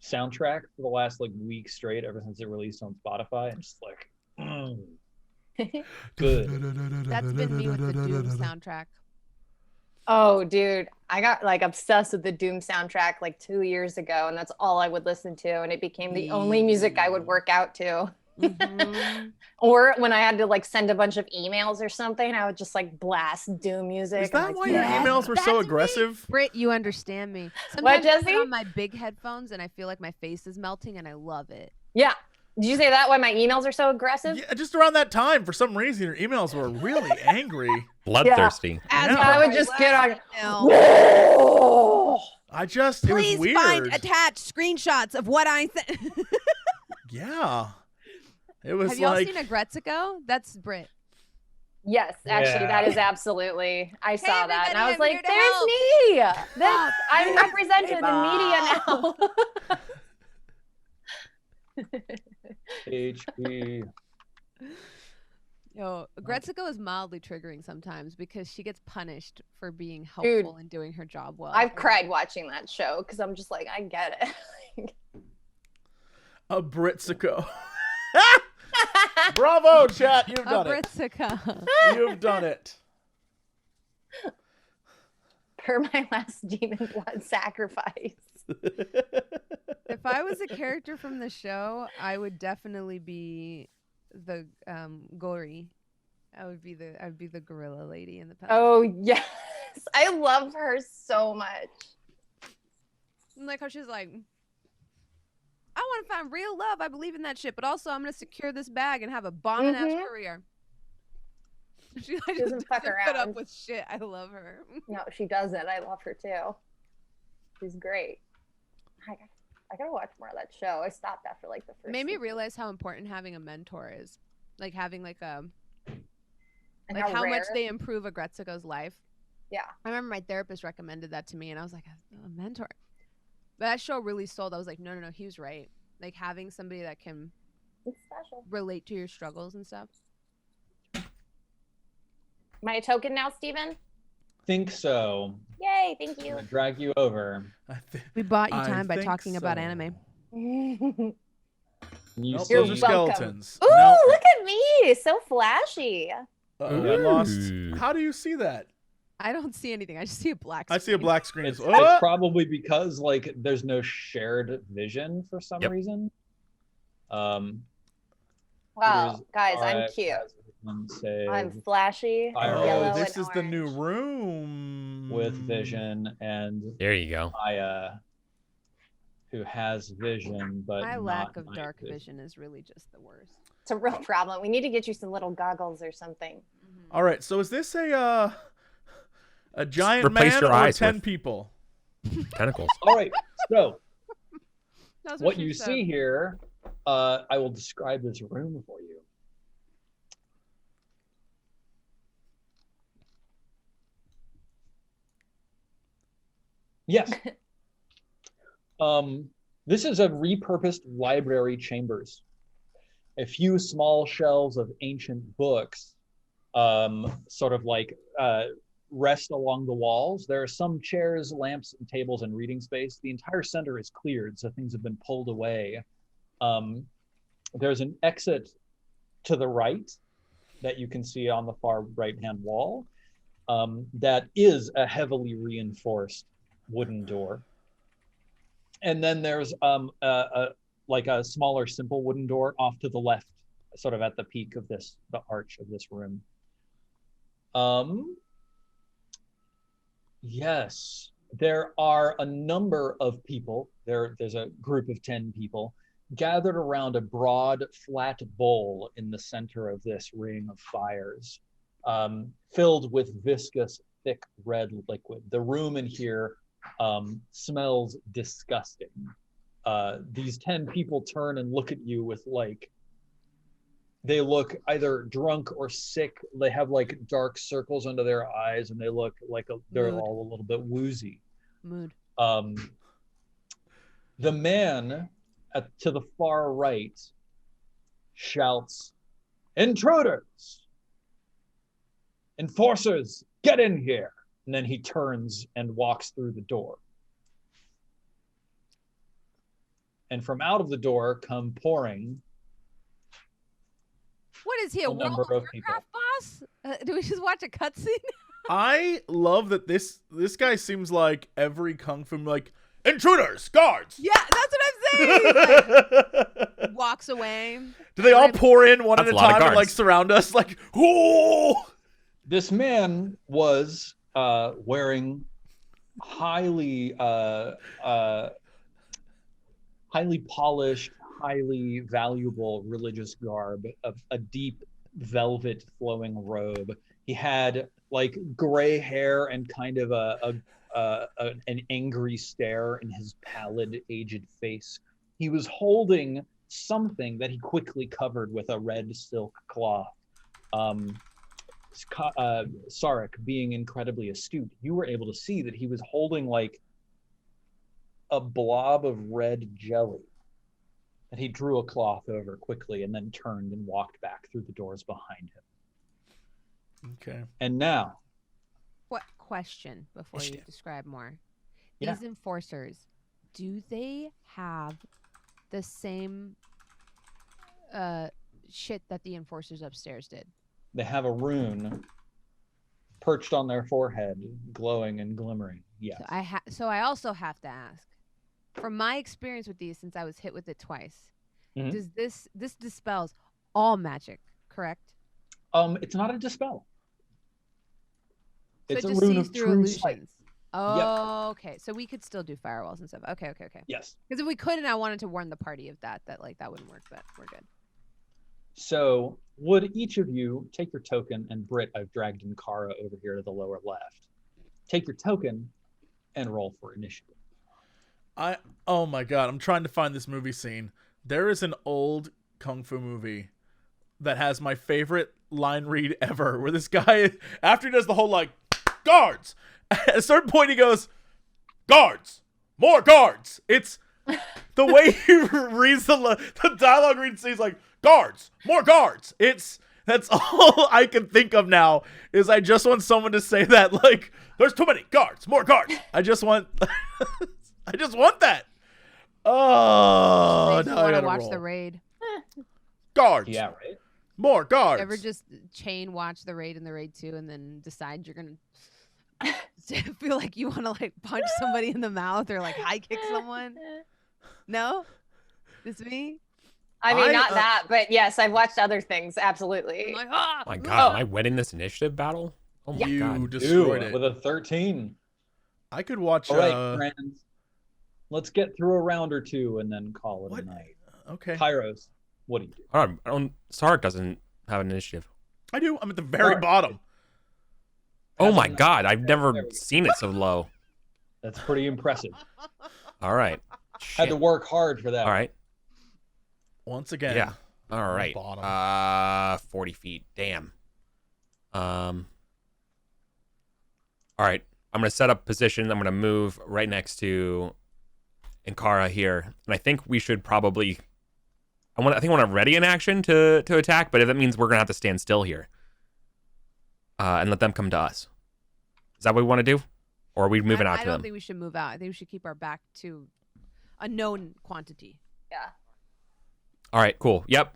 [SPEAKER 4] soundtrack for the last like week straight ever since it released on Spotify. I'm just like, good.
[SPEAKER 2] That's been me with the Doom soundtrack.
[SPEAKER 5] Oh, dude, I got like obsessed with the Doom soundtrack like 2 years ago, and that's all I would listen to, and it became the only music I would work out to. Mm-hmm. Or when I had to like send a bunch of emails or something, I would just like blast Doom music.
[SPEAKER 1] Is that why your emails were so aggressive?
[SPEAKER 2] Britt, you understand me. Sometimes I put on my big headphones and I feel like my face is melting, and I love it.
[SPEAKER 5] Yeah. Did you say that why my emails are so aggressive?
[SPEAKER 1] Yeah, just around that time, for some reason, your emails were really angry.
[SPEAKER 3] Bloodthirsty.
[SPEAKER 2] Yeah.
[SPEAKER 5] I would just get on.
[SPEAKER 1] It was weird.
[SPEAKER 2] Please find attached screenshots of what I said.
[SPEAKER 1] Yeah. It was
[SPEAKER 2] Have y'all
[SPEAKER 1] like...
[SPEAKER 2] seen a Gretzico? That's Brit.
[SPEAKER 5] Yes, actually, that is absolutely. I saw that, and I was like,
[SPEAKER 2] "There's
[SPEAKER 5] me. I'm represented in media now."
[SPEAKER 4] HP.
[SPEAKER 2] Yo, Gretzico is mildly triggering sometimes because she gets punished for being helpful and doing her job well.
[SPEAKER 5] I've cried watching that show because I'm just like, I get it.
[SPEAKER 1] A Britzico. Bravo, chat. You've done it.
[SPEAKER 2] Britzico.
[SPEAKER 1] You've done it.
[SPEAKER 5] Per my last demon blood sacrifice.
[SPEAKER 2] If I was a character from the show, I would definitely be the Gori. I'd be the gorilla lady in the past.
[SPEAKER 5] Oh yes, I love her so much.
[SPEAKER 2] Like how she's like, I want to find real love. I believe in that shit, but also I'm gonna secure this bag and have a bombing ass career. She
[SPEAKER 5] doesn't fuck around.
[SPEAKER 2] Put up with shit. I love her.
[SPEAKER 5] No, she doesn't. I love her too. She's great. I gotta watch more of that show. I stopped after like the first.
[SPEAKER 2] Made me
[SPEAKER 5] season.
[SPEAKER 2] realize how important having a mentor is. Like having like a Like how much they improve Agretsuko's life.
[SPEAKER 5] Yeah.
[SPEAKER 2] I remember my therapist recommended that to me, and I was like, a mentor. But that show really sold. I was like, no, he was right. Like having somebody that can relate to your struggles and stuff.
[SPEAKER 5] My token now, Steven?
[SPEAKER 4] Think so.
[SPEAKER 5] Yay, thank you.
[SPEAKER 4] I'm gonna drag you over.
[SPEAKER 2] We bought you time by talking about anime.
[SPEAKER 1] Nope, those are skeletons.
[SPEAKER 5] Ooh,
[SPEAKER 1] nope.
[SPEAKER 5] Look at me. So flashy.
[SPEAKER 1] I lost. How do you see that?
[SPEAKER 2] I don't see anything. I just see a black screen.
[SPEAKER 1] I see a black screen.
[SPEAKER 4] It's probably because like there's no shared vision for some reason.
[SPEAKER 5] Wow, guys, I'm cute. I'm flashy.
[SPEAKER 1] Oh, this is the new room
[SPEAKER 4] with vision, and
[SPEAKER 3] there you go.
[SPEAKER 4] Aya, who has vision, but
[SPEAKER 2] my lack of dark vision is really just the worst.
[SPEAKER 5] It's a real problem. We need to get you some little goggles or something.
[SPEAKER 1] All right, so is this a giant man or 10 people?
[SPEAKER 3] Tentacles.
[SPEAKER 4] All right, so what you see here, I will describe this room for you. Yes. This is a repurposed library chambers. A few small shelves of ancient books, sort of like rest along the walls. There are some chairs, lamps, and tables and reading space. The entire center is cleared, so things have been pulled away. There's an exit to the right that you can see on the far right-hand wall. That is a heavily reinforced wooden door. And then there's like a smaller, simple wooden door off to the left, sort of at the peak of the arch of this room. Yes, there are a number of people. There's a group of 10 people gathered around a broad, flat bowl in the center of this ring of fires, filled with viscous, thick red liquid. The room in here smells disgusting. These 10 people turn and look at you with like, they look either drunk or sick. They have like dark circles under their eyes, and they look like they're all a little bit woozy.
[SPEAKER 2] Mood.
[SPEAKER 4] The man to the far right shouts, "Intruders! Enforcers, get in here!" And then he turns and walks through the door. And from out of the door come pouring
[SPEAKER 2] What is he, a World of Warcraft boss? Do we just watch a cutscene?
[SPEAKER 1] I love that this guy seems like every kung fu, like, intruders, guards.
[SPEAKER 2] Yeah, that's what I'm saying. Like, walks away.
[SPEAKER 1] Do they all pour in one at a time and like surround us? Like, whoo!
[SPEAKER 4] This man was wearing highly polished, highly valuable religious garb of a deep velvet flowing robe. He had like gray hair and kind of an angry stare in his pallid, aged face. He was holding something that he quickly covered with a red silk cloth. Sarek, being incredibly astute, you were able to see that he was holding like a blob of red jelly. And he drew a cloth over quickly and then turned and walked back through the doors behind him.
[SPEAKER 1] Okay.
[SPEAKER 4] And now.
[SPEAKER 2] What question before you describe more? These enforcers, do they have the same shit that the enforcers upstairs did?
[SPEAKER 4] They have a rune perched on their forehead, glowing and glimmering. Yes.
[SPEAKER 2] So I also have to ask, from my experience with these, since I was hit with it twice, does this dispels all magic, correct?
[SPEAKER 4] It's not a dispel.
[SPEAKER 2] So
[SPEAKER 4] it's
[SPEAKER 2] it
[SPEAKER 4] a
[SPEAKER 2] just
[SPEAKER 4] rune
[SPEAKER 2] sees
[SPEAKER 4] of
[SPEAKER 2] through
[SPEAKER 4] true
[SPEAKER 2] illusions.
[SPEAKER 4] sight.
[SPEAKER 2] Oh, okay. So we could still do firewalls and stuff. Okay.
[SPEAKER 4] Yes.
[SPEAKER 2] Because if we couldn't, I wanted to warn the party of that like that wouldn't work, but we're good.
[SPEAKER 4] So would each of you take your token, and Britt, I've dragged in Cara over here to the lower left. Take your token and roll for initiative.
[SPEAKER 1] Oh my god, I'm trying to find this movie scene. There is an old kung fu movie that has my favorite line read ever, where this guy, after he does the whole like, guards, at a certain point he goes, guards, more guards. It's the way he reads the dialogue reads, he's like, guards, more guards. That's all I can think of now is I just want someone to say that, like, there's too many guards, more guards. I just want that. Oh,
[SPEAKER 2] Makes
[SPEAKER 1] now I
[SPEAKER 2] me
[SPEAKER 1] gotta
[SPEAKER 2] watch
[SPEAKER 1] roll.
[SPEAKER 2] the raid.
[SPEAKER 1] Guards.
[SPEAKER 4] Yeah, right.
[SPEAKER 1] More guards.
[SPEAKER 2] Ever just chain watch the raid and the raid 2 and then decide you're gonna feel like you want to like punch somebody in the mouth or like high kick someone? No, it's me.
[SPEAKER 5] I mean, not that, but yes, I've watched other things. Absolutely.
[SPEAKER 2] I'm like, ah!
[SPEAKER 3] Oh my God, am I winning this initiative battle? Oh my
[SPEAKER 1] You
[SPEAKER 3] God.
[SPEAKER 1] destroyed it.
[SPEAKER 4] With a 13.
[SPEAKER 1] I could watch.
[SPEAKER 4] All right, friends. Let's get through a round or two and then call it
[SPEAKER 1] What?
[SPEAKER 4] a night.
[SPEAKER 1] Okay.
[SPEAKER 4] Kairos, what do you do?
[SPEAKER 3] I don't. Sark doesn't have an initiative.
[SPEAKER 1] I do. I'm at the very bottom.
[SPEAKER 3] Oh my God, I've never seen it so low.
[SPEAKER 4] That's pretty impressive.
[SPEAKER 3] All right.
[SPEAKER 4] Had to work hard for that.
[SPEAKER 3] All right.
[SPEAKER 1] Once again.
[SPEAKER 3] Yeah. All right.
[SPEAKER 1] Bottom.
[SPEAKER 3] 40 feet. Damn. All right. I'm gonna set up position. I'm gonna move right next to Ankara here, and I think we should probably. I want to ready in action to attack, but if that means we're gonna have to stand still here, and let them come to us. Is that what we want to do, or are we moving out to them?
[SPEAKER 2] I don't think we should move out. I think we should keep our back to a known quantity.
[SPEAKER 5] Yeah.
[SPEAKER 3] All right, cool. Yep.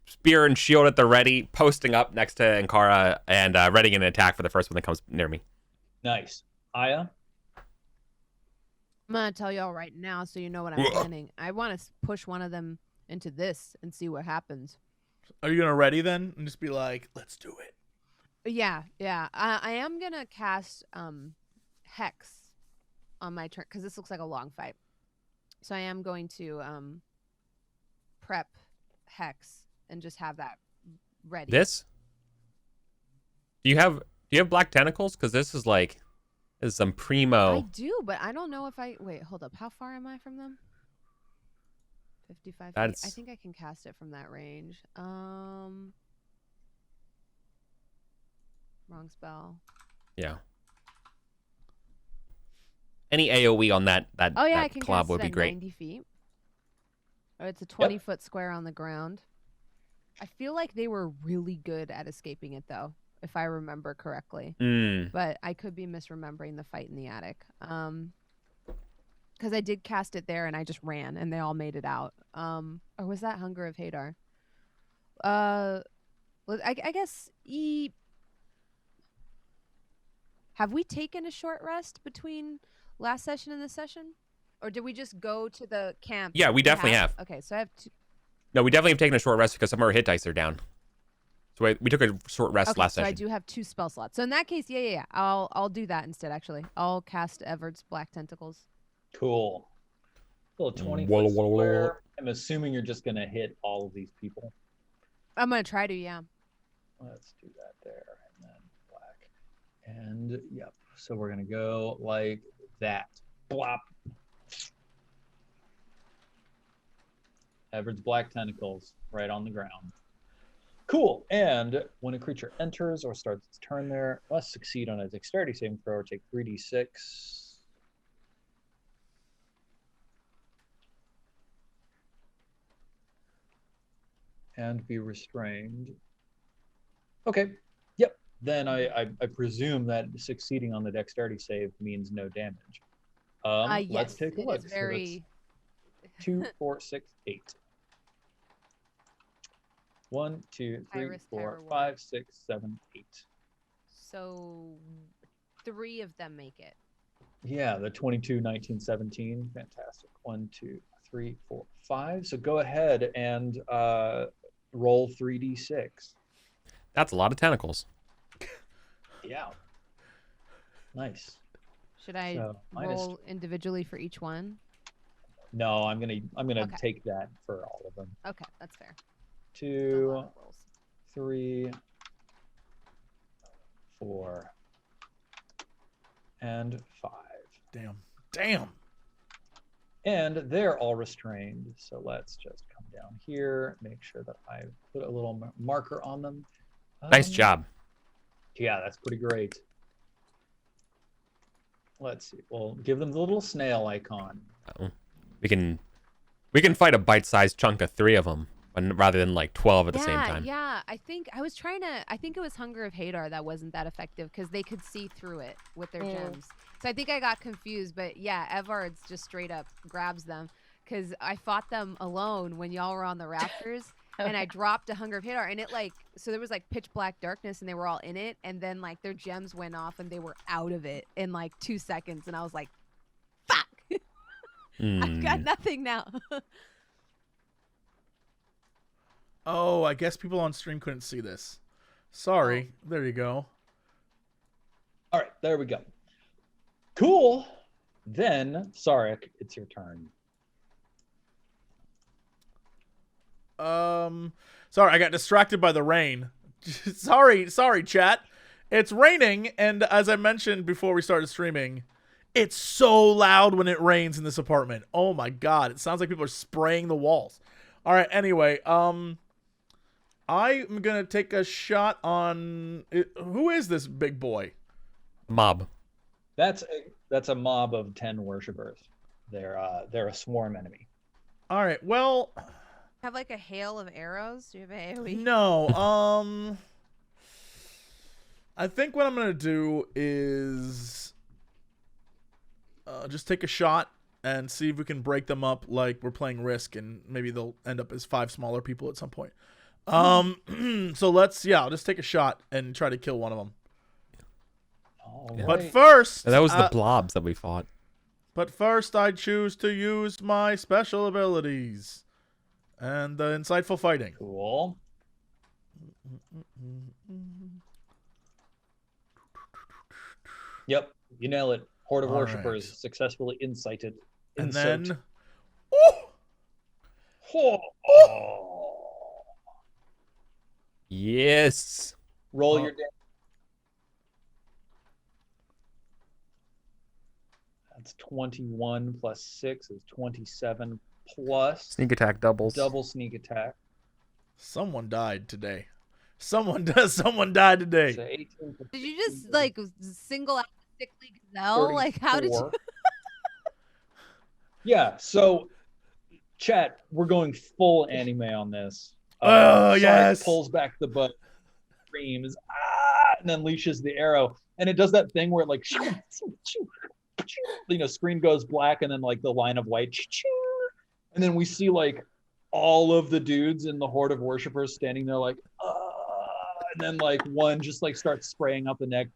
[SPEAKER 3] Spear and shield at the ready, posting up next to Ankara, and readying an attack for the first one that comes near me.
[SPEAKER 4] Nice. Aya?
[SPEAKER 2] I'm gonna tell y'all right now, so you know what I'm planning. I want to push one of them into this and see what happens.
[SPEAKER 1] Are you gonna ready then and just be like, let's do it?
[SPEAKER 2] Yeah. I am gonna cast Hex on my turn because this looks like a long fight. So I am going to prep Hex and just have that ready.
[SPEAKER 3] This? Do you have black tentacles? Because this is some primo.
[SPEAKER 2] I do, but I don't know if I wait. Hold up. How far am I from them? 55 feet. I think I can cast it from that range. Wrong spell.
[SPEAKER 3] Yeah. Any AoE on that
[SPEAKER 2] I can
[SPEAKER 3] collab
[SPEAKER 2] cast
[SPEAKER 3] would
[SPEAKER 2] it
[SPEAKER 3] be
[SPEAKER 2] at
[SPEAKER 3] great.
[SPEAKER 2] 90 feet. Or it's a 20-foot square on the ground. I feel like they were really good at escaping it, though, if I remember correctly. But I could be misremembering the fight in the attic. Because I did cast it there, and I just ran, and they all made it out. Or was that Hunger of Hadar? I guess have we taken a short rest between last session and this session? Or did we just go to the camp?
[SPEAKER 3] Yeah, we definitely have.
[SPEAKER 2] Okay, so I have two.
[SPEAKER 3] No, we definitely have taken a short rest because some of our hit dice are down. So we took a short rest last session.
[SPEAKER 2] So I do have 2 spell slots. So in that case, yeah. I'll do that instead, actually. I'll cast Evert's Black Tentacles.
[SPEAKER 4] Cool. Little 20-foot square. I'm assuming you're just going to hit all of these people.
[SPEAKER 2] I'm going to try to, yeah.
[SPEAKER 4] Let's do that there. And then black. And, yep. So we're going to go like that. Blop. Everett's Black Tentacles right on the ground. Cool. And when a creature enters or starts its turn there, must succeed on a dexterity saving throw or take 3d6. And be restrained. Okay. Yep. Then I presume that succeeding on the dexterity save means no damage.
[SPEAKER 2] Yes,
[SPEAKER 4] let's take a look.
[SPEAKER 2] It is very...
[SPEAKER 4] So 2, 4, 6, 8. 1, 2, 3, 4, 5, 6, 7, 8.
[SPEAKER 2] So 3 of them make it.
[SPEAKER 4] Yeah, the 22, 19, 17. Fantastic. 1, 2, 3, 4, 5. So go ahead and roll 3d6.
[SPEAKER 3] That's a lot of tentacles.
[SPEAKER 4] Yeah. Nice.
[SPEAKER 2] Should I roll individually for each one?
[SPEAKER 4] No, I'm gonna take that for all of them.
[SPEAKER 2] Okay, that's fair.
[SPEAKER 4] 2, 3, 4, and 5.
[SPEAKER 1] Damn.
[SPEAKER 4] And they're all restrained. So let's just come down here, make sure that I put a little marker on them.
[SPEAKER 3] Nice job.
[SPEAKER 4] Yeah, that's pretty great. Let's see. We'll give them the little snail icon.
[SPEAKER 3] Oh. We can fight a bite-sized chunk of 3 of them, rather than like 12 at the same time.
[SPEAKER 2] Yeah, I think it was Hunger of Hadar that wasn't that effective because they could see through it with their gems. So I think I got confused, but yeah, Evard's just straight up grabs them because I fought them alone when y'all were on the rafters. And I dropped a Hunger of Hadar, and so there was like pitch black darkness, and they were all in it, and then like their gems went off, and they were out of it in like 2 seconds, and I was like, "Fuck, I've got nothing now."
[SPEAKER 1] Oh, I guess people on stream couldn't see this. Sorry. Oh. There you go.
[SPEAKER 4] All right, there we go. Cool. Then, Sarek, it's your turn.
[SPEAKER 1] Sorry, I got distracted by the rain. sorry, chat. It's raining, and as I mentioned before we started streaming, it's so loud when it rains in this apartment. Oh my god, it sounds like people are spraying the walls. All right, anyway, I'm gonna take a shot on who is this big boy?
[SPEAKER 3] Mob.
[SPEAKER 4] That's a mob of 10 worshippers. They're a swarm enemy.
[SPEAKER 1] All right, well.
[SPEAKER 2] Have like a hail of arrows? Do you have a AoE?
[SPEAKER 1] No. I think what I'm gonna do is just take a shot and see if we can break them up like we're playing Risk, and maybe they'll end up as 5 smaller people at some point. So I'll just take a shot and try to kill one of them.
[SPEAKER 4] Right.
[SPEAKER 1] But first,
[SPEAKER 3] and that was the blobs that we fought.
[SPEAKER 1] But first, I choose to use my special abilities. And the insightful fighting.
[SPEAKER 4] Cool. Yep, you nail it. Horde of worshippers successfully incited.
[SPEAKER 1] And then...
[SPEAKER 3] Yes.
[SPEAKER 4] Roll your damage. That's 21 plus 6 is 27 plus
[SPEAKER 3] sneak attack doubles.
[SPEAKER 4] Double sneak attack.
[SPEAKER 1] Someone died today. Someone died today.
[SPEAKER 4] So 18
[SPEAKER 2] did you just like single out the sickly gazelle? 34. Like how did you?
[SPEAKER 4] Yeah. So, chat, we're going full anime on this.
[SPEAKER 1] Yes.
[SPEAKER 4] Pulls back the bow, screams, and then unleashes the arrow, and it does that thing where it like, screen goes black, and then like the line of light. And then we see like all of the dudes in the horde of worshippers standing there like, and then like one just like starts spraying up the neck,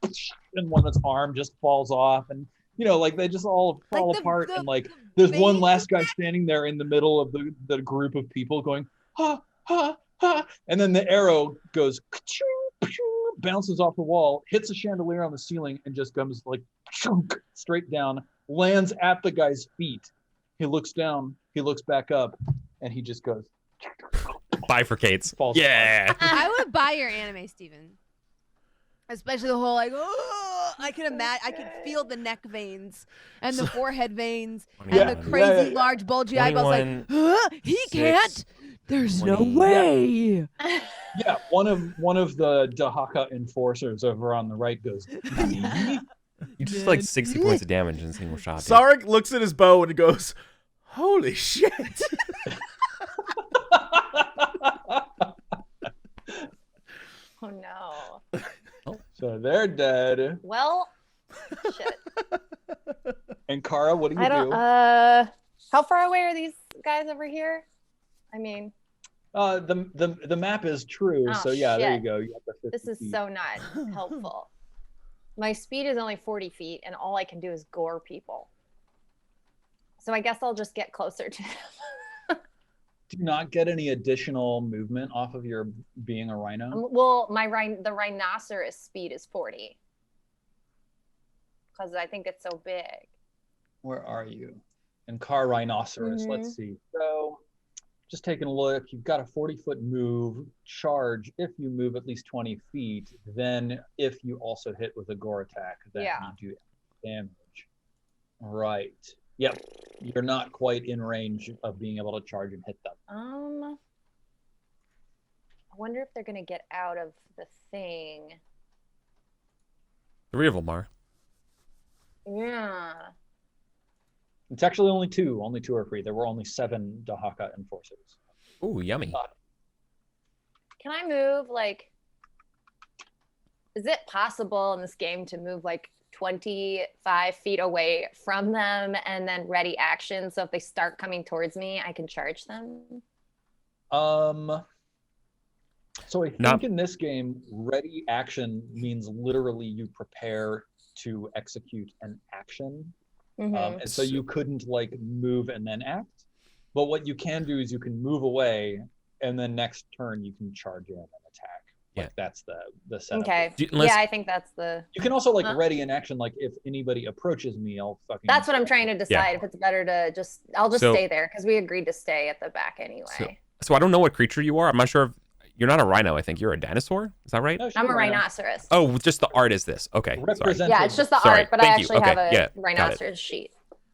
[SPEAKER 4] and one's arm just falls off, and like they just all fall apart, and like there's one last guy standing there in the middle of the group of people going, ha ha ha, and then the arrow goes, bounces off the wall, hits a chandelier on the ceiling, and just comes like straight down, lands at the guy's feet. He looks down, he looks back up, and he just goes.
[SPEAKER 3] Bifurcates.
[SPEAKER 2] Yeah. I would buy your anime, Steven. Especially the whole like, I can imagine, I can feel the neck veins and the forehead veins and the crazy large bulgy eyeballs. Like, he can't. There's no way.
[SPEAKER 4] Yeah, one of the Dahaka enforcers over on the right goes.
[SPEAKER 3] You just like 60 points of damage in a single shot.
[SPEAKER 1] Sarek looks at his bow and goes, "Holy shit!"
[SPEAKER 5] Oh no.
[SPEAKER 4] So they're dead.
[SPEAKER 5] Well, shit.
[SPEAKER 4] And Cara, what do you do?
[SPEAKER 5] How far away are these guys over here? I mean,
[SPEAKER 4] the map is true. So yeah, there you go. You have the 50
[SPEAKER 5] this is
[SPEAKER 4] feet.
[SPEAKER 5] so not helpful. My speed is only 40 feet, and all I can do is gore people. So I guess I'll just get closer to them.
[SPEAKER 4] Do you not get any additional movement off of your being a rhino?
[SPEAKER 5] Well, the rhinoceros speed is 40. Because I think it's so big.
[SPEAKER 4] Where are you? In car rhinoceros, let's see. So just taking a look, you've got a 40-foot move, charge if you move at least 20 feet. Then if you also hit with a gore attack, then you do damage. Right. Yep. You're not quite in range of being able to charge and hit them.
[SPEAKER 5] I wonder if they're gonna get out of the thing.
[SPEAKER 3] 3 of them are.
[SPEAKER 5] Yeah.
[SPEAKER 4] It's actually only 2. Only 2 are free. There were only 7 Dahaka enforcers.
[SPEAKER 3] Ooh, yummy.
[SPEAKER 5] Can I move, like... Is it possible in this game to move, like, 25 feet away from them and then ready action, so if they start coming towards me, I can charge them?
[SPEAKER 4] So I think in this game, ready action means literally you prepare to execute an action. And so you couldn't like move and then act. But what you can do is you can move away and then next turn you can charge in and attack. Like that's the setup.
[SPEAKER 5] Okay. Yeah, I think that's the...
[SPEAKER 4] You can also like ready in action, like if anybody approaches me, I'll fucking...
[SPEAKER 5] That's what I'm trying to decide, if it's better to just... I'll just stay there, because we agreed to stay at the back anyway.
[SPEAKER 3] So I don't know what creature you are. I'm not sure if... You're not a rhino, I think. You're a dinosaur? Is that right?
[SPEAKER 4] No,
[SPEAKER 5] I'm a rhinoceros.
[SPEAKER 3] Oh, just the art is this. Okay. Sorry.
[SPEAKER 5] Yeah, it's just the art, but I actually have a rhinoceros sheet.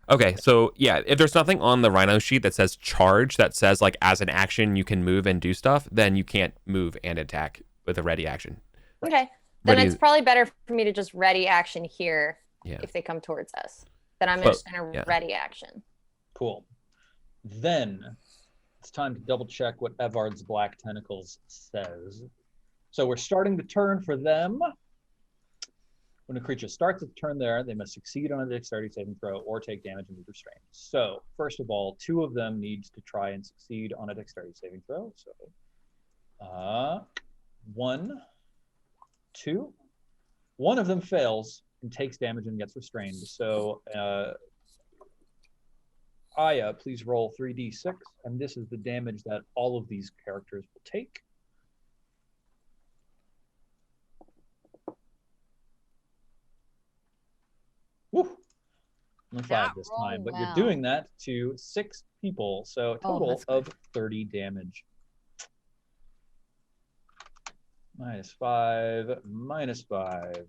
[SPEAKER 3] Okay, so yeah, if there's nothing on the rhino sheet that says charge, that says like as an action you can move and do stuff, then you can't move and attack with a ready action.
[SPEAKER 5] Okay. Then it's probably better for me to just ready action here if they come towards us. Then I'm just in a ready action.
[SPEAKER 4] Cool. Then it's time to double check what Evard's Black Tentacles says. So we're starting the turn for them. When a creature starts its turn there, they must succeed on a dexterity saving throw or take damage and be restrained. So first of all, 2 of them need to try and succeed on a dexterity saving throw. So 1, 2. One of them fails and takes damage and gets restrained. So Aya, please roll 3d6, and this is the damage that all of these characters will take. Woo! Only 5 this time, but you're doing that to 6 people, so a total of 30 damage. -5, -5,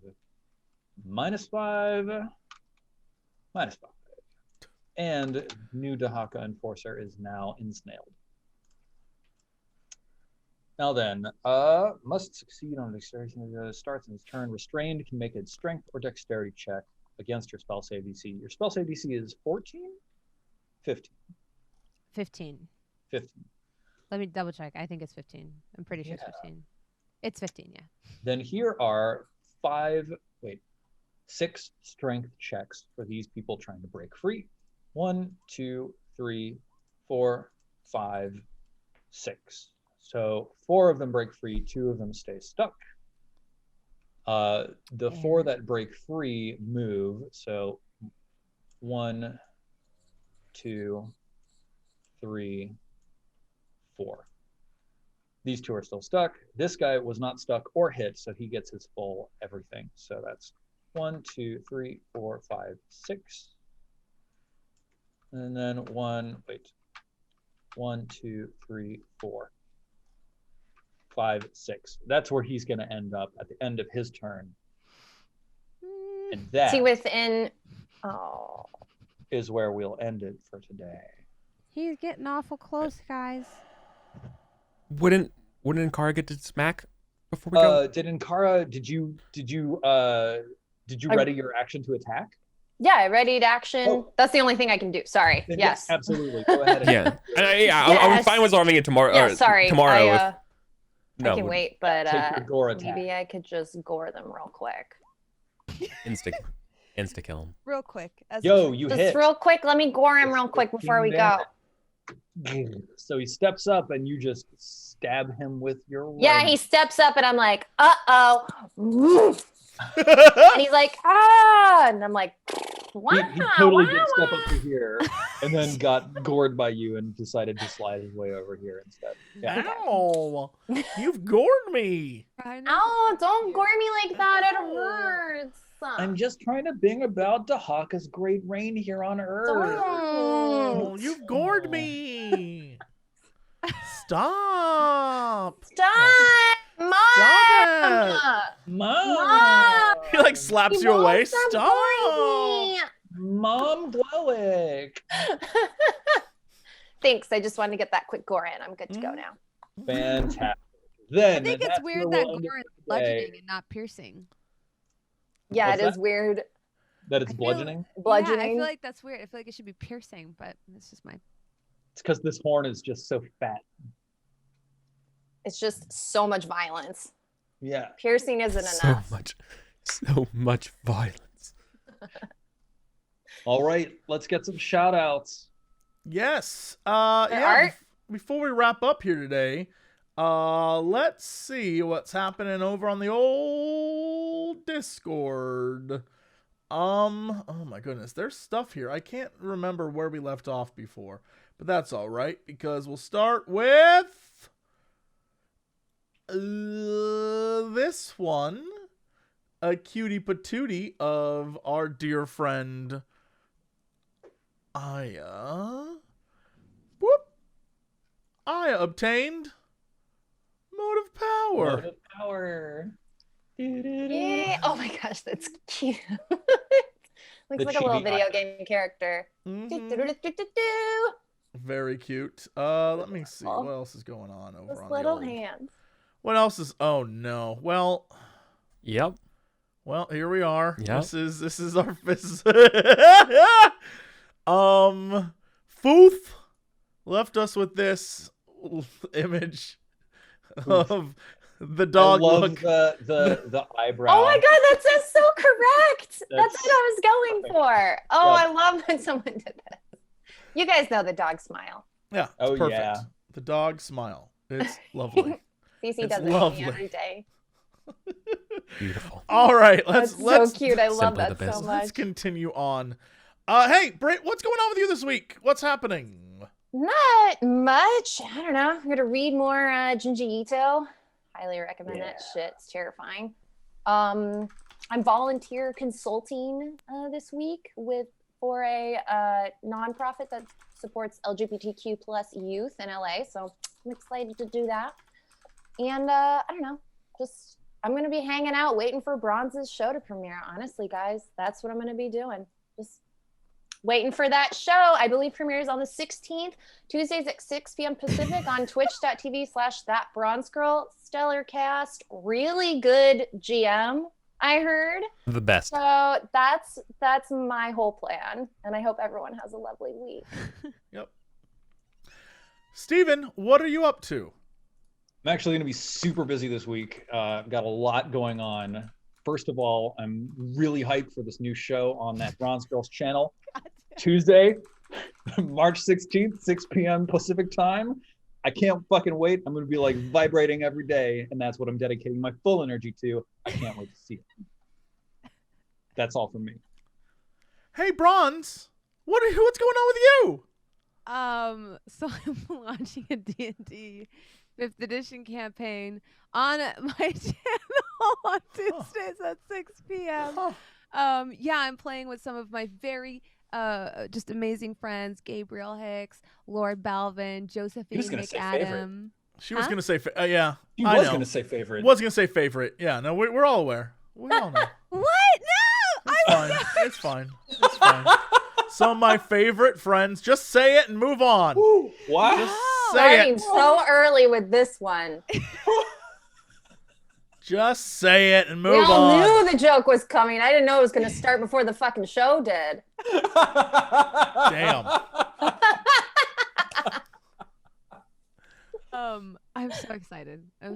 [SPEAKER 4] -5, -5. And new Dahaka Enforcer is now ensnailed. Now then, must succeed on dexterity. Starts in his turn. Restrained can make a strength or dexterity check against your spell save DC. Your spell save DC is 14? 15.
[SPEAKER 2] 15.
[SPEAKER 4] 15.
[SPEAKER 2] Let me double check. I think it's 15. I'm pretty sure it's 15. It's 15, yeah.
[SPEAKER 4] Then here are 6 strength checks for these people trying to break free. 1, 2, 3, 4, 5, 6. So 4 of them break free, 2 of them stay stuck. The 4 that break free move. So 1, 2, 3, 4. These 2 are still stuck. This guy was not stuck or hit, so he gets his full everything. So that's 1, 2, 3, 4, 5, 6. And then 1, 2, 3, 4, 5, 6. That's where he's going to end up at the end of his turn. And that is where we'll end it for today.
[SPEAKER 2] He's getting awful close, guys.
[SPEAKER 3] Wouldn't Inkara get to smack before we go?
[SPEAKER 4] Did Inkara? Did you ready your action to attack?
[SPEAKER 5] Yeah, I readied action. Oh. That's the only thing I can do. Sorry. Yes.
[SPEAKER 4] Absolutely. Go ahead.
[SPEAKER 3] I'm fine with solving it tomorrow.
[SPEAKER 5] Yeah, sorry.
[SPEAKER 3] Tomorrow.
[SPEAKER 5] I can wait, but
[SPEAKER 4] maybe
[SPEAKER 5] I could just gore them real quick.
[SPEAKER 3] Insta kill him.
[SPEAKER 2] Real quick.
[SPEAKER 4] You hit.
[SPEAKER 5] Just real quick. Let me gore him real quick before we go.
[SPEAKER 4] So he steps up and you just stab him with your
[SPEAKER 5] Yeah, he steps up and I'm like, uh-oh. And he's like, ah, and I'm like, wow.
[SPEAKER 4] He totally did step up to here and then got gored by you and decided to slide his way over here instead. Yeah.
[SPEAKER 1] Ow! You've gored me.
[SPEAKER 5] Ow, don't gore me like that. It hurts.
[SPEAKER 4] I'm just trying to bring about Dahaka's great reign here on Earth.
[SPEAKER 1] Oh, you've gored me. Stop.
[SPEAKER 5] Mom!
[SPEAKER 1] Stop it.
[SPEAKER 4] Mom!
[SPEAKER 1] He like slaps you away. Stop.
[SPEAKER 5] Mom!
[SPEAKER 4] Mom Dwellick.
[SPEAKER 5] Thanks. I just wanted to get that quick gore in. I'm good to go now.
[SPEAKER 4] Fantastic. Then
[SPEAKER 2] I think it's weird that gore is bludgeoning and not piercing.
[SPEAKER 5] Yeah,
[SPEAKER 4] What's
[SPEAKER 5] it is
[SPEAKER 4] that?
[SPEAKER 5] weird.
[SPEAKER 4] That it's bludgeoning?
[SPEAKER 5] Bludgeoning.
[SPEAKER 2] Yeah, I feel like that's weird. I feel like it should be piercing, but it's just my.
[SPEAKER 4] It's because this horn is just so fat.
[SPEAKER 5] It's just so much violence.
[SPEAKER 4] Yeah.
[SPEAKER 5] Piercing isn't enough.
[SPEAKER 3] So much violence.
[SPEAKER 4] All right, let's get some shout outs.
[SPEAKER 1] Yes.
[SPEAKER 5] Art?
[SPEAKER 1] Before we wrap up here today, let's see what's happening over on the old Discord. Oh my goodness, there's stuff here. I can't remember where we left off before, but that's all right because we'll start with this one, a cutie patootie of our dear friend Aya. Whoop! Aya obtained motive power.
[SPEAKER 4] Motive power.
[SPEAKER 5] Yeah. Oh my gosh, that's cute. Looks like a little video game character.
[SPEAKER 1] Very cute. Let me see what else is going on over
[SPEAKER 5] Those
[SPEAKER 1] on
[SPEAKER 5] little
[SPEAKER 1] the old...
[SPEAKER 5] hands.
[SPEAKER 1] What else is? Oh no. Well.
[SPEAKER 3] Yep.
[SPEAKER 1] Well, here we are.
[SPEAKER 3] Yep.
[SPEAKER 1] This is our Footh left us with this image of the dog.
[SPEAKER 4] I love
[SPEAKER 1] look.
[SPEAKER 4] the eyebrow.
[SPEAKER 5] Oh my god, that's so correct. That's what I was going for. Oh, I love that someone did this. You guys know the dog smile.
[SPEAKER 1] Yeah.
[SPEAKER 4] Oh,
[SPEAKER 1] Perfect.
[SPEAKER 4] yeah.
[SPEAKER 1] The dog smile. It's lovely.
[SPEAKER 5] Cece does it
[SPEAKER 1] lovely.
[SPEAKER 5] to me every day.
[SPEAKER 3] Beautiful.
[SPEAKER 1] All right,
[SPEAKER 5] That's
[SPEAKER 1] let's
[SPEAKER 5] so cute. I love
[SPEAKER 3] Simply
[SPEAKER 5] that
[SPEAKER 3] the best.
[SPEAKER 5] so
[SPEAKER 1] let's
[SPEAKER 5] much.
[SPEAKER 1] continue on. Hey, Britt, what's going on with you this week? What's happening?
[SPEAKER 5] Not much. I don't know. I'm gonna read more Junji Ito. Highly recommend that shit. It's terrifying. I'm volunteer consulting this week for a nonprofit that supports LGBTQ plus youth in LA. So I'm excited to do that. And I don't know, just I'm going to be hanging out waiting for Bronze's show to premiere. Honestly, guys, that's what I'm going to be doing. Just waiting for that show. I believe premieres on the 16th, Tuesdays at 6 p.m. Pacific on twitch.tv/thatbronzegirl. Stellar cast, really good GM, I heard.
[SPEAKER 3] The best.
[SPEAKER 5] So that's my whole plan. And I hope everyone has a lovely week.
[SPEAKER 1] Yep. Steven, what are you up to?
[SPEAKER 4] I'm actually going to be super busy this week. I've got a lot going on. First of all, I'm really hyped for this new show on that Bronze Girls channel. Tuesday, March 16th, 6 p.m. Pacific time. I can't fucking wait. I'm going to be like vibrating every day, and that's what I'm dedicating my full energy to. I can't wait to see it. That's all from me.
[SPEAKER 1] Hey, Bronze, what's going on with you?
[SPEAKER 2] So I'm launching a D&D 5th edition campaign on my channel on Tuesdays at 6 p.m. Yeah, I'm playing with some of my very just amazing friends, Gabriel Hicks, Lord Balvin, Josephine McAdam.
[SPEAKER 1] She was going to say, yeah.
[SPEAKER 4] She was going to say favorite.
[SPEAKER 1] Was going to say favorite. Yeah, no, we're all aware. We all know.
[SPEAKER 2] What? No!
[SPEAKER 1] It's fine. It's fine. Some of my favorite friends. Just say it and move on.
[SPEAKER 4] Ooh, wow.
[SPEAKER 1] Just say
[SPEAKER 5] Starting
[SPEAKER 1] it.
[SPEAKER 5] so early with this one.
[SPEAKER 1] Just say it and
[SPEAKER 5] We
[SPEAKER 1] move
[SPEAKER 5] all
[SPEAKER 1] on.
[SPEAKER 5] knew the joke was coming. I didn't know it was going to start before the fucking show did.
[SPEAKER 1] Damn.
[SPEAKER 2] I'm so excited. Yeah,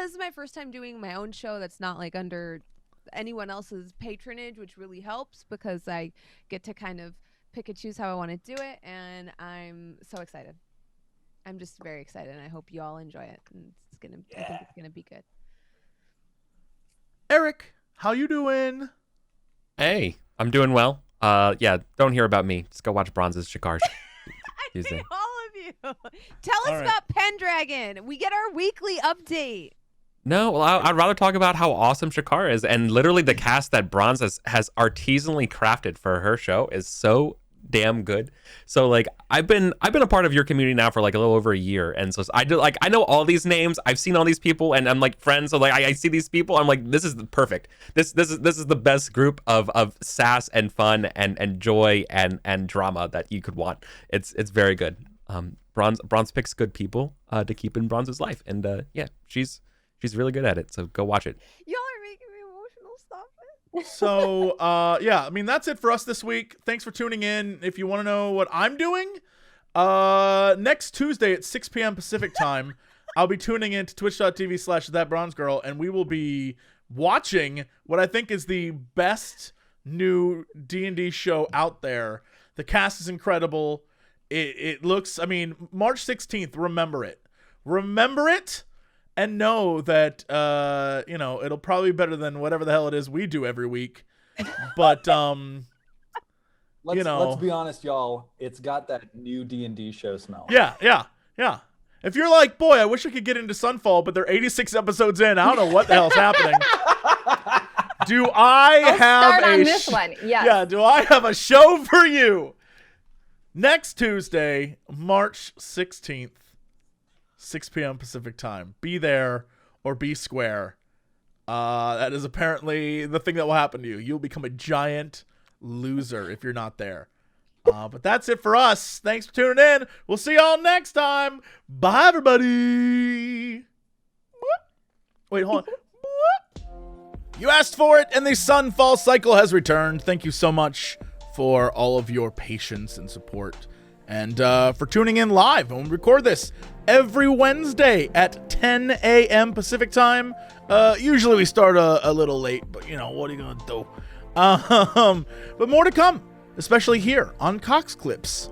[SPEAKER 2] this is my first time doing my own show that's not like under anyone else's patronage, which really helps because I get to kind of pick and choose how I want to do it, and I'm so excited. I'm just very excited, and I hope you all enjoy it. And I think it's gonna be good.
[SPEAKER 1] Eric, how you doing?
[SPEAKER 3] Hey, I'm doing well. Yeah, don't hear about me. Just go watch Bronze's Shikar.
[SPEAKER 2] I see all of you. Tell us about Pendragon. We get our weekly update.
[SPEAKER 3] No, well, I'd rather talk about how awesome Shikar is, and literally the cast that Bronze has artisanally crafted for her show is so damn good. So like I've been a part of your community now for like a little over a year, and so I know all these names, I've seen all these people, and I'm like friends. So like I see these people, I'm like, this is perfect. This is the best group of sass and fun and joy and drama that you could want. It's very good. Bronze picks good people to keep in Bronze's life, and yeah, she's really good at it. So go watch it.
[SPEAKER 2] Y'all are making me emotional. Stop it.
[SPEAKER 1] So yeah, I mean that's it for us this week. Thanks for tuning in. If you want to know what I'm doing, next Tuesday at 6 p.m. Pacific time, I'll be tuning in to twitch.tv/thatbronzegirl, and we will be watching what I think is the best new D&D show out there. The cast is incredible. It looks, I mean, March 16th, remember it, and know that, you know, it'll probably be better than whatever the hell it is we do every week. But,
[SPEAKER 4] let's be honest, y'all. It's got that new D&D show smell.
[SPEAKER 1] Yeah. If you're like, boy, I wish I could get into Sunfall, but they're 86 episodes in. I don't know what the hell's happening. Do I have
[SPEAKER 5] start on this one? Yes.
[SPEAKER 1] Yeah, do I have a show for you? Next Tuesday, March 16th, 6 p.m. Pacific time. Be there or be square. That is apparently the thing that will happen to you. You'll become a giant loser if you're not there. But that's it for us. Thanks for tuning in. We'll see y'all next time. Bye, everybody. Wait, hold on. You asked for it, and the Sunfall Cycle has returned. Thank you so much for all of your patience and support, and for tuning in live when we record this every Wednesday at 10 a.m. Pacific time. Usually we start a little late, but you know, what are you gonna do? But more to come, especially here on Cox Clips.